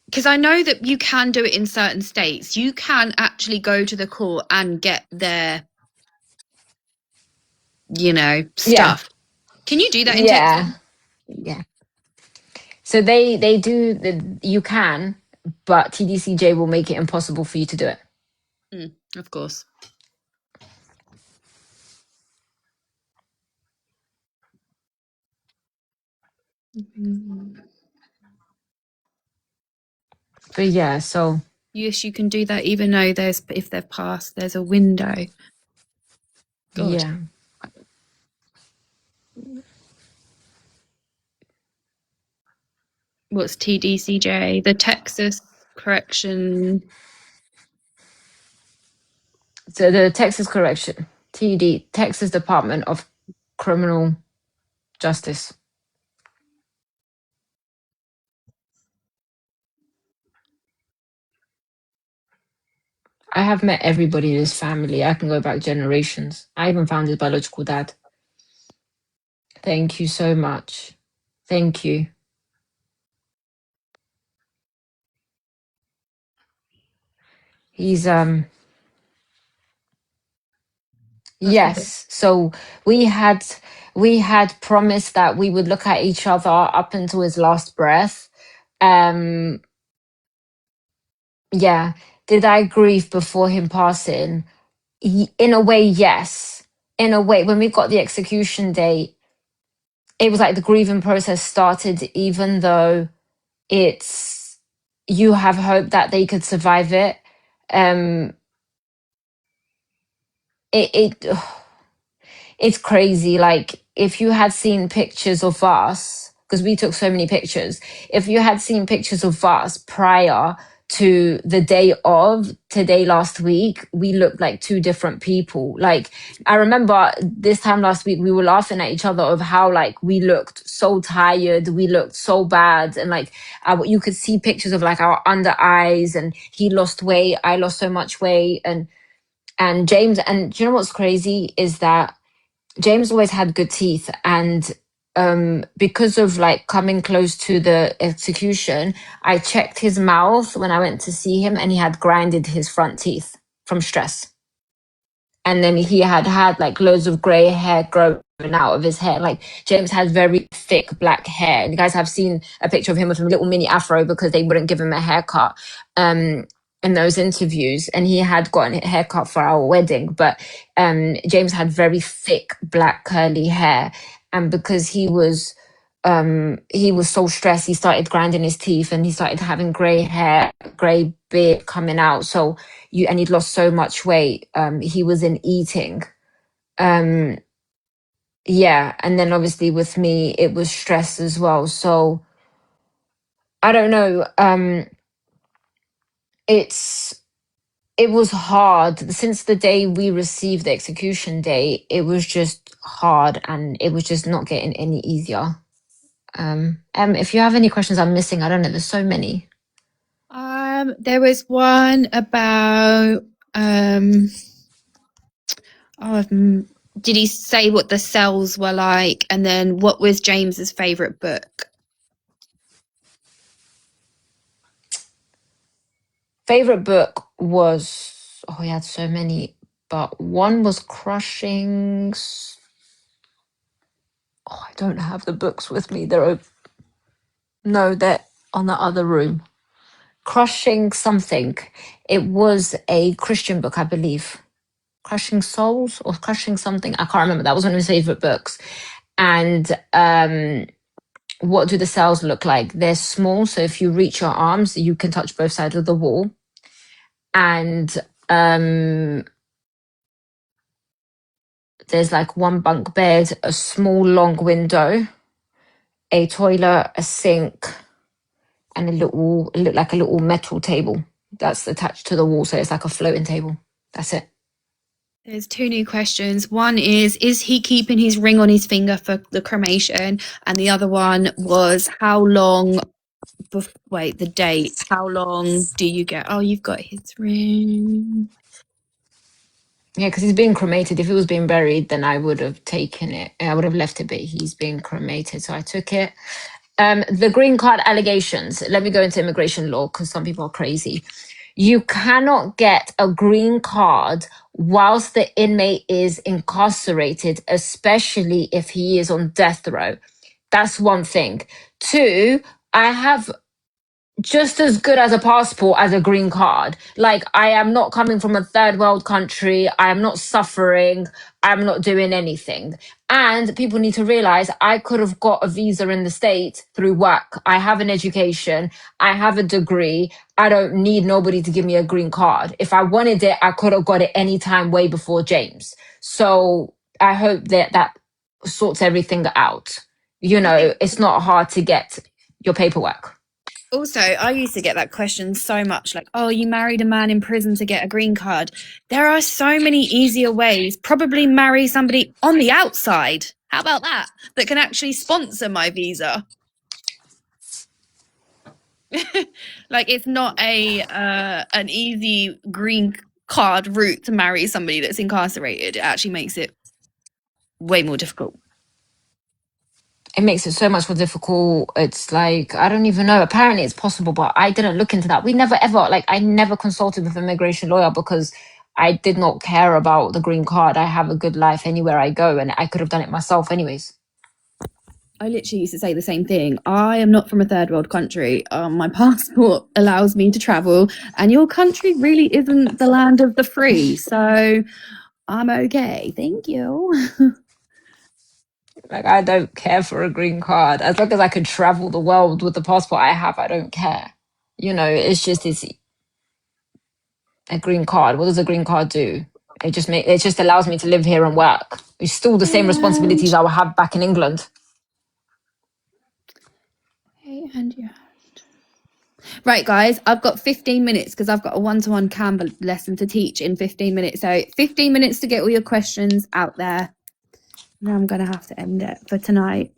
Because I know that you can do it in certain states. You can actually go to the court and get their, Yeah. stuff. Can you do that in Texas? Yeah. So they do you can, but TDCJ will make it impossible for you to do it. Of course. But yeah, so Yes, you can do that, even though if they've passed, there's a window. God. Yeah. What's TDCJ? The Texas Correction. So the Texas Correction, TD, Texas Department of Criminal Justice. I have met everybody in his family. I can go back generations. I even found his biological dad. Thank you so much. Thank you. He's yes. So we had promised that we would look at each other up until his last breath. Yeah. Did I grieve before him passing? In a way, yes. In a way, when we got the execution date, it was like the grieving process started, even though you have hope that they could survive it. It it's crazy. Like, if you had seen pictures of us, because we took so many pictures, if you had seen pictures of us prior to the day of today last week, we looked like two different people. Like, I remember this time last week, we were laughing at each other of how, like, we looked so tired, we looked so bad, and like you could see pictures of like our under eyes, and he lost weight, I lost so much weight, and James. And do you know what's crazy is that James always had good teeth, and because of like coming close to the execution, I checked his mouth when I went to see him, and he had grinded his front teeth from stress. And then he had like loads of grey hair growing out of his hair. Like James had very thick black hair. And you guys have seen a picture of him with a little mini afro because they wouldn't give him a haircut in those interviews. And he had gotten a haircut for our wedding. But James had very thick black curly hair. And because he was so stressed, he started grinding his teeth and he started having grey hair, grey beard coming out. So and he'd lost so much weight. He wasn't eating. Yeah. And then obviously with me, it was stress as well. So I don't know. It was hard since the day we received the execution date. It was just hard and it was just not getting any easier. If you have any questions I'm missing, I don't know. There's so many. There was one about did he say what the cells were like, and then what was James's favorite book? Favorite book was, he had so many, but one was Crushing. I don't have the books with me. They're on the other room. Crushing something. It was a Christian book, I believe. Crushing Souls or Crushing something. I can't remember. That was one of his favorite books. And what do the cells look like? They're small, so if you reach your arms, you can touch both sides of the wall. And there's like one bunk bed, a small long window, a toilet, a sink, and it looked like a little metal table that's attached to the wall. So it's like a floating table. That's it. There's two new questions. One is he keeping his ring on his finger for the cremation? And the other one was how long, the date, how long do you get? Oh, you've got his ring. Yeah, because he's being cremated. If he was being buried, then I would have taken it. I would have left it, but he's being cremated. So I took it. The green card allegations. Let me go into immigration law because some people are crazy. You cannot get a green card whilst the inmate is incarcerated, especially if he is on death row. That's one thing. Two, I have just as good as a passport as a green card. Like, I am not coming from a third world country. I am not suffering. I'm not doing anything. And people need to realize I could have got a visa in the States through work. I have an education. I have a degree. I don't need nobody to give me a green card. If I wanted it, I could have got it anytime way before James. So I hope that sorts everything out. It's not hard to get your paperwork. Also, I used to get that question so much, like, oh, you married a man in prison to get a green card. There are so many easier ways. Probably marry somebody on the outside. How about that? That can actually sponsor my visa. Like, it's not an easy green card route to marry somebody that's incarcerated. It actually makes it way more difficult. It makes it so much more difficult. It's like, I don't even know. Apparently it's possible, but I didn't look into that. I never consulted with an immigration lawyer because I did not care about the green card. I have a good life anywhere I go and I could have done it myself anyways. I literally used to say the same thing. I am not from a third world country. My passport allows me to travel, and your country really isn't the land of the free. So I'm okay. Thank you. Like, I don't care for a green card. As long as I could travel the world with the passport I have, I don't care. It's a green card. What does a green card do? It just allows me to live here and work. It's still the same responsibilities I would have back in England. Okay, and yeah. Right, guys, I've got 15 minutes because I've got a one-to-one Canva lesson to teach in 15 minutes. So 15 minutes to get all your questions out there. Now I'm going to have to end it for tonight.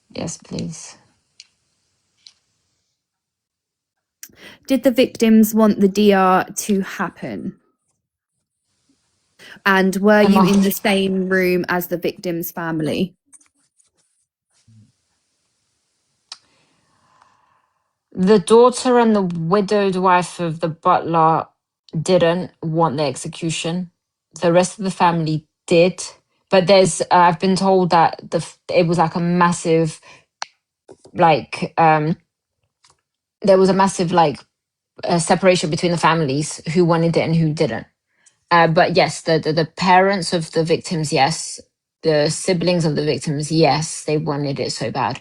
Yes, please. Did the victims want the DR to happen? And were you in the same room as the victim's family? The daughter and the widowed wife of the butler didn't want the execution. The rest of the family did. But there's, I've been told that it was like a massive, like, there was a massive, like, separation between the families who wanted it and who didn't. But yes, the parents of the victims, yes. The siblings of the victims, yes, they wanted it so bad.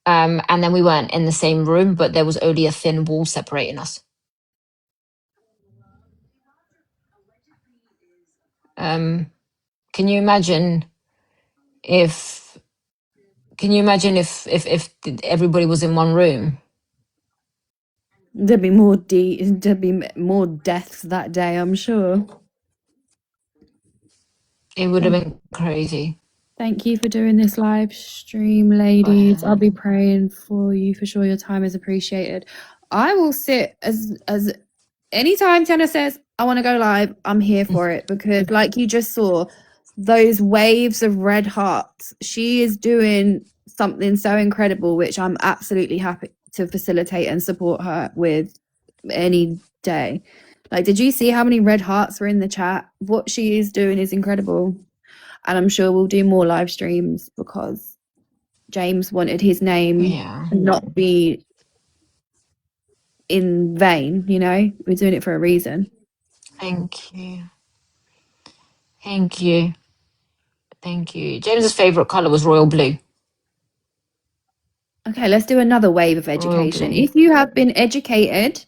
And then we weren't in the same room, but there was only a thin wall separating us. Can you imagine if if everybody was in one room? There'd be more deaths that day, I'm sure. It would have been crazy. Thank you for doing this live stream, ladies. I'll be praying for you for sure. Your time is appreciated. I will sit as anytime Tiana says I want to go live, I'm here for it, because like you just saw, those waves of red hearts, she is doing something so incredible, which I'm absolutely happy to facilitate and support her with any day. Like, did you see how many red hearts were in the chat? What she is doing is incredible. And I'm sure we'll do more live streams because James wanted his name not be in vain, you know? We're doing it for a reason. Thank you. Thank you. Thank you. James's favorite color was royal blue. Okay, let's do another wave of education. If you have been educated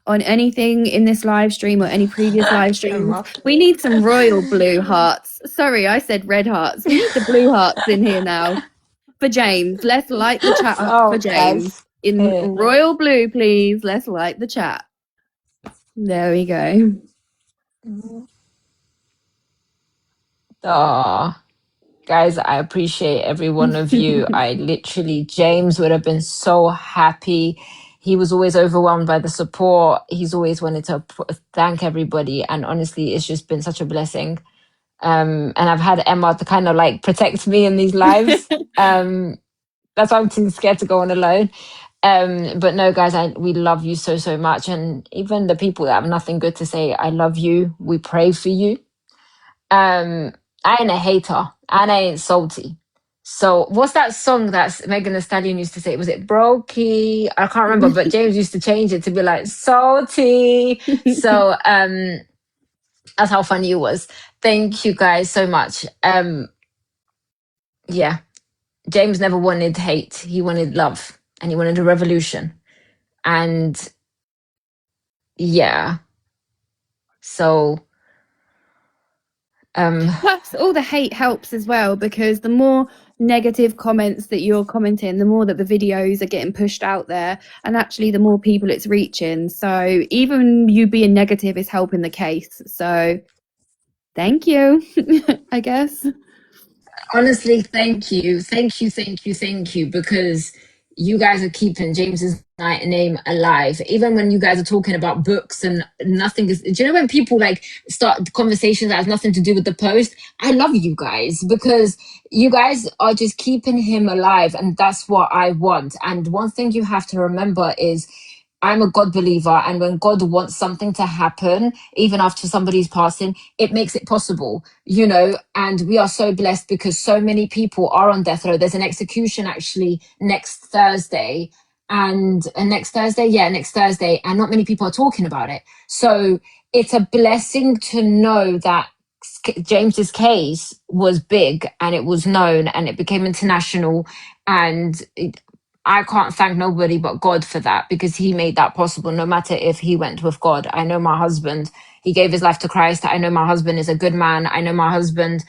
on anything in this live stream or any previous live streams, we need some royal blue hearts. Sorry, I said red hearts. We need the blue hearts in here now. For James, let's light the chat up for James. In royal blue, please. Let's light the chat. There we go. Oh, guys, I appreciate every one of you. I literally, James would have been so happy. He was always overwhelmed by the support. He's always wanted to thank everybody. And honestly, it's just been such a blessing. And I've had Emma to kind of like protect me in these lives. That's why I'm too scared to go on alone. But no, guys, we love you so, so much. And even the people that have nothing good to say, I love you. We pray for you. I ain't a hater and I ain't salty. So what's that song that Megan Thee Stallion used to say? Was it Brokey? I can't remember, but James used to change it to be like salty. So that's how funny it was. Thank you guys so much. Yeah. James never wanted hate. He wanted love and he wanted a revolution. And yeah. So plus all the hate helps as well, because the more negative comments that you're commenting, the more that the videos are getting pushed out there, and actually the more people it's reaching. So even you being negative is helping the case. So thank you. I guess honestly, thank you, because you guys are keeping James's name alive. Even when you guys are talking about books and nothing is, do you know when people like start conversations that has nothing to do with the post? I love you guys because you guys are just keeping him alive, and that's what I want. And one thing you have to remember is I'm a God believer, and when God wants something to happen, even after somebody's passing, it makes it possible, you know. And we are so blessed because so many people are on death row. There's an execution actually next Thursday, and next Thursday, and not many people are talking about it. So it's a blessing to know that James's case was big and it was known and it became international, and I can't thank nobody but God for that, because he made that possible. No matter if he went with God, I know my husband, he gave his life to Christ. I know my husband is a good man. I know my husband,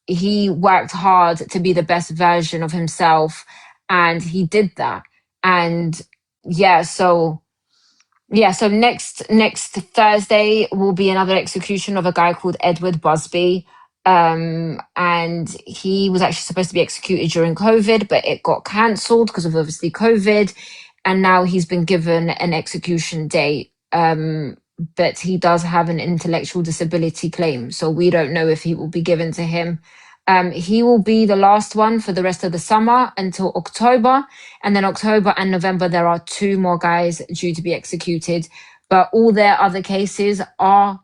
he worked hard to be the best version of himself, and he did that. And so next Thursday will be another execution of a guy called Edward Busby. And he was actually supposed to be executed during COVID, but it got cancelled because of obviously COVID. And now he's been given an execution date. But he does have an intellectual disability claim, so we don't know if he will be given to him. He will be the last one for the rest of the summer until October. And then October and November, there are 2 more guys due to be executed. but all their other cases are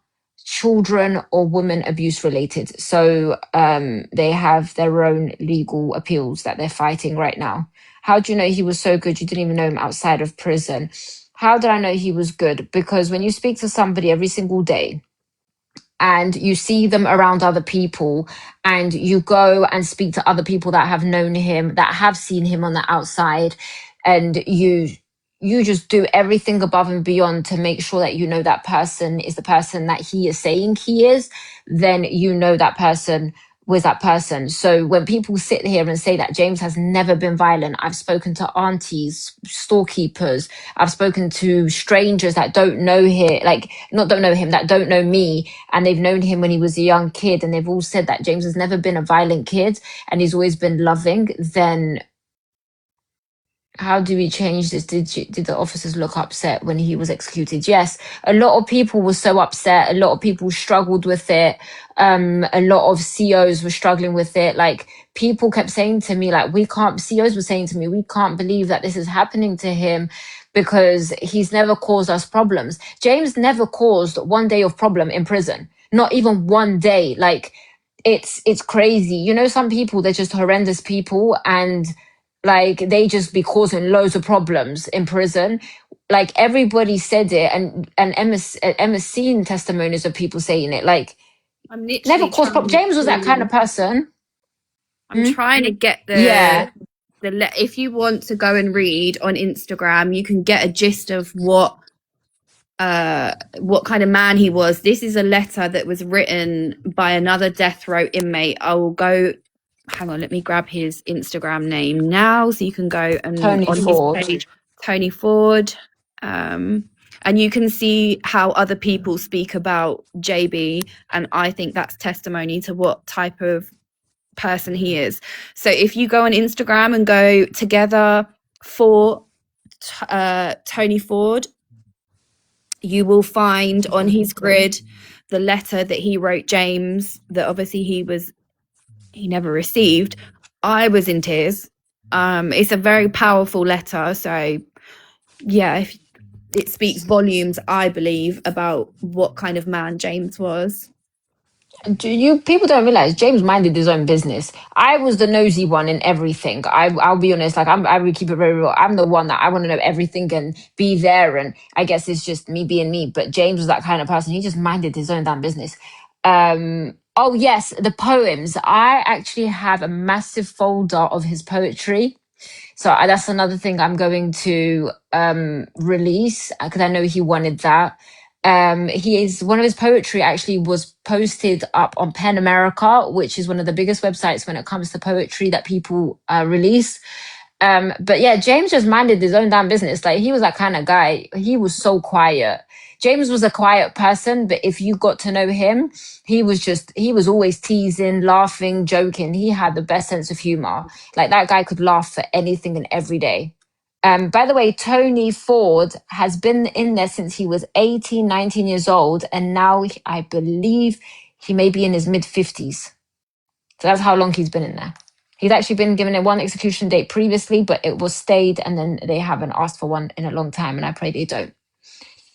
children or women abuse related. So they have their own legal appeals that they're fighting right now. How do you know he was so good? You didn't even know him outside of prison. How did I know he was good? Because when you speak to somebody every single day and you see them around other people and you go and speak to other people that have known him, that have seen him on the outside, and you just do everything above and beyond to make sure that you know that person is the person that he is saying he is, then you know that person was that person. So when people sit here and say that James has never been violent, I've spoken to aunties, storekeepers, I've spoken to strangers that don't know him, like not don't know him, that don't know me, and they've known him when he was a young kid, and they've all said that James has never been a violent kid and he's always been loving, then how do we change this? Did the officers look upset when he was executed? Yes, a lot of people were so upset. A lot of people struggled with it. A lot of COs were struggling with it. Like people kept saying to me, like COs were saying to me, we can't believe that this is happening to him because he's never caused us problems. James never caused one day of problem in prison. Not even one day. Like it's crazy. You know, some people, they're just horrendous people and like they just be causing loads of problems in prison. Like everybody said it, and Emma's seen testimonies of people saying it. Like I'm never literally caused problems. James was that kind of person. I'm trying to get Yeah. if you want to go and read on Instagram, you can get a gist of what kind of man he was. This is a letter that was written by another death row inmate. I will go, hang on, let me grab his Instagram name now so you can go and Tony on Ford. his page, Tony Ford, and you can see how other people speak about JB, and I think that's testimony to what type of person he is. So if you go on Instagram and go together for Tony Ford, you will find on his grid the letter that he wrote James, that obviously he never received. I was in tears. It's a very powerful letter. So yeah, it speaks volumes, I believe, about what kind of man James was. People don't realize James minded his own business. I was the nosy one in everything. I'll be honest, like I will keep it very real. I'm the one that I want to know everything and be there, and I guess it's just me being me. But James was that kind of person. He just minded his own damn business. Oh yes, the poems. I actually have a massive folder of his poetry. So that's another thing I'm going to release because I know he wanted that. One of his poetry actually was posted up on Pen America, which is one of the biggest websites when it comes to poetry that people release. But yeah, James just minded his own damn business. Like he was that kind of guy. He was so quiet. James was a quiet person, but if you got to know him, he was always teasing, laughing, joking. He had the best sense of humor. Like that guy could laugh for anything and every day. By the way, Tony Ford has been in there since he was 18, 19 years old. And now I believe he may be in his mid 50s. So that's how long he's been in there. He's actually been given a one execution date previously, but it was stayed, and then they haven't asked for one in a long time, and I pray they don't.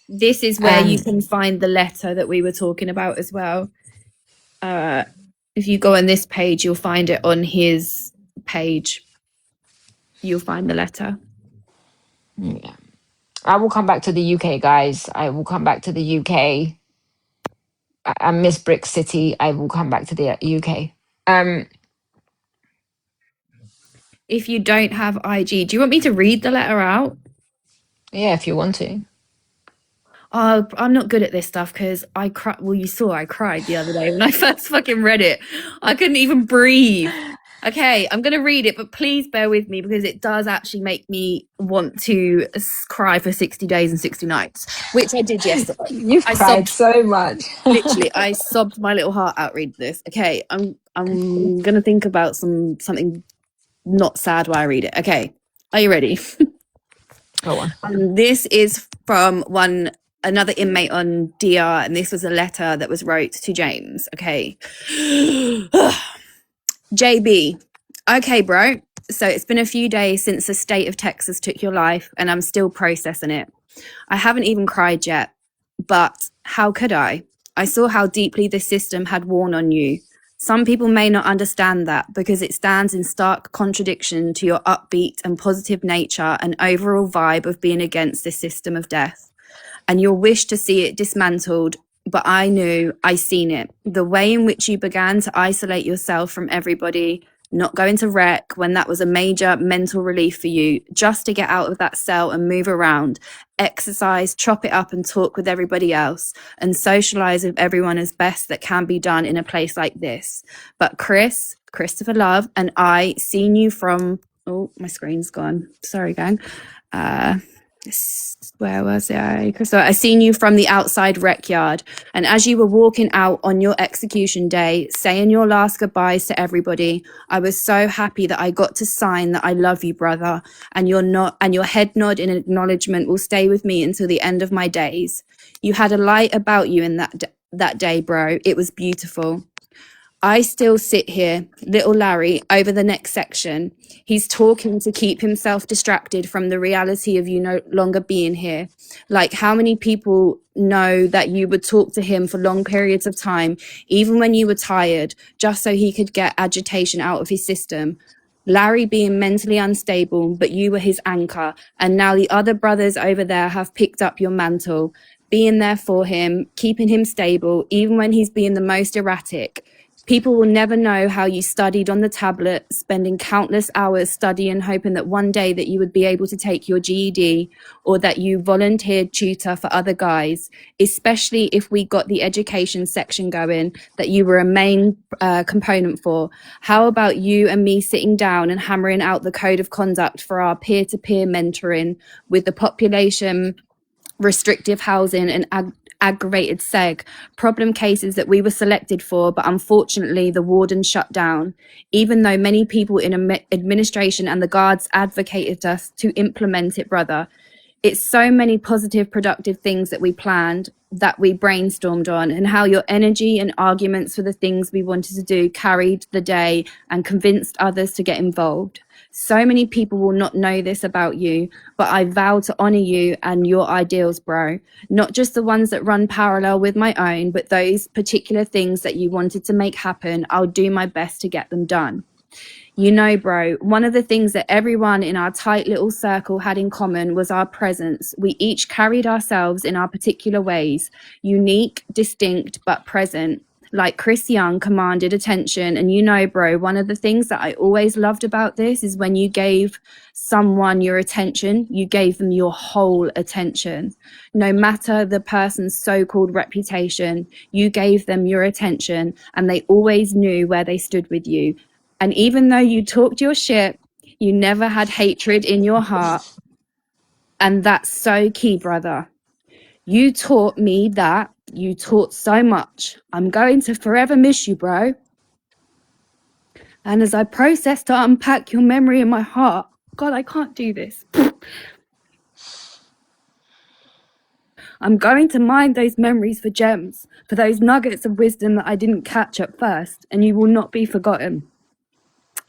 This is where you can find the letter that we were talking about as well. If you go on this page, you'll find it on his page. You'll find the letter. Yeah. I will come back to the UK, guys. I will come back to the UK. I miss Brick City. I will come back to the UK. If you don't have IG, do you want me to read the letter out? Yeah, if you want to. Oh, I'm not good at this stuff because I cried. Well, you saw I cried the other day when I first fucking read it. I couldn't even breathe. Okay, I'm going to read it, but please bear with me because it does actually make me want to cry for 60 days and 60 nights, which I did yesterday. You've cried so much. Literally, I sobbed my little heart out reading this. Okay, I'm going to think about something not sad while I read it. Okay, are you ready? Go on. This is from another inmate on DR, and this was a letter that was wrote to James. Okay. JB. Okay, bro. So it's been a few days since the state of Texas took your life, and I'm still processing it. I haven't even cried yet. But how could I? I saw how deeply this system had worn on you. Some people may not understand that because it stands in stark contradiction to your upbeat and positive nature and overall vibe of being against this system of death and your wish to see it dismantled. But I knew, I seen it. The way in which you began to isolate yourself from everybody, not going to rec when that was a major mental relief for you, just to get out of that cell and move around, exercise, chop it up and talk with everybody else and socialize with everyone as best that can be done in a place like this. But Christopher Love, and I seen you from, oh, my screen's gone. Sorry, gang. Where was it? So I seen you from the outside rec yard, and as you were walking out on your execution day, saying your last goodbyes to everybody, I was so happy that I got to sign that I love you, brother, and your head nod in acknowledgement will stay with me until the end of my days. You had a light about you in that day, bro. It was beautiful. I still sit here, little Larry, over the next section. He's talking to keep himself distracted from the reality of you no longer being here. Like, how many people know that you would talk to him for long periods of time, even when you were tired, just so he could get agitation out of his system? Larry being mentally unstable, but you were his anchor. And now the other brothers over there have picked up your mantle, being there for him, keeping him stable, even when he's being the most erratic. People will never know how you studied on the tablet, spending countless hours studying, hoping that one day that you would be able to take your GED, or that you volunteered tutor for other guys, especially if we got the education section going that you were a main component for. How about you and me sitting down and hammering out the code of conduct for our peer-to-peer mentoring with the population restrictive housing and aggravated seg problem cases that we were selected for, but unfortunately the warden shut down, even though many people in administration and the guards advocated us to implement it, brother. It's so many positive, productive things that we planned, that we brainstormed on, and how your energy and arguments for the things we wanted to do carried the day and convinced others to get involved. So many people will not know this about you, but I vow to honor you and your ideals, bro. Not just the ones that run parallel with my own, but those particular things that you wanted to make happen. I'll do my best to get them done. You know, bro, one of the things that everyone in our tight little circle had in common was our presence. We each carried ourselves in our particular ways, unique, distinct, but present. Like Chris Young commanded attention. And you know, bro, one of the things that I always loved about this is when you gave someone your attention, you gave them your whole attention. No matter the person's so-called reputation, you gave them your attention and they always knew where they stood with you. And even though you talked your shit, you never had hatred in your heart. And that's so key, brother. You taught me that. You taught so much. I'm going to forever miss you, bro. And as I process to unpack your memory in my heart, God, I can't do this. I'm going to mine those memories for gems, for those nuggets of wisdom that I didn't catch at first, and you will not be forgotten.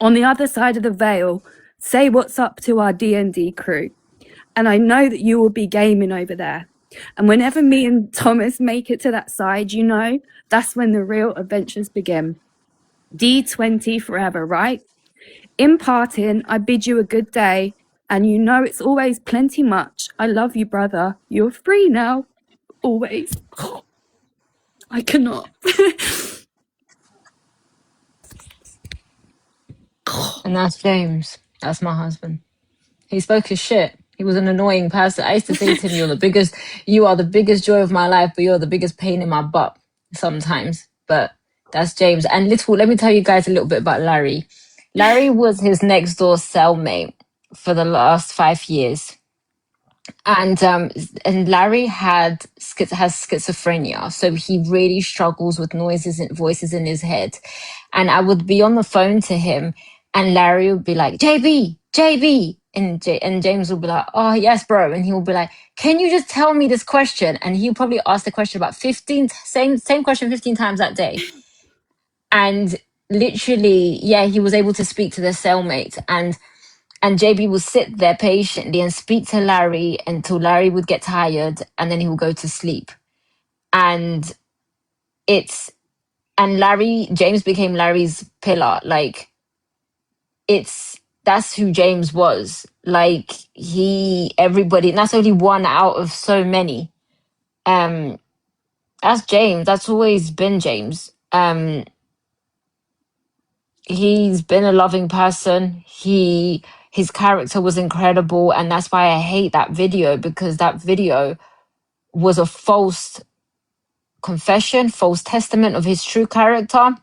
On the other side of the veil, say what's up to our D&D crew. And I know that you will be gaming over there. And whenever me and Thomas make it to that side, you know, that's when the real adventures begin. D20 forever, right? In parting, I bid you a good day. And you know it's always plenty much. I love you, brother. You're free now. Always. I cannot. And that's James. That's my husband. He spoke his shit. He was an annoying person. I used to say to him, you are the biggest joy of my life, but you're the biggest pain in my butt sometimes. But that's James. And let me tell you guys a little bit about Larry. Larry was his next door cellmate for the last 5 years. And Larry has schizophrenia, so he really struggles with noises and voices in his head. And I would be on the phone to him, and Larry would be like, JB, and James would be like, oh yes, bro, and he would be like, can you just tell me this question? And he'll probably ask the question about same question 15 times that day. And literally, yeah, he was able to speak to their cellmate, and JB would sit there patiently and speak to Larry until Larry would get tired, and then he would go to sleep. and James became Larry's pillar. Like, that's who James was. Like, everybody, and that's only one out of so many. That's James. That's always been James. He's been a loving person. His character was incredible, and that's why I hate that video, because that video was a false confession, false testament of his true character.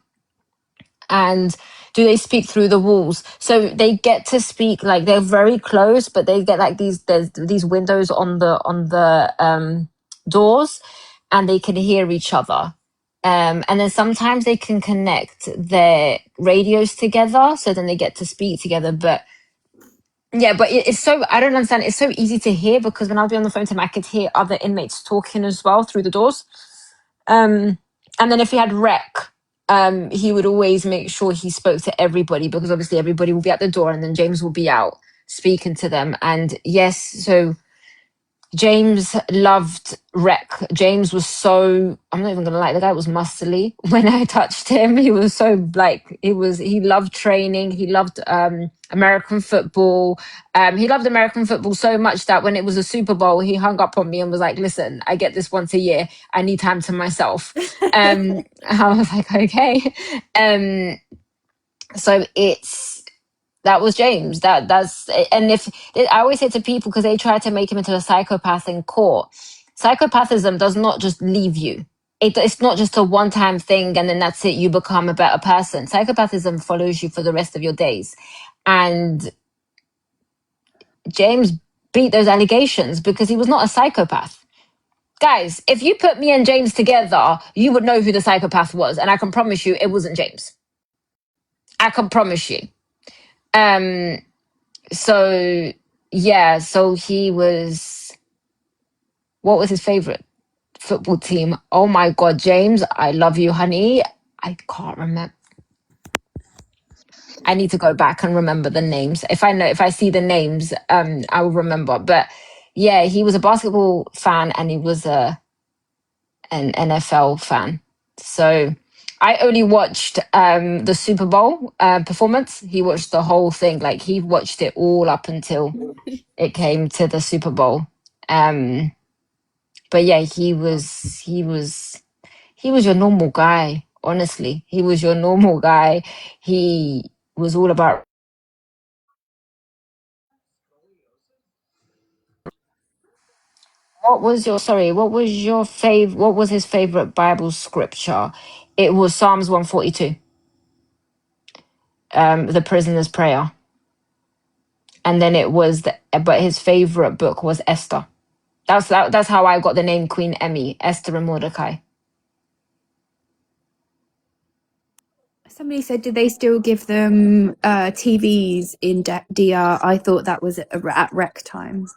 And do they speak through the walls? So they get to speak, like, they're very close, but they get like there's these windows on the doors, and they can hear each other. And then sometimes they can connect their radios together, so then they get to speak together. But yeah, but it's so, I don't understand. It's so easy to hear, because when I'll be on the phone to him, I could hear other inmates talking as well through the doors. And then if he had rec, he would always make sure he spoke to everybody, because obviously everybody will be at the door, and then James will be out speaking to them. And yes, so James loved rec. James was so, I'm not even gonna lie, the guy was muscly. When I touched him, he was so, like, he loved training. He loved American football. He loved American football so much that when it was a Super Bowl, he hung up on me and was like, listen, I get this once a year. I need time to myself. I was like, okay. So that was James. That's, and if I always say to people, because they try to make him into a psychopath in court, psychopathism does not just leave you. It's not just a one-time thing and then that's it, you become a better person. Psychopathism follows you for the rest of your days. And James beat those allegations because he was not a psychopath. Guys, if you put me and James together, you would know who the psychopath was, and I can promise you it wasn't James. I can promise you. So yeah, so he was, what was his favorite football team? Oh my God, James, I love you, honey. I can't remember. I need to go back and remember the names. If I see the names, I will remember. But yeah, he was a basketball fan, and he was an NFL fan. So I only watched the Super Bowl performance. He watched the whole thing. Like, he watched it all up until it came to the Super Bowl. But yeah, he was your normal guy. Honestly, he was your normal guy. He was all about. What was his favorite Bible scripture? It was Psalms 142. The prisoner's prayer. And then but his favorite book was Esther. That's how I got the name Queen Emmy, Esther and Mordecai. Somebody said, did they still give them TVs in DR? I thought that was at rec times.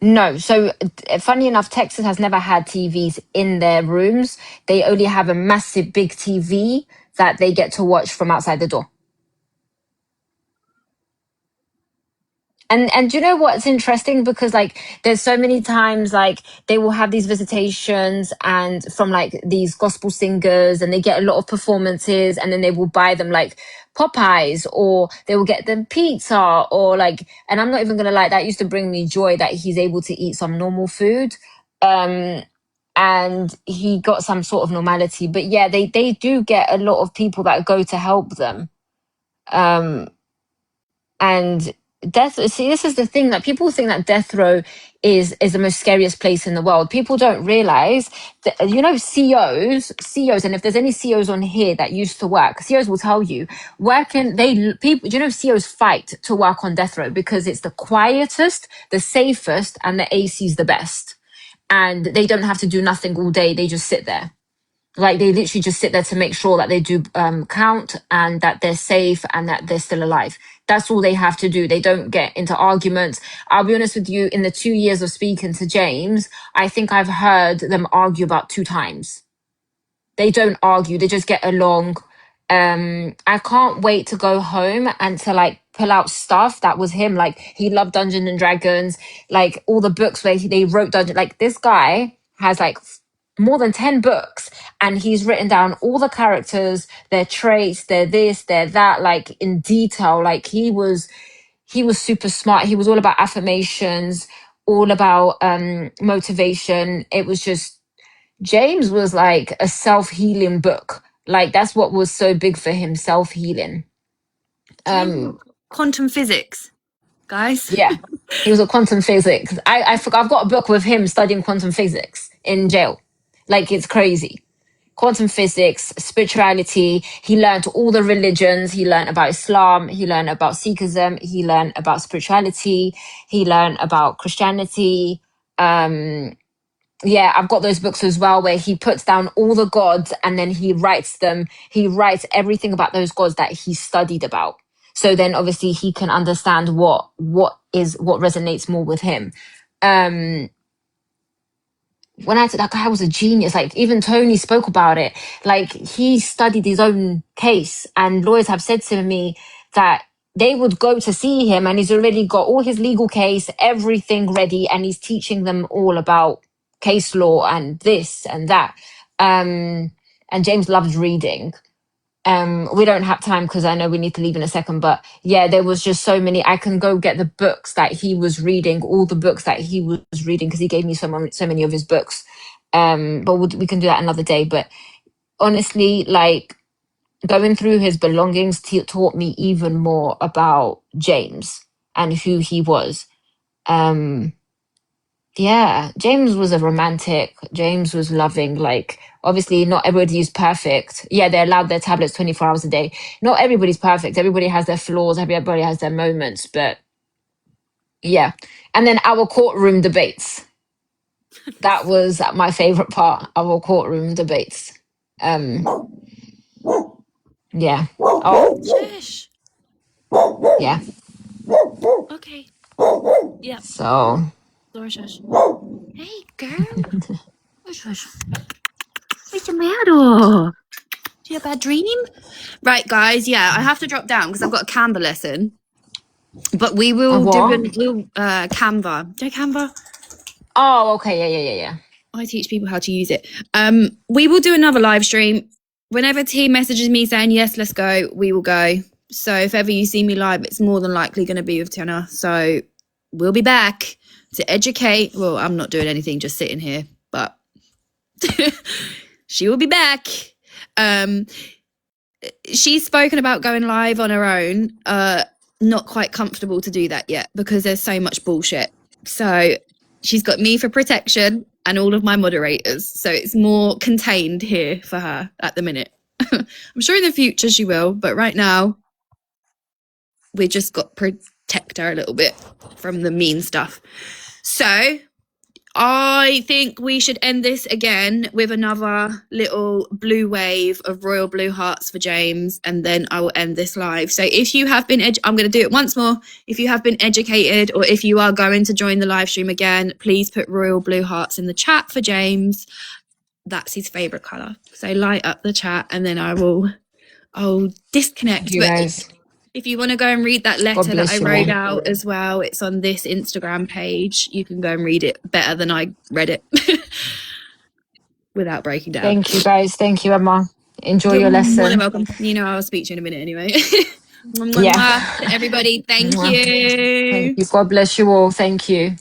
No. So funny enough, Texas has never had TVs in their rooms. They only have a massive big TV that they get to watch from outside the door. And do you know what's interesting? Because, like, there's so many times, like, they will have these visitations and from like these gospel singers, and they get a lot of performances, and then they will buy them like Popeyes, or they will get them pizza, or like, and I'm not even gonna lie, that used to bring me joy that he's able to eat some normal food. And he got some sort of normality. But yeah, they do get a lot of people that go to help them. And this is the thing, that people think that death row is the most scariest place in the world. People don't realize that, CEOs, and if there's any CEOs on here that used to work, CEOs will tell you, CEOs fight to work on death row because it's the quietest, the safest, and the AC is the best. And they don't have to do nothing all day. They just sit there. Like, they literally just sit there to make sure that they do count, and that they're safe, and that they're still alive. That's all they have to do. They don't get into arguments. I'll be honest with you, in the 2 years of speaking to James, I think I've heard them argue about 2 times. They don't argue. They just get along. I can't wait to go home and to, like, pull out stuff that was him. Like, he loved Dungeons and Dragons, like all the books where they wrote Dungeon. Like, this guy has like more than 10 books, and he's written down all the characters, their traits, their this, their that, like in detail. Like he was super smart. He was all about affirmations, all about motivation. It was just, James was like a self-healing book. Like that's what was so big for him, self-healing. Quantum physics, guys. Yeah, he was a quantum physics. I've got a book with him studying quantum physics in jail. Like it's crazy. Quantum physics, spirituality. He learned all the religions. He learned about Islam. He learned about Sikhism. He learned about spirituality. He learned about Christianity. Yeah, I've got those books as well where he puts down all the gods and then he writes them. He writes everything about those gods that he studied about. So then obviously he can understand what resonates more with him. When I said that guy was a genius, like even Tony spoke about it. Like he studied his own case, and lawyers have said to me that they would go to see him and he's already got all his legal case, everything ready, and he's teaching them all about case law and this and that. And James loves reading. We don't have time because I know we need to leave in a second, but yeah, there was just so many. I can go get the books that he was reading, all the books that he was reading, because he gave me so many of his books. But we can do that another day. But honestly, like going through his belongings taught me even more about James and who he was. Yeah, James was a romantic. James was loving. Like, obviously, not everybody is perfect. Yeah, they're allowed their tablets 24 hours a day. Not everybody's perfect. Everybody has their flaws. Everybody has their moments. But yeah. And then our courtroom debates. That was my favorite part, our courtroom debates. Yeah. Oh, Shush. yeah. Okay. Yeah. So, Laura, shush. Hey, girl. Shush. What's the matter? Did you have a bad dream? Right, guys. Yeah, I have to drop down because I've got a Canva lesson. But we will do Canva. Do you know Canva? oh, okay. Yeah. I teach people how to use it. We will do another live stream. Whenever T messages me saying, yes, let's go, we will go. So if ever you see me live, it's more than likely going to be with Tiana. So we'll be back to educate. Well, I'm not doing anything, just sitting here, but she will be back. She's spoken about going live on her own. Not quite comfortable to do that yet because there's so much bullshit. So she's got me for protection and all of my moderators. So it's more contained here for her at the minute. I'm sure in the future she will, but right now we just got protect her a little bit from the mean stuff. So I think we should end this again with another little blue wave of royal blue hearts for James, and then I will end this live. So if you have been, I'm going to do it once more. If you have been educated, or if you are going to join the live stream again, please put royal blue hearts in the chat for James. That's his favorite color. So light up the chat, and then I'll disconnect. you guys. If you want to go and read that letter that I you wrote all. out as well, it's on this Instagram page. You can go and read it better than I read it without breaking down. Thank you, guys. Thank you, Emma. Enjoy You're your lesson. more than welcome. You know, I'll speak to you in a minute anyway. Yeah. Everybody, thank you. Thank you. God bless you all. Thank you.